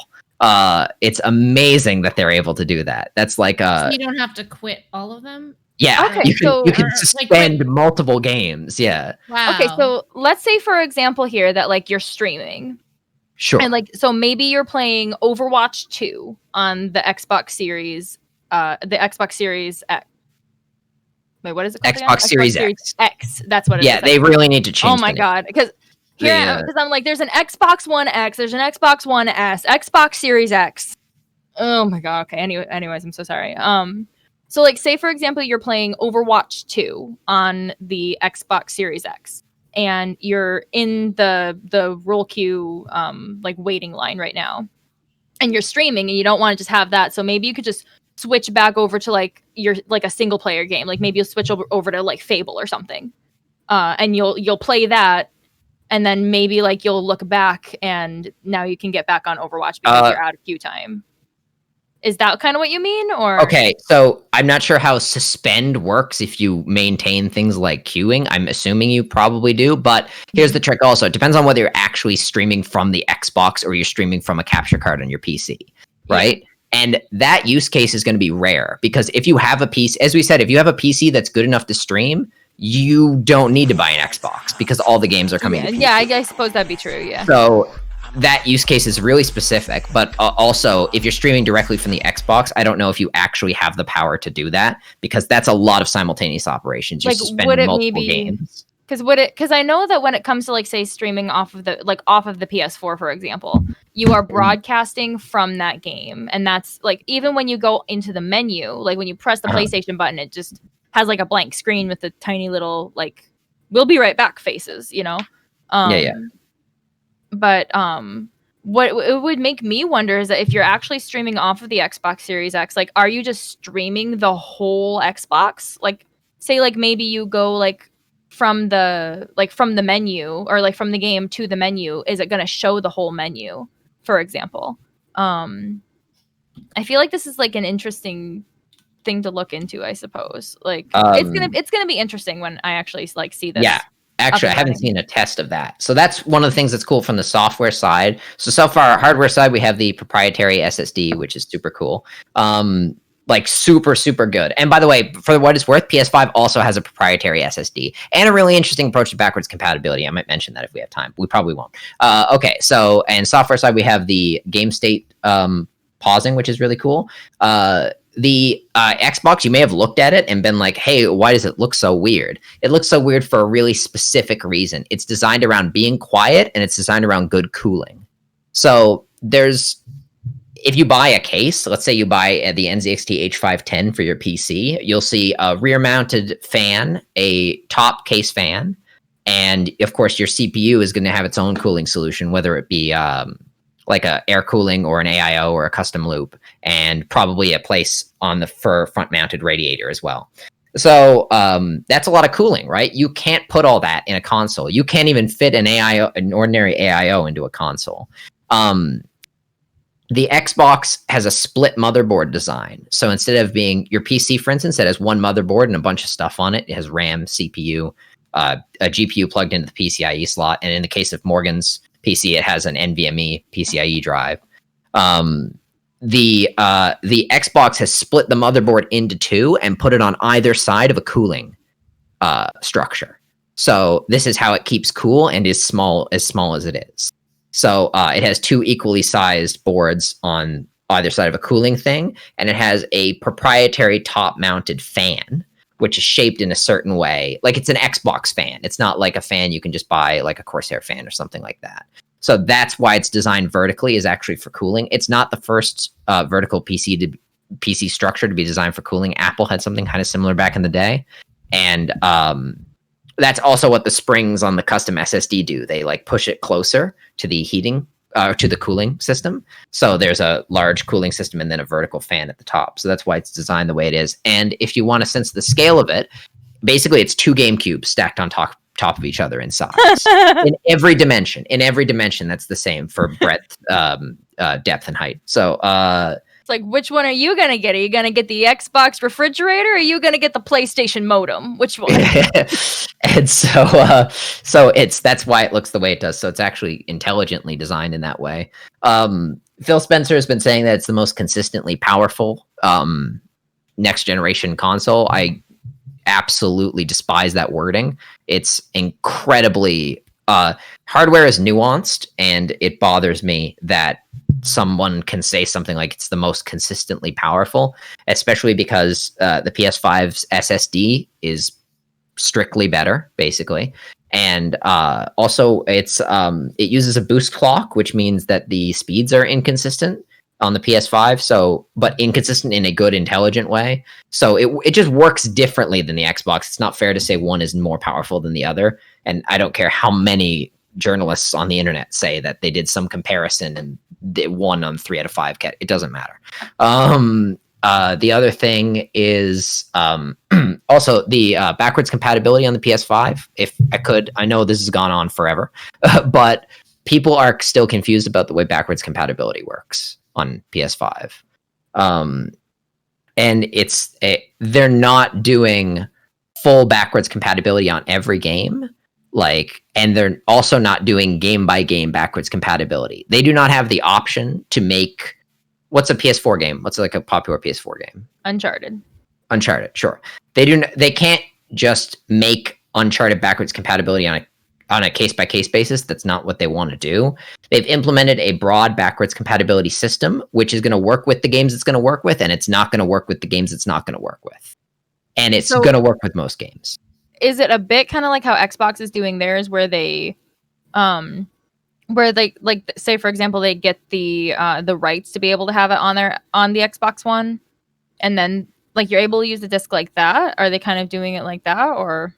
It's amazing that they're able to do that. That's like So you don't have to quit all of them. yeah, Okay, you can Or, suspend multiple games. Yeah, Wow. Okay, so let's say, for example, here that like you're streaming, sure. and like so maybe you're playing Overwatch 2 on the Xbox Series, X. Wait, what is it called again? Xbox Series X. X. That's what it is. Yeah, they really need to change. Oh my god, because Yeah. because I'm like, there's an Xbox One X, there's an Xbox One S, Xbox Series X. Oh my god. Okay. Anyways, I'm so sorry. So like, say for example, you're playing Overwatch 2 on the Xbox Series X. and you're in the roll queue like waiting line right now, and you're streaming, and you don't want to just have that. So maybe you could just switch back over to like your like a single player game. Like maybe you'll switch over to like Fable or something, and you'll play that, and then maybe like you'll look back, and now you can get back on Overwatch because you're out of queue time. Is that kind of what you mean? Or Okay, so I'm not sure how suspend works if you maintain things like queuing. I'm assuming you probably do, but here's the trick also. It depends on whether you're actually streaming from the Xbox or you're streaming from a capture card on your PC, right? Yeah. And that use case is going to be rare because if you have a PC, as we said, if you have a PC that's good enough to stream, you don't need to buy an Xbox because all the games are coming to PC. Yeah, I suppose that'd be true, yeah. So that use case is really specific, but also if you're streaming directly from the Xbox, I don't know if you actually have the power to do that because that's a lot of simultaneous operations. You suspend multiple games. Because I know that when it comes to like say streaming off of the PS4, for example, you are broadcasting from that game, and that's like even when you go into the menu, like when you press the PlayStation button, it just has like a blank screen with the tiny little like "we'll be right back" faces, you know. Yeah. But what it would make me wonder is that if you're actually streaming off of the Xbox Series X, like, are you just streaming the whole Xbox? Like, say, like maybe you go like from the menu or like from the game to the menu. Is it going to show the whole menu, for example? I feel like this is like an interesting thing to look into. I suppose like it's gonna be interesting when I actually like see this. Yeah. Actually, I haven't seen a test of that. So that's one of the things that's cool from the software side. So far, hardware side, we have the proprietary SSD, which is super cool. Like super, super good. And by the way, for what it's worth, PS5 also has a proprietary SSD and a really interesting approach to backwards compatibility. I might mention that if we have time. We probably won't. Okay, so and software side, we have the game state pausing, which is really cool. The Xbox, you may have looked at it and been like, hey, why does it look so weird? It looks so weird for a really specific reason. It's designed around being quiet and it's designed around good cooling. So if you buy a case, let's say you buy the NZXT H510 for your PC, you'll see a rear mounted fan, a top case fan, and of course your CPU is going to have its own cooling solution, whether it be like a air cooling or an AIO or a custom loop, and probably a place on the front mounted radiator as well. So that's a lot of cooling, right? You can't put all that in a console. You can't even fit an ordinary AIO into a console. The Xbox has a split motherboard design. So instead of being your PC, for instance, it has one motherboard and a bunch of stuff on it. It has RAM, CPU, a GPU plugged into the PCIe slot. And in the case of Morgan's PC, it has an NVMe PCIe drive. The Xbox has split the motherboard into two and put it on either side of a cooling structure. So this is how it keeps cool and is small as it is. So it has two equally sized boards on either side of a cooling thing, and it has a proprietary top-mounted fan, which is shaped in a certain way. Like it's an Xbox fan. It's not like a fan you can just buy, like a Corsair fan or something like that. So that's why it's designed vertically, is actually for cooling. It's not the first vertical PC structure to be designed for cooling. Apple had something kind of similar back in the day, and that's also what the springs on the custom SSD do. They like push it closer to the heating, to the cooling system. So there's a large cooling system and then a vertical fan at the top. So that's why it's designed the way it is. And if you want to sense the scale of it, basically it's two GameCubes stacked on top of each other in size. in every dimension. That's the same for breadth, depth, and height. So it's like, which one are you gonna get? Are you gonna get the Xbox refrigerator, or are you gonna get the PlayStation modem? Which one? And so that's why it looks the way it does. So it's actually intelligently designed in that way. Phil Spencer has been saying that it's the most consistently powerful next generation console. I absolutely despise that wording. It's incredibly hardware is nuanced, and it bothers me that someone can say something like it's the most consistently powerful, especially because the PS5's SSD is strictly better, basically. And also it uses a boost clock, which means that the speeds are inconsistent on the PS5, but inconsistent in a good, intelligent way. So it just works differently than the Xbox. It's not fair to say one is more powerful than the other. And I don't care how many journalists on the internet say that they did some comparison and they won on 3 out of 5. It doesn't matter. The other thing is also the backwards compatibility on the PS5. If I could, I know this has gone on forever, but people are still confused about the way backwards compatibility works on PS5. And they're not doing full backwards compatibility on every game. And they're also not doing game by game backwards compatibility. They do not have the option to make, what's a PS4 game? What's like a popular PS4 game? Uncharted, sure. They can't just make Uncharted backwards compatibility on a case by case basis. That's not what they want to do. They've implemented a broad backwards compatibility system, which is going to work with the games it's going to work with, and it's not going to work with the games it's not going to work with. And it's going to work with most games. Is it a bit kind of like how Xbox is doing theirs, where they like, say for example, they get the rights to be able to have it on the Xbox One, and then like you're able to use the disc like that? Are they kind of doing it like that, or?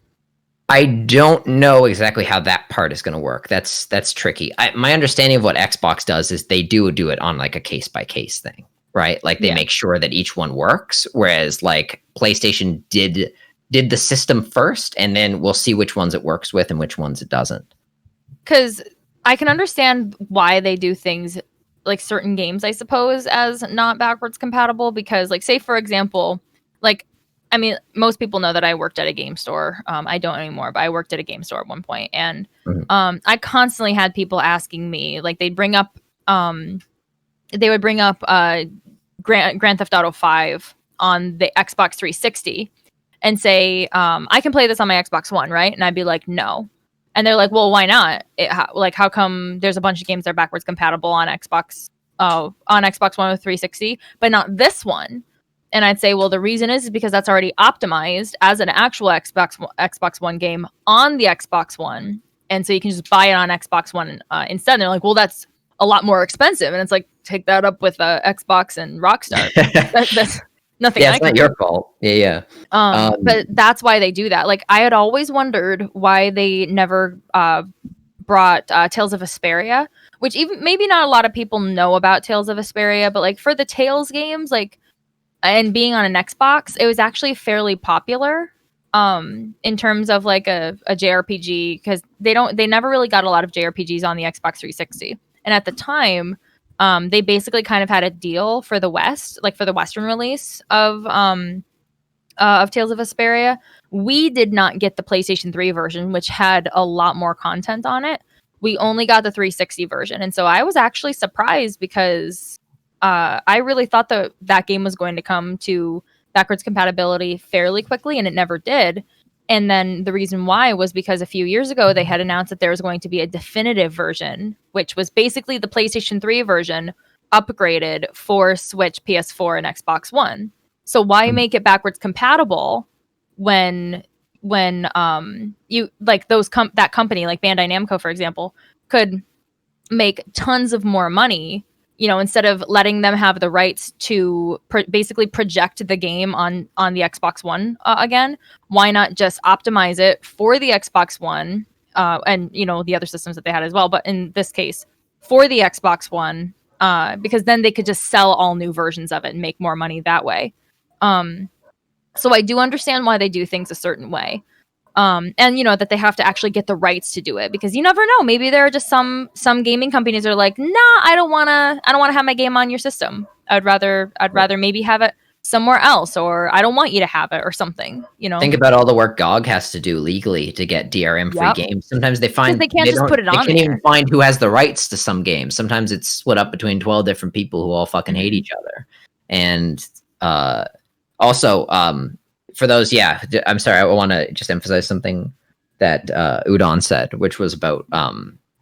I don't know exactly how that part is going to work. That's tricky. My understanding of what Xbox does is they do it on like a case by case thing, right? Like they make sure that each one works, whereas like PlayStation did the system first, and then we'll see which ones it works with and which ones it doesn't. Because I can understand why they do things like certain games, I suppose, as not backwards compatible. Because, like, say for example, like, I mean, most people know that I worked at a game store. I don't anymore, but I worked at a game store at one point, and I constantly had people asking me, like, they would bring up Grand Theft Auto 5 on the Xbox 360. And say, I can play this on my Xbox One, right? And I'd be like, no. And they're like, well, why not? How come there's a bunch of games that are backwards compatible on Xbox One with 360, but not this one? And I'd say, well, the reason is because that's already optimized as an actual Xbox One game on the Xbox One. And so you can just buy it on Xbox One instead. And they're like, well, that's a lot more expensive. And it's like, take that up with Xbox and Rockstar. That's nothing. Yeah, it's not your fault. Yeah. But that's why they do that. Like, I had always wondered why they never brought Tales of Vesperia, which even maybe not a lot of people know about Tales of Vesperia, but like for the Tales games, like, and being on an Xbox, it was actually fairly popular in terms of like a JRPG, because they never really got a lot of JRPGs on the Xbox 360. And at the time, they basically kind of had a deal for the West, like for the Western release of Tales of Vesperia. We did not get the PlayStation 3 version, which had a lot more content on it. We only got the 360 version. And so I was actually surprised, because I really thought that game was going to come to backwards compatibility fairly quickly, and it never did. And then the reason why was because a few years ago, they had announced that there was going to be a definitive version, which was basically the PlayStation 3 version upgraded for Switch, PS4, and Xbox One. So why make it backwards compatible when you like that company like Bandai Namco, for example, could make tons of more money, you know, instead of letting them have the rights to basically project the game on the Xbox One again. Why not just optimize it for the Xbox One and, you know, the other systems that they had as well, but in this case for the Xbox One, because then they could just sell all new versions of it and make more money that way. So I do understand why they do things a certain way. And you know that they have to actually get the rights to do it, because you never know. Maybe there are just some gaming companies that are like, nah, I don't wanna have my game on your system. I'd rather maybe have it somewhere else, or I don't want you to have it, or something. You know. Think about all the work GOG has to do legally to get DRM-free games. Sometimes they find they can't just put it on. They can't even find who has the rights to some games. Sometimes it's split up between 12 different people who all fucking hate each other. And also, for those, I'm sorry, I want to just emphasize something that Udon said, which was about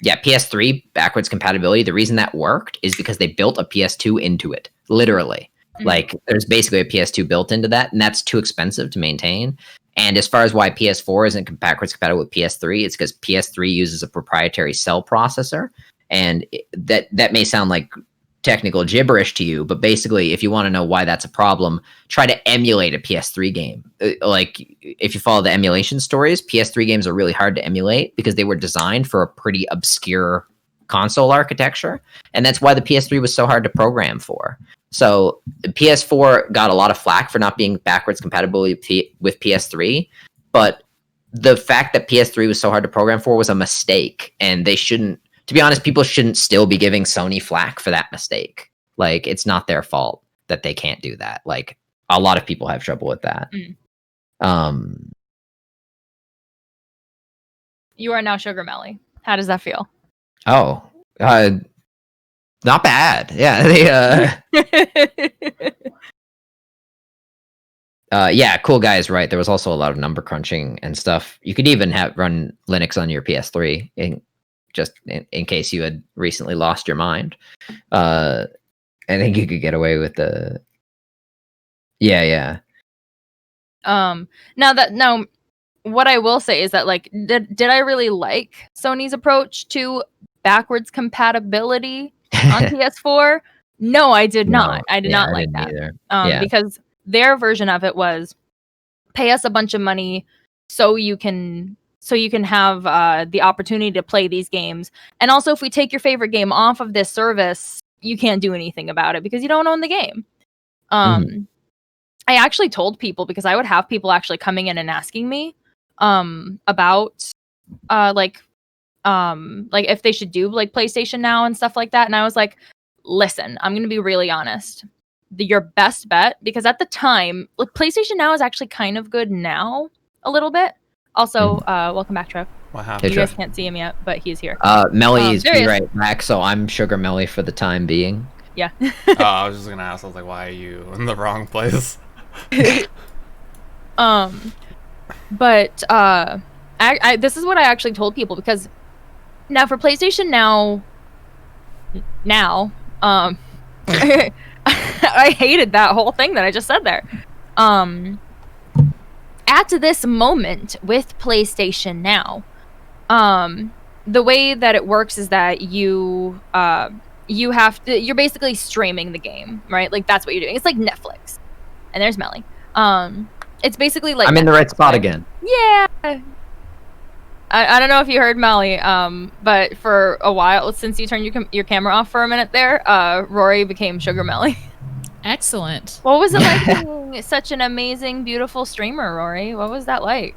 PS3 backwards compatibility. The reason that worked is because they built a PS2 into it, literally. Like, there's basically a PS2 built into that, and that's too expensive to maintain. And as far as why PS4 isn't backwards compatible with PS3, it's because PS3 uses a proprietary cell processor, and that may sound like technical gibberish to you, but basically, if you want to know why that's a problem, try to emulate a PS3 game. Like, if you follow the emulation stories, PS3 games are really hard to emulate because they were designed for a pretty obscure console architecture, and that's why the PS3 was so hard to program for. So PS4 got a lot of flack for not being backwards compatible with PS3, but the fact that PS3 was so hard to program for was a mistake, and they shouldn't. To be honest, people shouldn't still be giving Sony flack for that mistake. Like, it's not their fault that they can't do that. Like, a lot of people have trouble with that. You are now Sugar Melly. How does that feel? Oh, not bad. Yeah, they yeah, cool guys, right? There was also a lot of number crunching and stuff. You could even run Linux on your PS3 in case you had recently lost your mind. I think you could get away with the. Yeah. Now, what I will say is that, like, did I really like Sony's approach to backwards compatibility on PS4? No, I did not. I did not like that. Either. Because their version of it was pay us a bunch of money so you can have the opportunity to play these games. And also, if we take your favorite game off of this service, you can't do anything about it because you don't own the game. I actually told people, because I would have people actually coming in and asking me about like if they should do like PlayStation Now and stuff like that. And I was like, listen, I'm going to be really honest. Your best bet, because at the time, like, PlayStation Now is actually kind of good now, a little bit. Also, welcome back, Trev. What happened? You guys can't see him yet, but he's here. Melly is right back, so I'm Sugar Melly for the time being. Yeah. I was just gonna ask. I was like, why are you in the wrong place? But I this is what I actually told people, because now for PlayStation Now, I hated that whole thing that I just said there. At this moment with PlayStation Now, the way that it works is that you're basically streaming the game, right? Like, that's what you're doing. It's like Netflix. And there's Melly. It's basically like I'm in the right spot again. Yeah. I don't know if you heard Melly, but for a while, since you turned your camera off for a minute there, Rory became Sugar Melly. Excellent. What was it like being such an amazing, beautiful streamer, Rory? What was that like?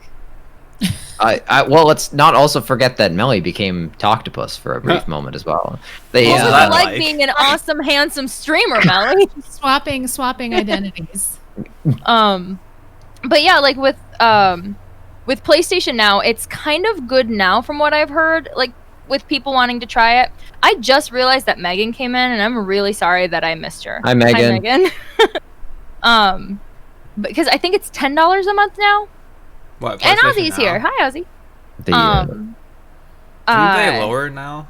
Well, let's not also forget that Melly became Toctopus for a brief moment as well. What was it like being an awesome, handsome streamer, Melly? Swapping identities. But yeah, like with PlayStation Now, it's kind of good now from what I've heard, like with people wanting to try it. I just realized that Megan came in, and I'm really sorry that I missed her. Hi, Megan. Because I think it's $10 a month now. What? And Ozzy's here. Hi, Ozzy. Didn't they lower now?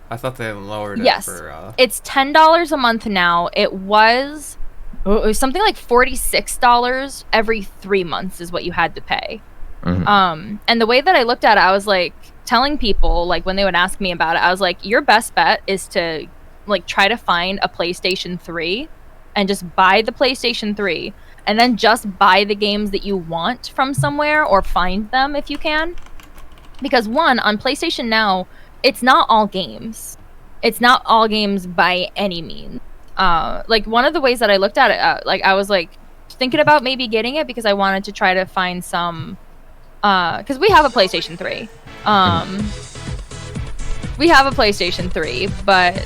I thought they lowered it for... It's $10 a month now. It was something like $46 every 3 months is what you had to pay. Mm-hmm. And the way that I looked at it, I was like telling people, like when they would ask me about it, I was like, your best bet is to like try to find a PlayStation 3 and just buy the PlayStation 3 and then just buy the games that you want from somewhere, or find them if you can. Because one, on PlayStation Now, it's not all games. It's not all games by any means. Like one of the ways that I looked at it, like I was like thinking about maybe getting it because I wanted to try to find some, because we have a PlayStation 3. We have a PlayStation 3, but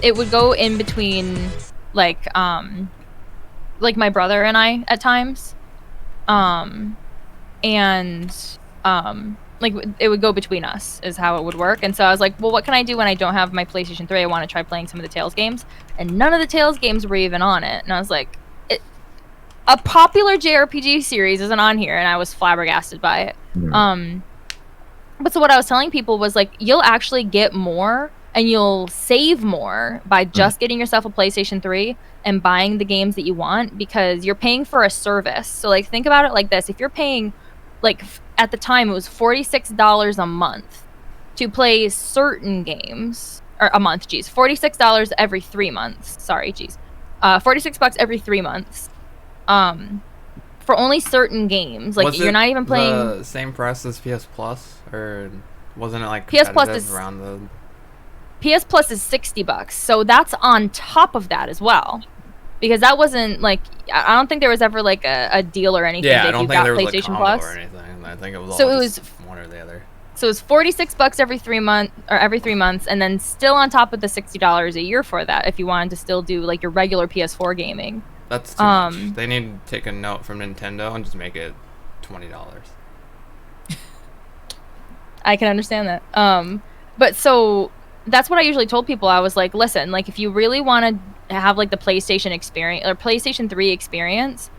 it would go in between like my brother and I at times. Like it would go between us is how it would work. And so I was like, well, what can I do when I don't have my PlayStation 3? I want to try playing some of the Tales games. And none of the Tales games were even on it. And I was like, a popular JRPG series isn't on here, and I was flabbergasted by it. But so what I was telling people was like, you'll actually get more and you'll save more by just getting yourself a PlayStation 3 and buying the games that you want, because you're paying for a service. So like think about it like this. If you're paying, like at the time it was $46 a month to play certain games, or a month, geez, $46 every 3 months. Sorry, geez. $46 every 3 months. For only certain games. Like, you're not even playing the same price as PS Plus, or wasn't it like PS Plus competitive is around the PS Plus is $60, so that's on top of that as well. Because that wasn't like, I don't think there was ever like a deal or anything. Yeah, that I don't you think got there was PlayStation like Plus or anything. I think it was So all it just was- one or the other. So it's $46 every 3 months, or every 3 months, and then still on top of the $60 a year for that, if you wanted to still do like your regular PS4 gaming. That's too much. They need to take a note from Nintendo and just make it $20. I can understand that. But so that's what I usually told people. I was like, listen, like if you really want to have like the PlayStation experience or PlayStation 3 experience,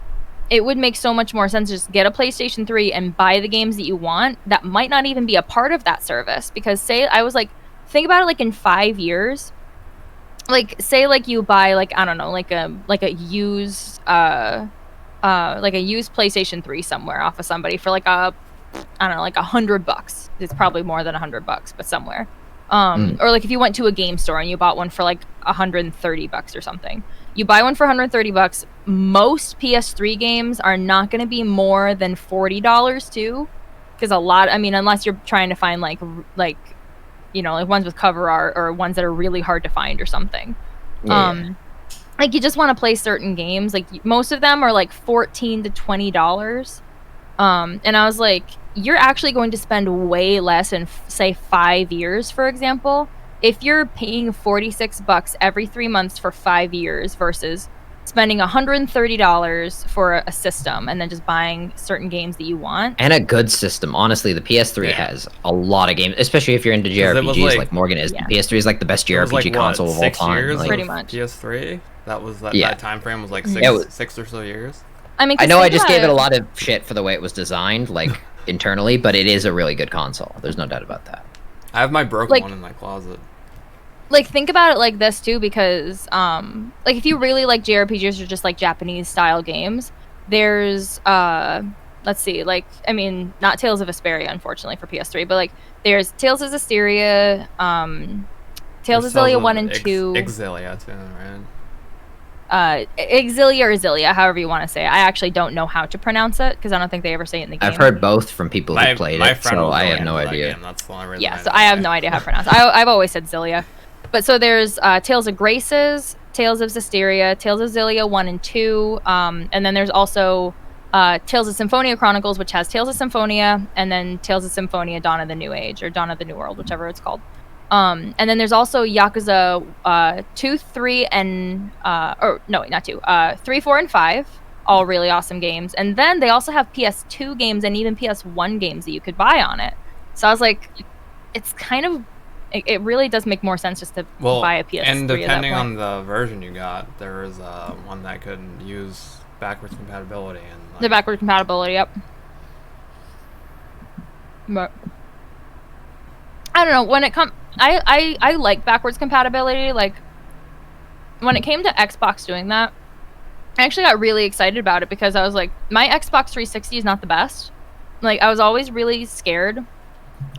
it would make so much more sense to just get a PlayStation 3 and buy the games that you want that might not even be a part of that service. Because say, I was like, think about it like in 5 years, like say like you buy like, I don't know, like a used PlayStation 3 somewhere off of somebody for like I don't know, like $100. It's probably more than $100, but somewhere. Or like if you went to a game store and you bought one for like $130 or something. You buy one for $130. Most PS3 games are not going to be more than $40 too, because a lot. I mean, unless you're trying to find like you know, like ones with cover art or ones that are really hard to find or something. Yeah. Like you just want to play certain games. Like most of them are like $14 to $20. And I was like, you're actually going to spend way less in say 5 years, for example, if you're paying $46 every 3 months for 5 years versus spending $130 for a system and then just buying certain games that you want. And a good system. Honestly, the PS3 has a lot of games, especially if you're into 'Cause it was JRPGs like, like- Morgan is. Yeah. The PS3 is like the best It was JRPG like, what, console of all 6 time. years Like, Pretty of much. PS3. That was that. Yeah. That time frame was like Yeah, it was- 6 or so years. I mean, I 'cause know I think just about gave it a lot of shit for the way it was designed, like internally, but it is a really good console. There's no doubt about that. I have my broken Like- one in my closet. Like think about it like this too, because like if you really like JRPGs or just like Japanese style games, there's let's see, like I mean not Tales of Vesperia unfortunately for PS3, but like there's Tales of Zestiria, Tales of Xillia 1 and 2, Exilia too, right? Exilia or Xillia, however you want to say it. I actually don't know how to pronounce it because I don't think they ever say it in the game. I've heard both from people who played it, friend so was I really have no into that idea. game. That's the only reason Yeah, I so know I have it. no idea how to pronounce it. I've always said Xillia. But so there's Tales of Graces, Tales of Zestiria, Tales of Xillia 1 and 2, and then there's also Tales of Symphonia Chronicles, which has Tales of Symphonia, and then Tales of Symphonia Dawn of the New Age, or Dawn of the New World, whichever it's called. And then there's also Yakuza 2, 3, and... or, no, not 2. 3, 4, and 5. All really awesome games. And then they also have PS2 games and even PS1 games that you could buy on it. So I was like, it's kind of... It really does make more sense just to buy a PS3 and depending at that on point. the version you got, there was one that could use backwards compatibility and like, The backward compatibility, yep. But I don't know, when it comes... I like backwards compatibility. Like, when it came to Xbox doing that, I actually got really excited about it because I was like, my Xbox 360 is not the best. Like, I was always really scared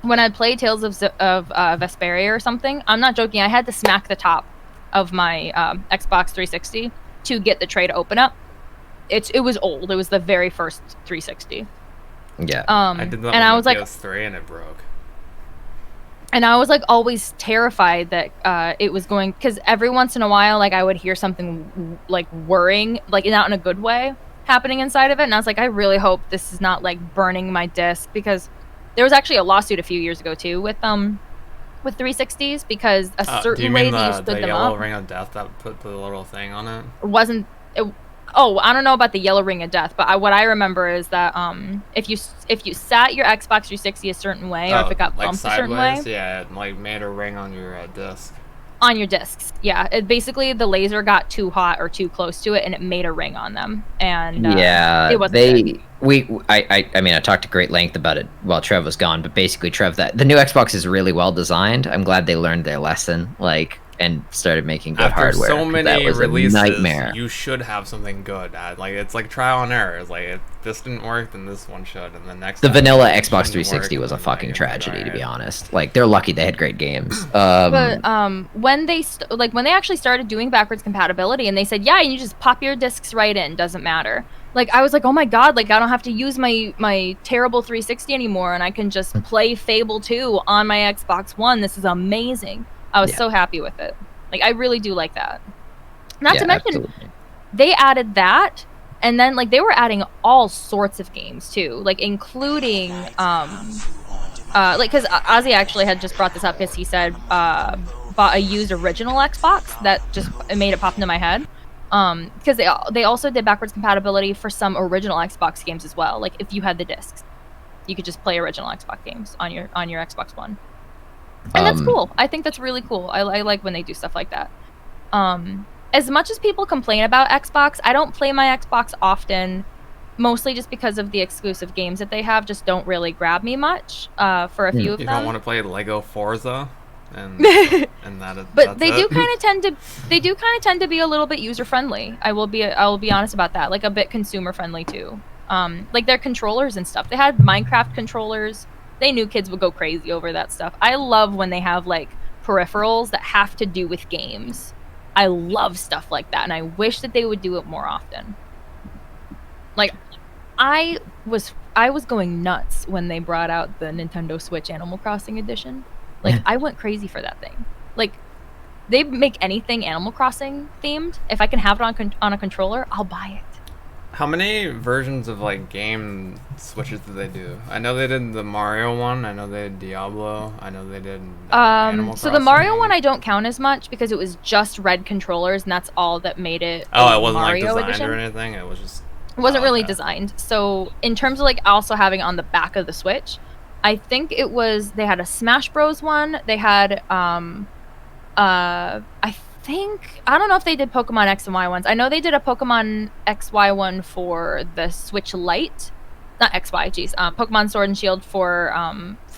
when I'd play Tales of Vesperia or something. I'm not joking. I had to smack the top of my Xbox 360 to get the tray to open up. It was old. It was the very first 360. Yeah. I did that and on I was like, PS3 and it broke. and I was like always terrified that it was going, because every once in a while, like I would hear something like whirring, like not in a good way, happening inside of it, and I was like, I really hope this is not like burning my disc, because there was actually a lawsuit a few years ago too with 360s because a Do you certain way mean that you the stood them yellow up ring of death that put the little thing on it? wasn't. Oh, I don't know about the yellow ring of death, but what I remember is that if you sat your Xbox 360 a certain way, or if it got like bumped a certain way, sideways, yeah, it like made a ring on your disc. on your discs, yeah, it basically the laser got too hot or too close to it, and it made a ring on them. And yeah, it wasn't they good. I mean I talked to great length about it while Trev was gone, but basically Trev, that the new Xbox is really well designed. I'm glad they learned their lesson, like, and started making good After hardware. so 'cause many that was releases, a nightmare. you should have something good. Like it's like trial and error. It's like this didn't work, then this one should, and the next. The vanilla Xbox shouldn't 360 work, was a and then, fucking like, it's like, tragedy, to be alright. honest. Like, they're lucky they had great games. But when they when they actually started doing backwards compatibility, and they said, yeah, you just pop your discs right in, doesn't matter. Like, I was like, oh my god, like I don't have to use my terrible 360 anymore, and I can just play Fable 2 on my Xbox One. This is amazing. I was Yeah. so happy with it. Like, I really do like that. Not Yeah, to mention, absolutely. they added that, and then like they were adding all sorts of games too, like including like because Ozzy actually had just brought this up because he said bought a used original Xbox that just made it pop into my head. Because they also did backwards compatibility for some original Xbox games as well. Like if you had the discs, you could just play original Xbox games on your Xbox One, and that's cool. I think that's really cool. I like when they do stuff like that. As much as people complain about Xbox, I don't play my Xbox often, mostly just because of the exclusive games that they have just don't really grab me much for a few of You them. don't want to play Lego Forza, and But they do it. kind of tend to be a little bit user friendly. I will be honest about that. Like a bit consumer friendly too. Like their controllers and stuff. They had Minecraft controllers. They knew kids would go crazy over that stuff. I love when they have like peripherals that have to do with games. I love stuff like that, and I wish that they would do it more often. Like, I was going nuts when they brought out the Nintendo Switch Animal Crossing edition. Like, I went crazy for that thing. Like, they make anything Animal Crossing themed. If I can have it on a controller, I'll buy it. How many versions of like game switches did they do? I know they did the Mario one. I know they did Diablo. I know they did. Animal So the Crossing. Mario one I don't count as much because it was just red controllers, and that's all that made it. Oh, a it wasn't Mario like designed edition. or anything. It was just. It wasn't really okay. designed. So in terms of like also having on the back of the Switch, I think it was they had a Smash Bros one. They had I don't know if they did Pokemon X and Y ones. I know they did a Pokemon XY one for the Switch Lite. Not XY, geez. Pokemon Sword and Shield for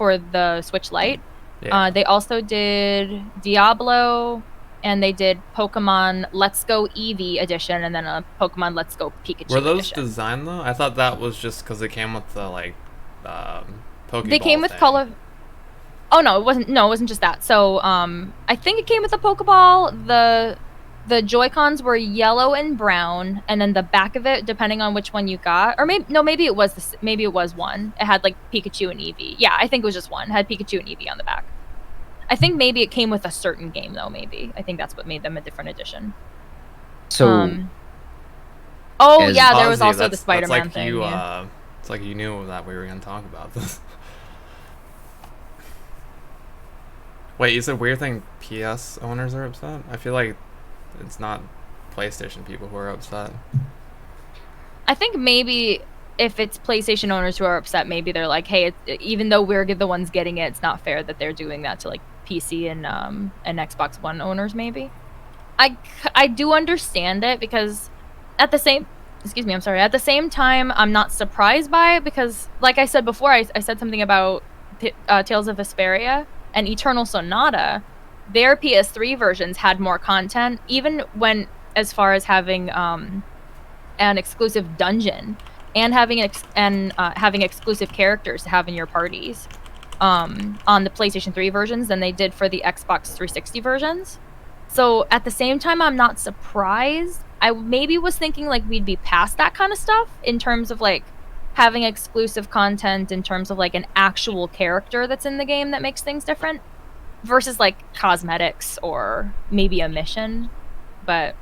the Switch Lite. Yeah. They also did Diablo, and they did Pokemon Let's Go Eevee edition, and then a Pokemon Let's Go Pikachu Were those edition. designed though? I thought that was just because they came with the like Pokeball They came with thing. color. Oh no, it wasn't. No, it wasn't just that. So I think it came with a Pokeball. The Joy-Cons were yellow and brown, and then the back of it, depending on which one you got, or maybe it was one. It had like Pikachu and Eevee. Yeah, I think it was just one. It had Pikachu and Eevee on the back. I think maybe it came with a certain game though. Maybe I think that's what made them a different edition. So, Oh As yeah, there was Ozzy, also the that's Spider-Man like thing. you, Yeah. it's like you knew that we were gonna talk about this. Wait, you said weird thing PS owners are upset? I feel like it's not PlayStation people who are upset. I think maybe if it's PlayStation owners who are upset, maybe they're like, hey, even though we're the ones getting it, it's not fair that they're doing that to like PC and Xbox One owners. Maybe I do understand it because at the same time, I'm not surprised by it because, like I said before, I said something about Tales of Vesperia and Eternal Sonata. Their PS3 versions had more content, even when as far as having an exclusive dungeon and having having exclusive characters to have in your parties on the PlayStation 3 versions than they did for the Xbox 360 versions. So at the same time, I'm not surprised. I maybe was thinking like we'd be past that kind of stuff in terms of like having exclusive content, in terms of like an actual character that's in the game that makes things different versus like cosmetics or maybe a mission. But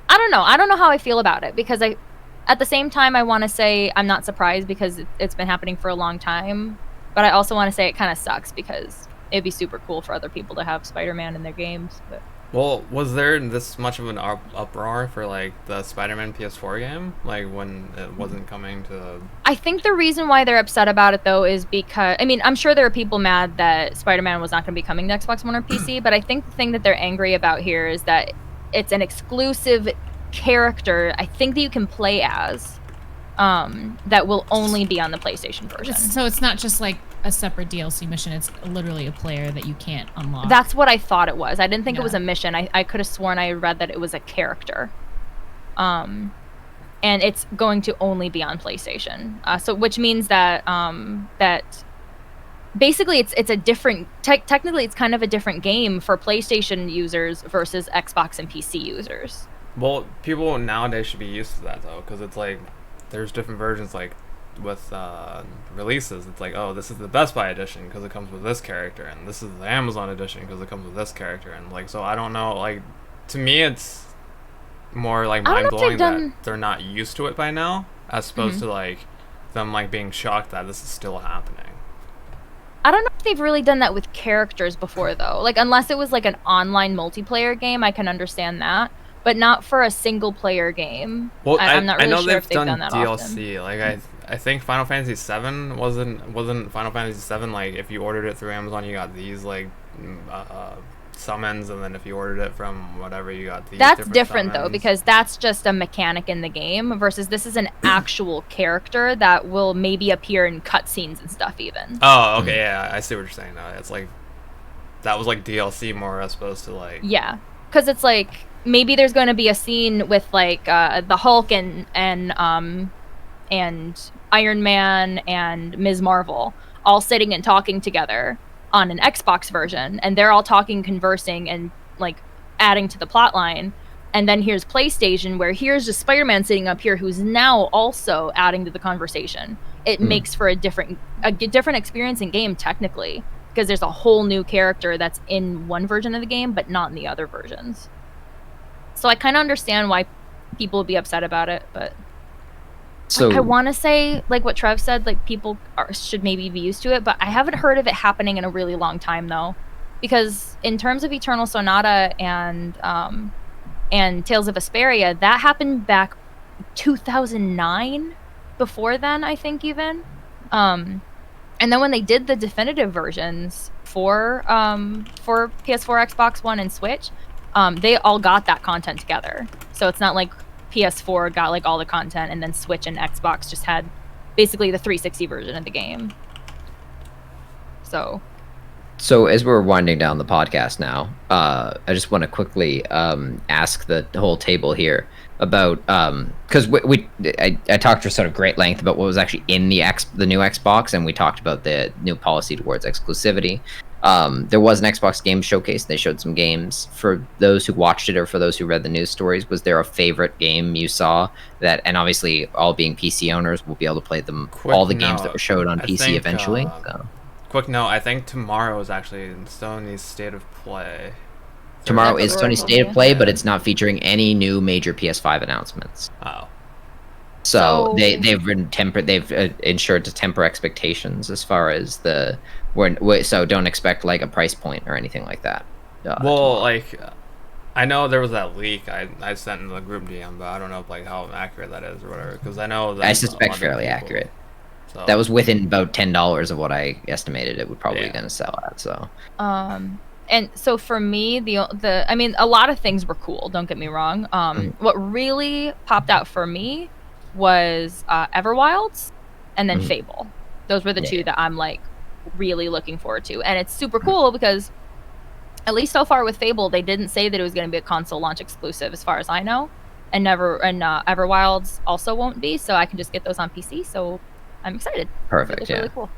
I don't know. I don't know how I feel about it because at the same time, I want to say I'm not surprised because it's been happening for a long time. But I also want to say it kind of sucks because it'd be super cool for other people to have Spider-Man in their games. But Well, was there this much of an uproar for like the Spider-Man PS4 game, like when it wasn't coming to? I think the reason why they're upset about it though is because I'm sure there are people mad that Spider-Man was not going to be coming to Xbox One or PC, but I think the thing that they're angry about here is that it's an exclusive character. I think that you can play as that will only be on the PlayStation version. So it's not just like a separate DLC mission. It's literally a player that you can't unlock. That's what I thought it was. I didn't think it Yeah. was a mission. I could have sworn I read that it was a character. and it's going to only be on PlayStation. So which means that that basically it's a different technically it's kind of a different game for PlayStation users versus Xbox and PC users. Well, people nowadays should be used to that though, because it's like there's different versions like with releases. It's like, oh, this is the Best Buy edition because it comes with this character, and this is the Amazon edition because it comes with this character, and like, so I don't know, like, to me it's more like mind blowing that they're not used to it by now, as opposed to like them like being shocked that this is still happening. I don't know if they've really done that with characters before though. Like, unless it was like an online multiplayer game, I can understand that. But not for a single player game. Well, I'm not really I know sure if they've they've done done that DLC. often. Like I think Final Fantasy VII wasn't Final Fantasy VII, like if you ordered it through Amazon, you got these like summons, and then if you ordered it from whatever, you got these. That's different summons. though, because that's just a mechanic in the game versus this is an actual character that will maybe appear in cutscenes and stuff even. Oh, okay, yeah, I see what you're saying now. It's like that was like DLC more as opposed to like. Yeah, because it's like maybe there's going to be a scene with like the Hulk and Iron Man and Ms. Marvel all sitting and talking together on an Xbox version, and they're all talking, conversing, and like adding to the plot line. And then here's PlayStation, where here's just Spider-Man sitting up here, who's now also adding to the conversation. It makes for a different experience in game technically, because there's a whole new character that's in one version of the game, but not in the other versions. So I kind of understand why people would be upset about it, but So I want to say, like what Trev said, like people should maybe be used to it, but I haven't heard of it happening in a really long time though, because in terms of Eternal Sonata and Tales of Vesperia, that happened back 2009. Before then, I think even, and then when they did the definitive versions for PS4, Xbox One, and Switch, they all got that content together. So it's not like PS4 got like all the content and then Switch and Xbox just had basically the 360 version of the game. So as we're winding down the podcast now, I just want to quickly ask the whole table here about because I talked for sort of great length about what was actually in the new Xbox, and we talked about the new policy towards exclusivity. There was an Xbox Game Showcase. They showed some games. For those who watched it or for those who read the news stories, was there a favorite game you saw that, and obviously all being PC owners will be able to play them, all the games that were showed on PC eventually. So. Quick note, I think tomorrow is actually Sony's State of Play. Tomorrow is Sony's State of Play, but it's not featuring any new major PS5 announcements. Oh. So they've ensured to temper expectations as far as so don't expect like a price point or anything like that. Well, like I know there was that leak I sent in the group DM, but I don't know if, like how accurate that is or whatever, because I know that I suspect fairly accurate. So. That was within about $10 of what I estimated it would probably going to sell at. So. And so for me, I mean, a lot of things were cool. Don't get me wrong. What really popped out for me was Everwilds and then Fable. Those were the two that I'm like really looking forward to, and it's super cool because at least so far with Fable, they didn't say that it was going to be a console launch exclusive, as far as I know, and Everwilds also won't be, so I can just get those on PC. So I'm excited. Perfect. Really cool.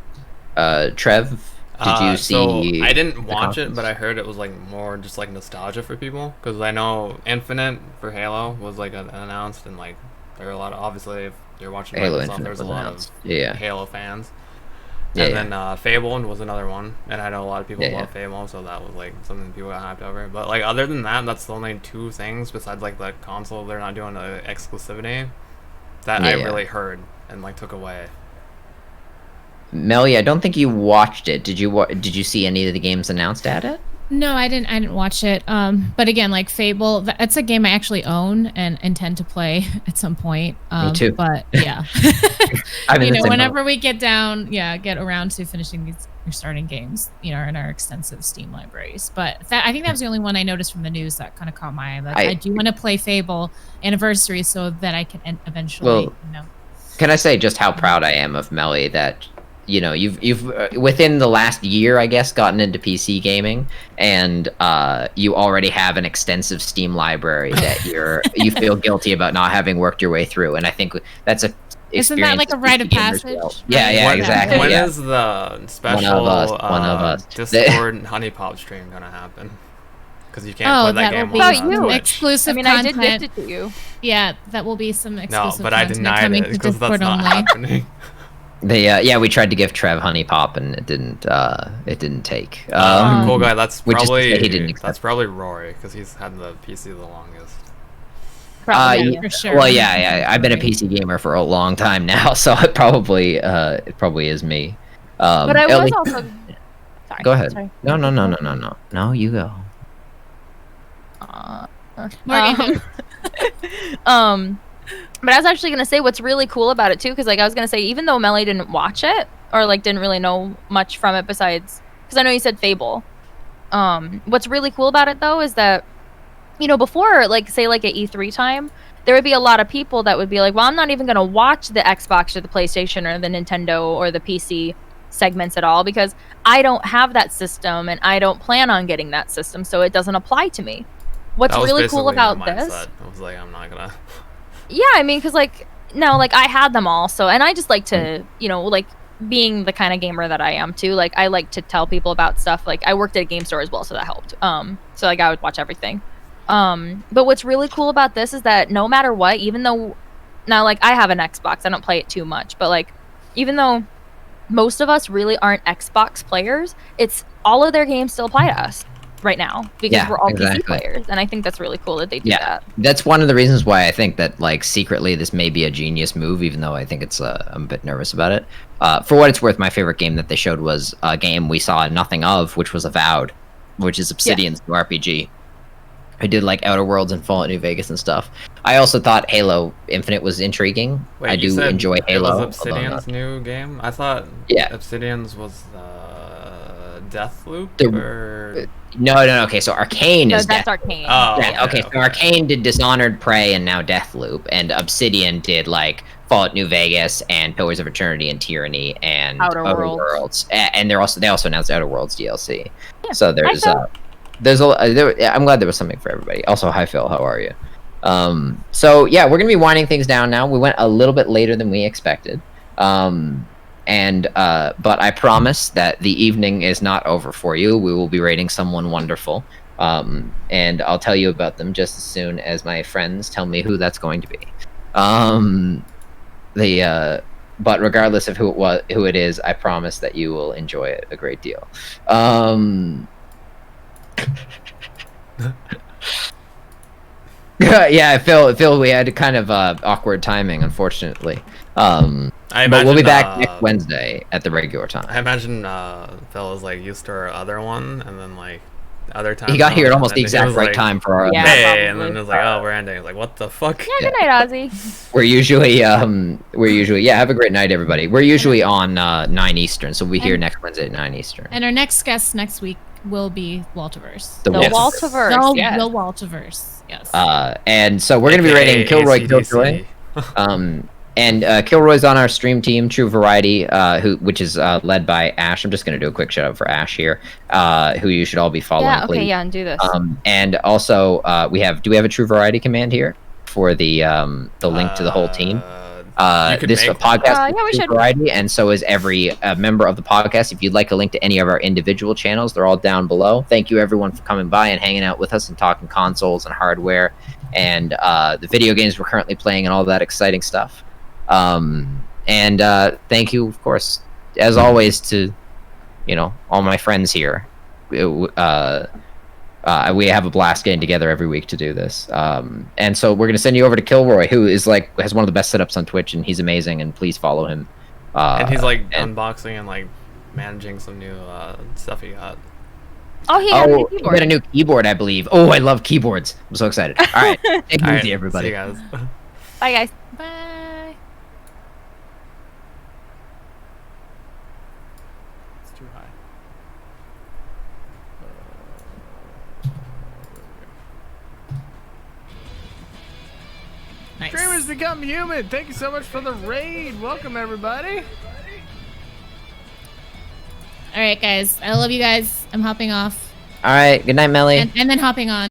Trev. Did you see? So I didn't watch it, but I heard it was like more just like nostalgia for people, because I know Infinite for Halo was like announced, and like there are a lot of, obviously if you're watching Halo Microsoft, Infinite there's a was lot announced. of Halo fans. Yeah, and then Fable was another one, and I know a lot of people love Fable, so that was like something people got hyped over. But like other than that, that's the only two things besides like the console they're not doing the exclusivity that I really heard and like took away. Melly, I don't think you watched it. Did you see any of the games announced at it? No, I didn't watch it. But again, like Fable, that's a game I actually own and intend to play at some point. Me too. But yeah, whenever we get around to finishing these or starting games, in our extensive Steam libraries. But I think that was the only one I noticed from the news that kind of caught my eye. Like, I do want to play Fable Anniversary so that I can eventually, Can I say just how proud I am of Melly that you know, you've within the last year, I guess, gotten into PC gaming, and you already have an extensive Steam library that you feel guilty about not having worked your way through, and I think that's a Isn't that like a rite of experience PC gamers passage? will- Yeah, yeah, When- exactly. When yeah. is the special One of us. Discord honeypop stream gonna happen? Because you can't Oh, play that that will game be on About you. Twitch. exclusive I mean, I did content. gift it to you. Yeah, that will be some No, exclusive but I content denied coming it to because that's Discord not only. happening. Yeah, we tried to give Trev Honey Pop and it didn't take. Cool guy. That's which is to probably say he didn't accept. that's probably Rory because he's had the PC the longest. Probably. Yeah, for sure. Well, yeah, I've been a PC gamer for a long time now, so it probably is me. But I was Ellie, also. Sorry. go ahead. Sorry. No, you go. Morgan. But I was actually gonna say what's really cool about it too, because like I was gonna say, even though Melly didn't watch it or like didn't really know much from it besides, because I know you said Fable. What's really cool about it though is that, you know, before like say like at E3 time, there would be a lot of people that would be like, well, I'm not even gonna watch the Xbox or the PlayStation or the Nintendo or the PC segments at all because I don't have that system and I don't plan on getting that system, so it doesn't apply to me. What's That was really cool basically my about this? mindset. I was like, I'm not gonna. Yeah, I mean, because like no, like I had them all, so and I just like to, you know, like being the kind of gamer that I am too. Like I like to tell people about stuff. Like I worked at a game store as well, so that helped. So like I would watch everything. But what's really cool about this is that no matter what, even though now like I have an Xbox, I don't play it too much, but like even though most of us really aren't Xbox players, it's all of their games still apply to us right now because Yeah, we're all exactly. PC players, and I think that's really cool that they do Yeah. that. That's one of the reasons why I think that like secretly this may be a genius move, even though I think it's I'm a bit nervous about it. For what it's worth, my favorite game that they showed was a game we saw nothing of, which was Avowed, which is Obsidian's new RPG. I did like Outer Worlds and Fallout New Vegas and stuff. I also thought Halo Infinite was intriguing. Wait, I you do said enjoy it Halo. was Obsidian's new game. I thought Yeah. Obsidian's was Deathloop The- or No. Okay, so Arcane No, is that's Death. Arcane. Oh, Yeah, okay, so Arcane did Dishonored, Prey, and now Deathloop, and Obsidian did like Fallout New Vegas and Pillars of Eternity and Tyranny and Outer Worlds. And they also announced Outer Worlds DLC. Yeah. So Phil. I'm glad there was something for everybody. Also, hi Phil, how are you? So yeah, we're gonna be winding things down now. We went a little bit later than we expected. But I promise that the evening is not over for you. We will be rating someone wonderful. And I'll tell you about them just as soon as my friends tell me who that's going to be. But regardless of who it is, I promise that you will enjoy it a great deal. Yeah, Phil, we had kind of awkward timing, unfortunately. But we'll be back next Wednesday at the regular time. I imagine Phil was like used to our other one, and then like other time He got here at almost the and then he exact was right like, time for our. Yeah. Hey, and probably. then it was like, oh, we're ending. It's like, what the fuck? Yeah, good night, Ozzy. We're usually have a great night, everybody. We're usually on 9 Eastern, so we'll be here And- next Wednesday at 9 Eastern. And our next guest next week will be Waltiverse. The The Waltiverse. Waltiverse. The Yes. Waltiverse. Yes. And so we're gonna be rating AKA Kilroy AC/DC. Killjoy. And Kilroy's on our stream team, True Variety, which is led by Ash. I'm just going to do a quick shout out for Ash here, who you should all be following. Yeah. Okay. please. Yeah. And do this. And also, do we have a True Variety command here for the link to the whole team? You could This make podcast Yeah, is we True should. Variety, and so is every member of the podcast. If you'd like a link to any of our individual channels, they're all down below. Thank you everyone for coming by and hanging out with us and talking consoles and hardware and the video games we're currently playing and all that exciting stuff. And thank you, of course, as always, to all my friends here. We have a blast getting together every week to do this. And so we're gonna send you over to Kilroy, who is has one of the best setups on Twitch, and he's amazing. And please follow him. And he's like and- unboxing and like managing some new stuff he got. Oh, he got a new he keyboard. got a new keyboard, I believe. Oh, I love keyboards. I'm so excited. All right, take it All right, easy, everybody. See you guys. Bye, guys. Bye. It's too high. Nice. Streamers become human. Thank you so much for the raid. Welcome everybody. All right, guys. I love you guys. I'm hopping off All right. Good night, Melly. and then hopping on.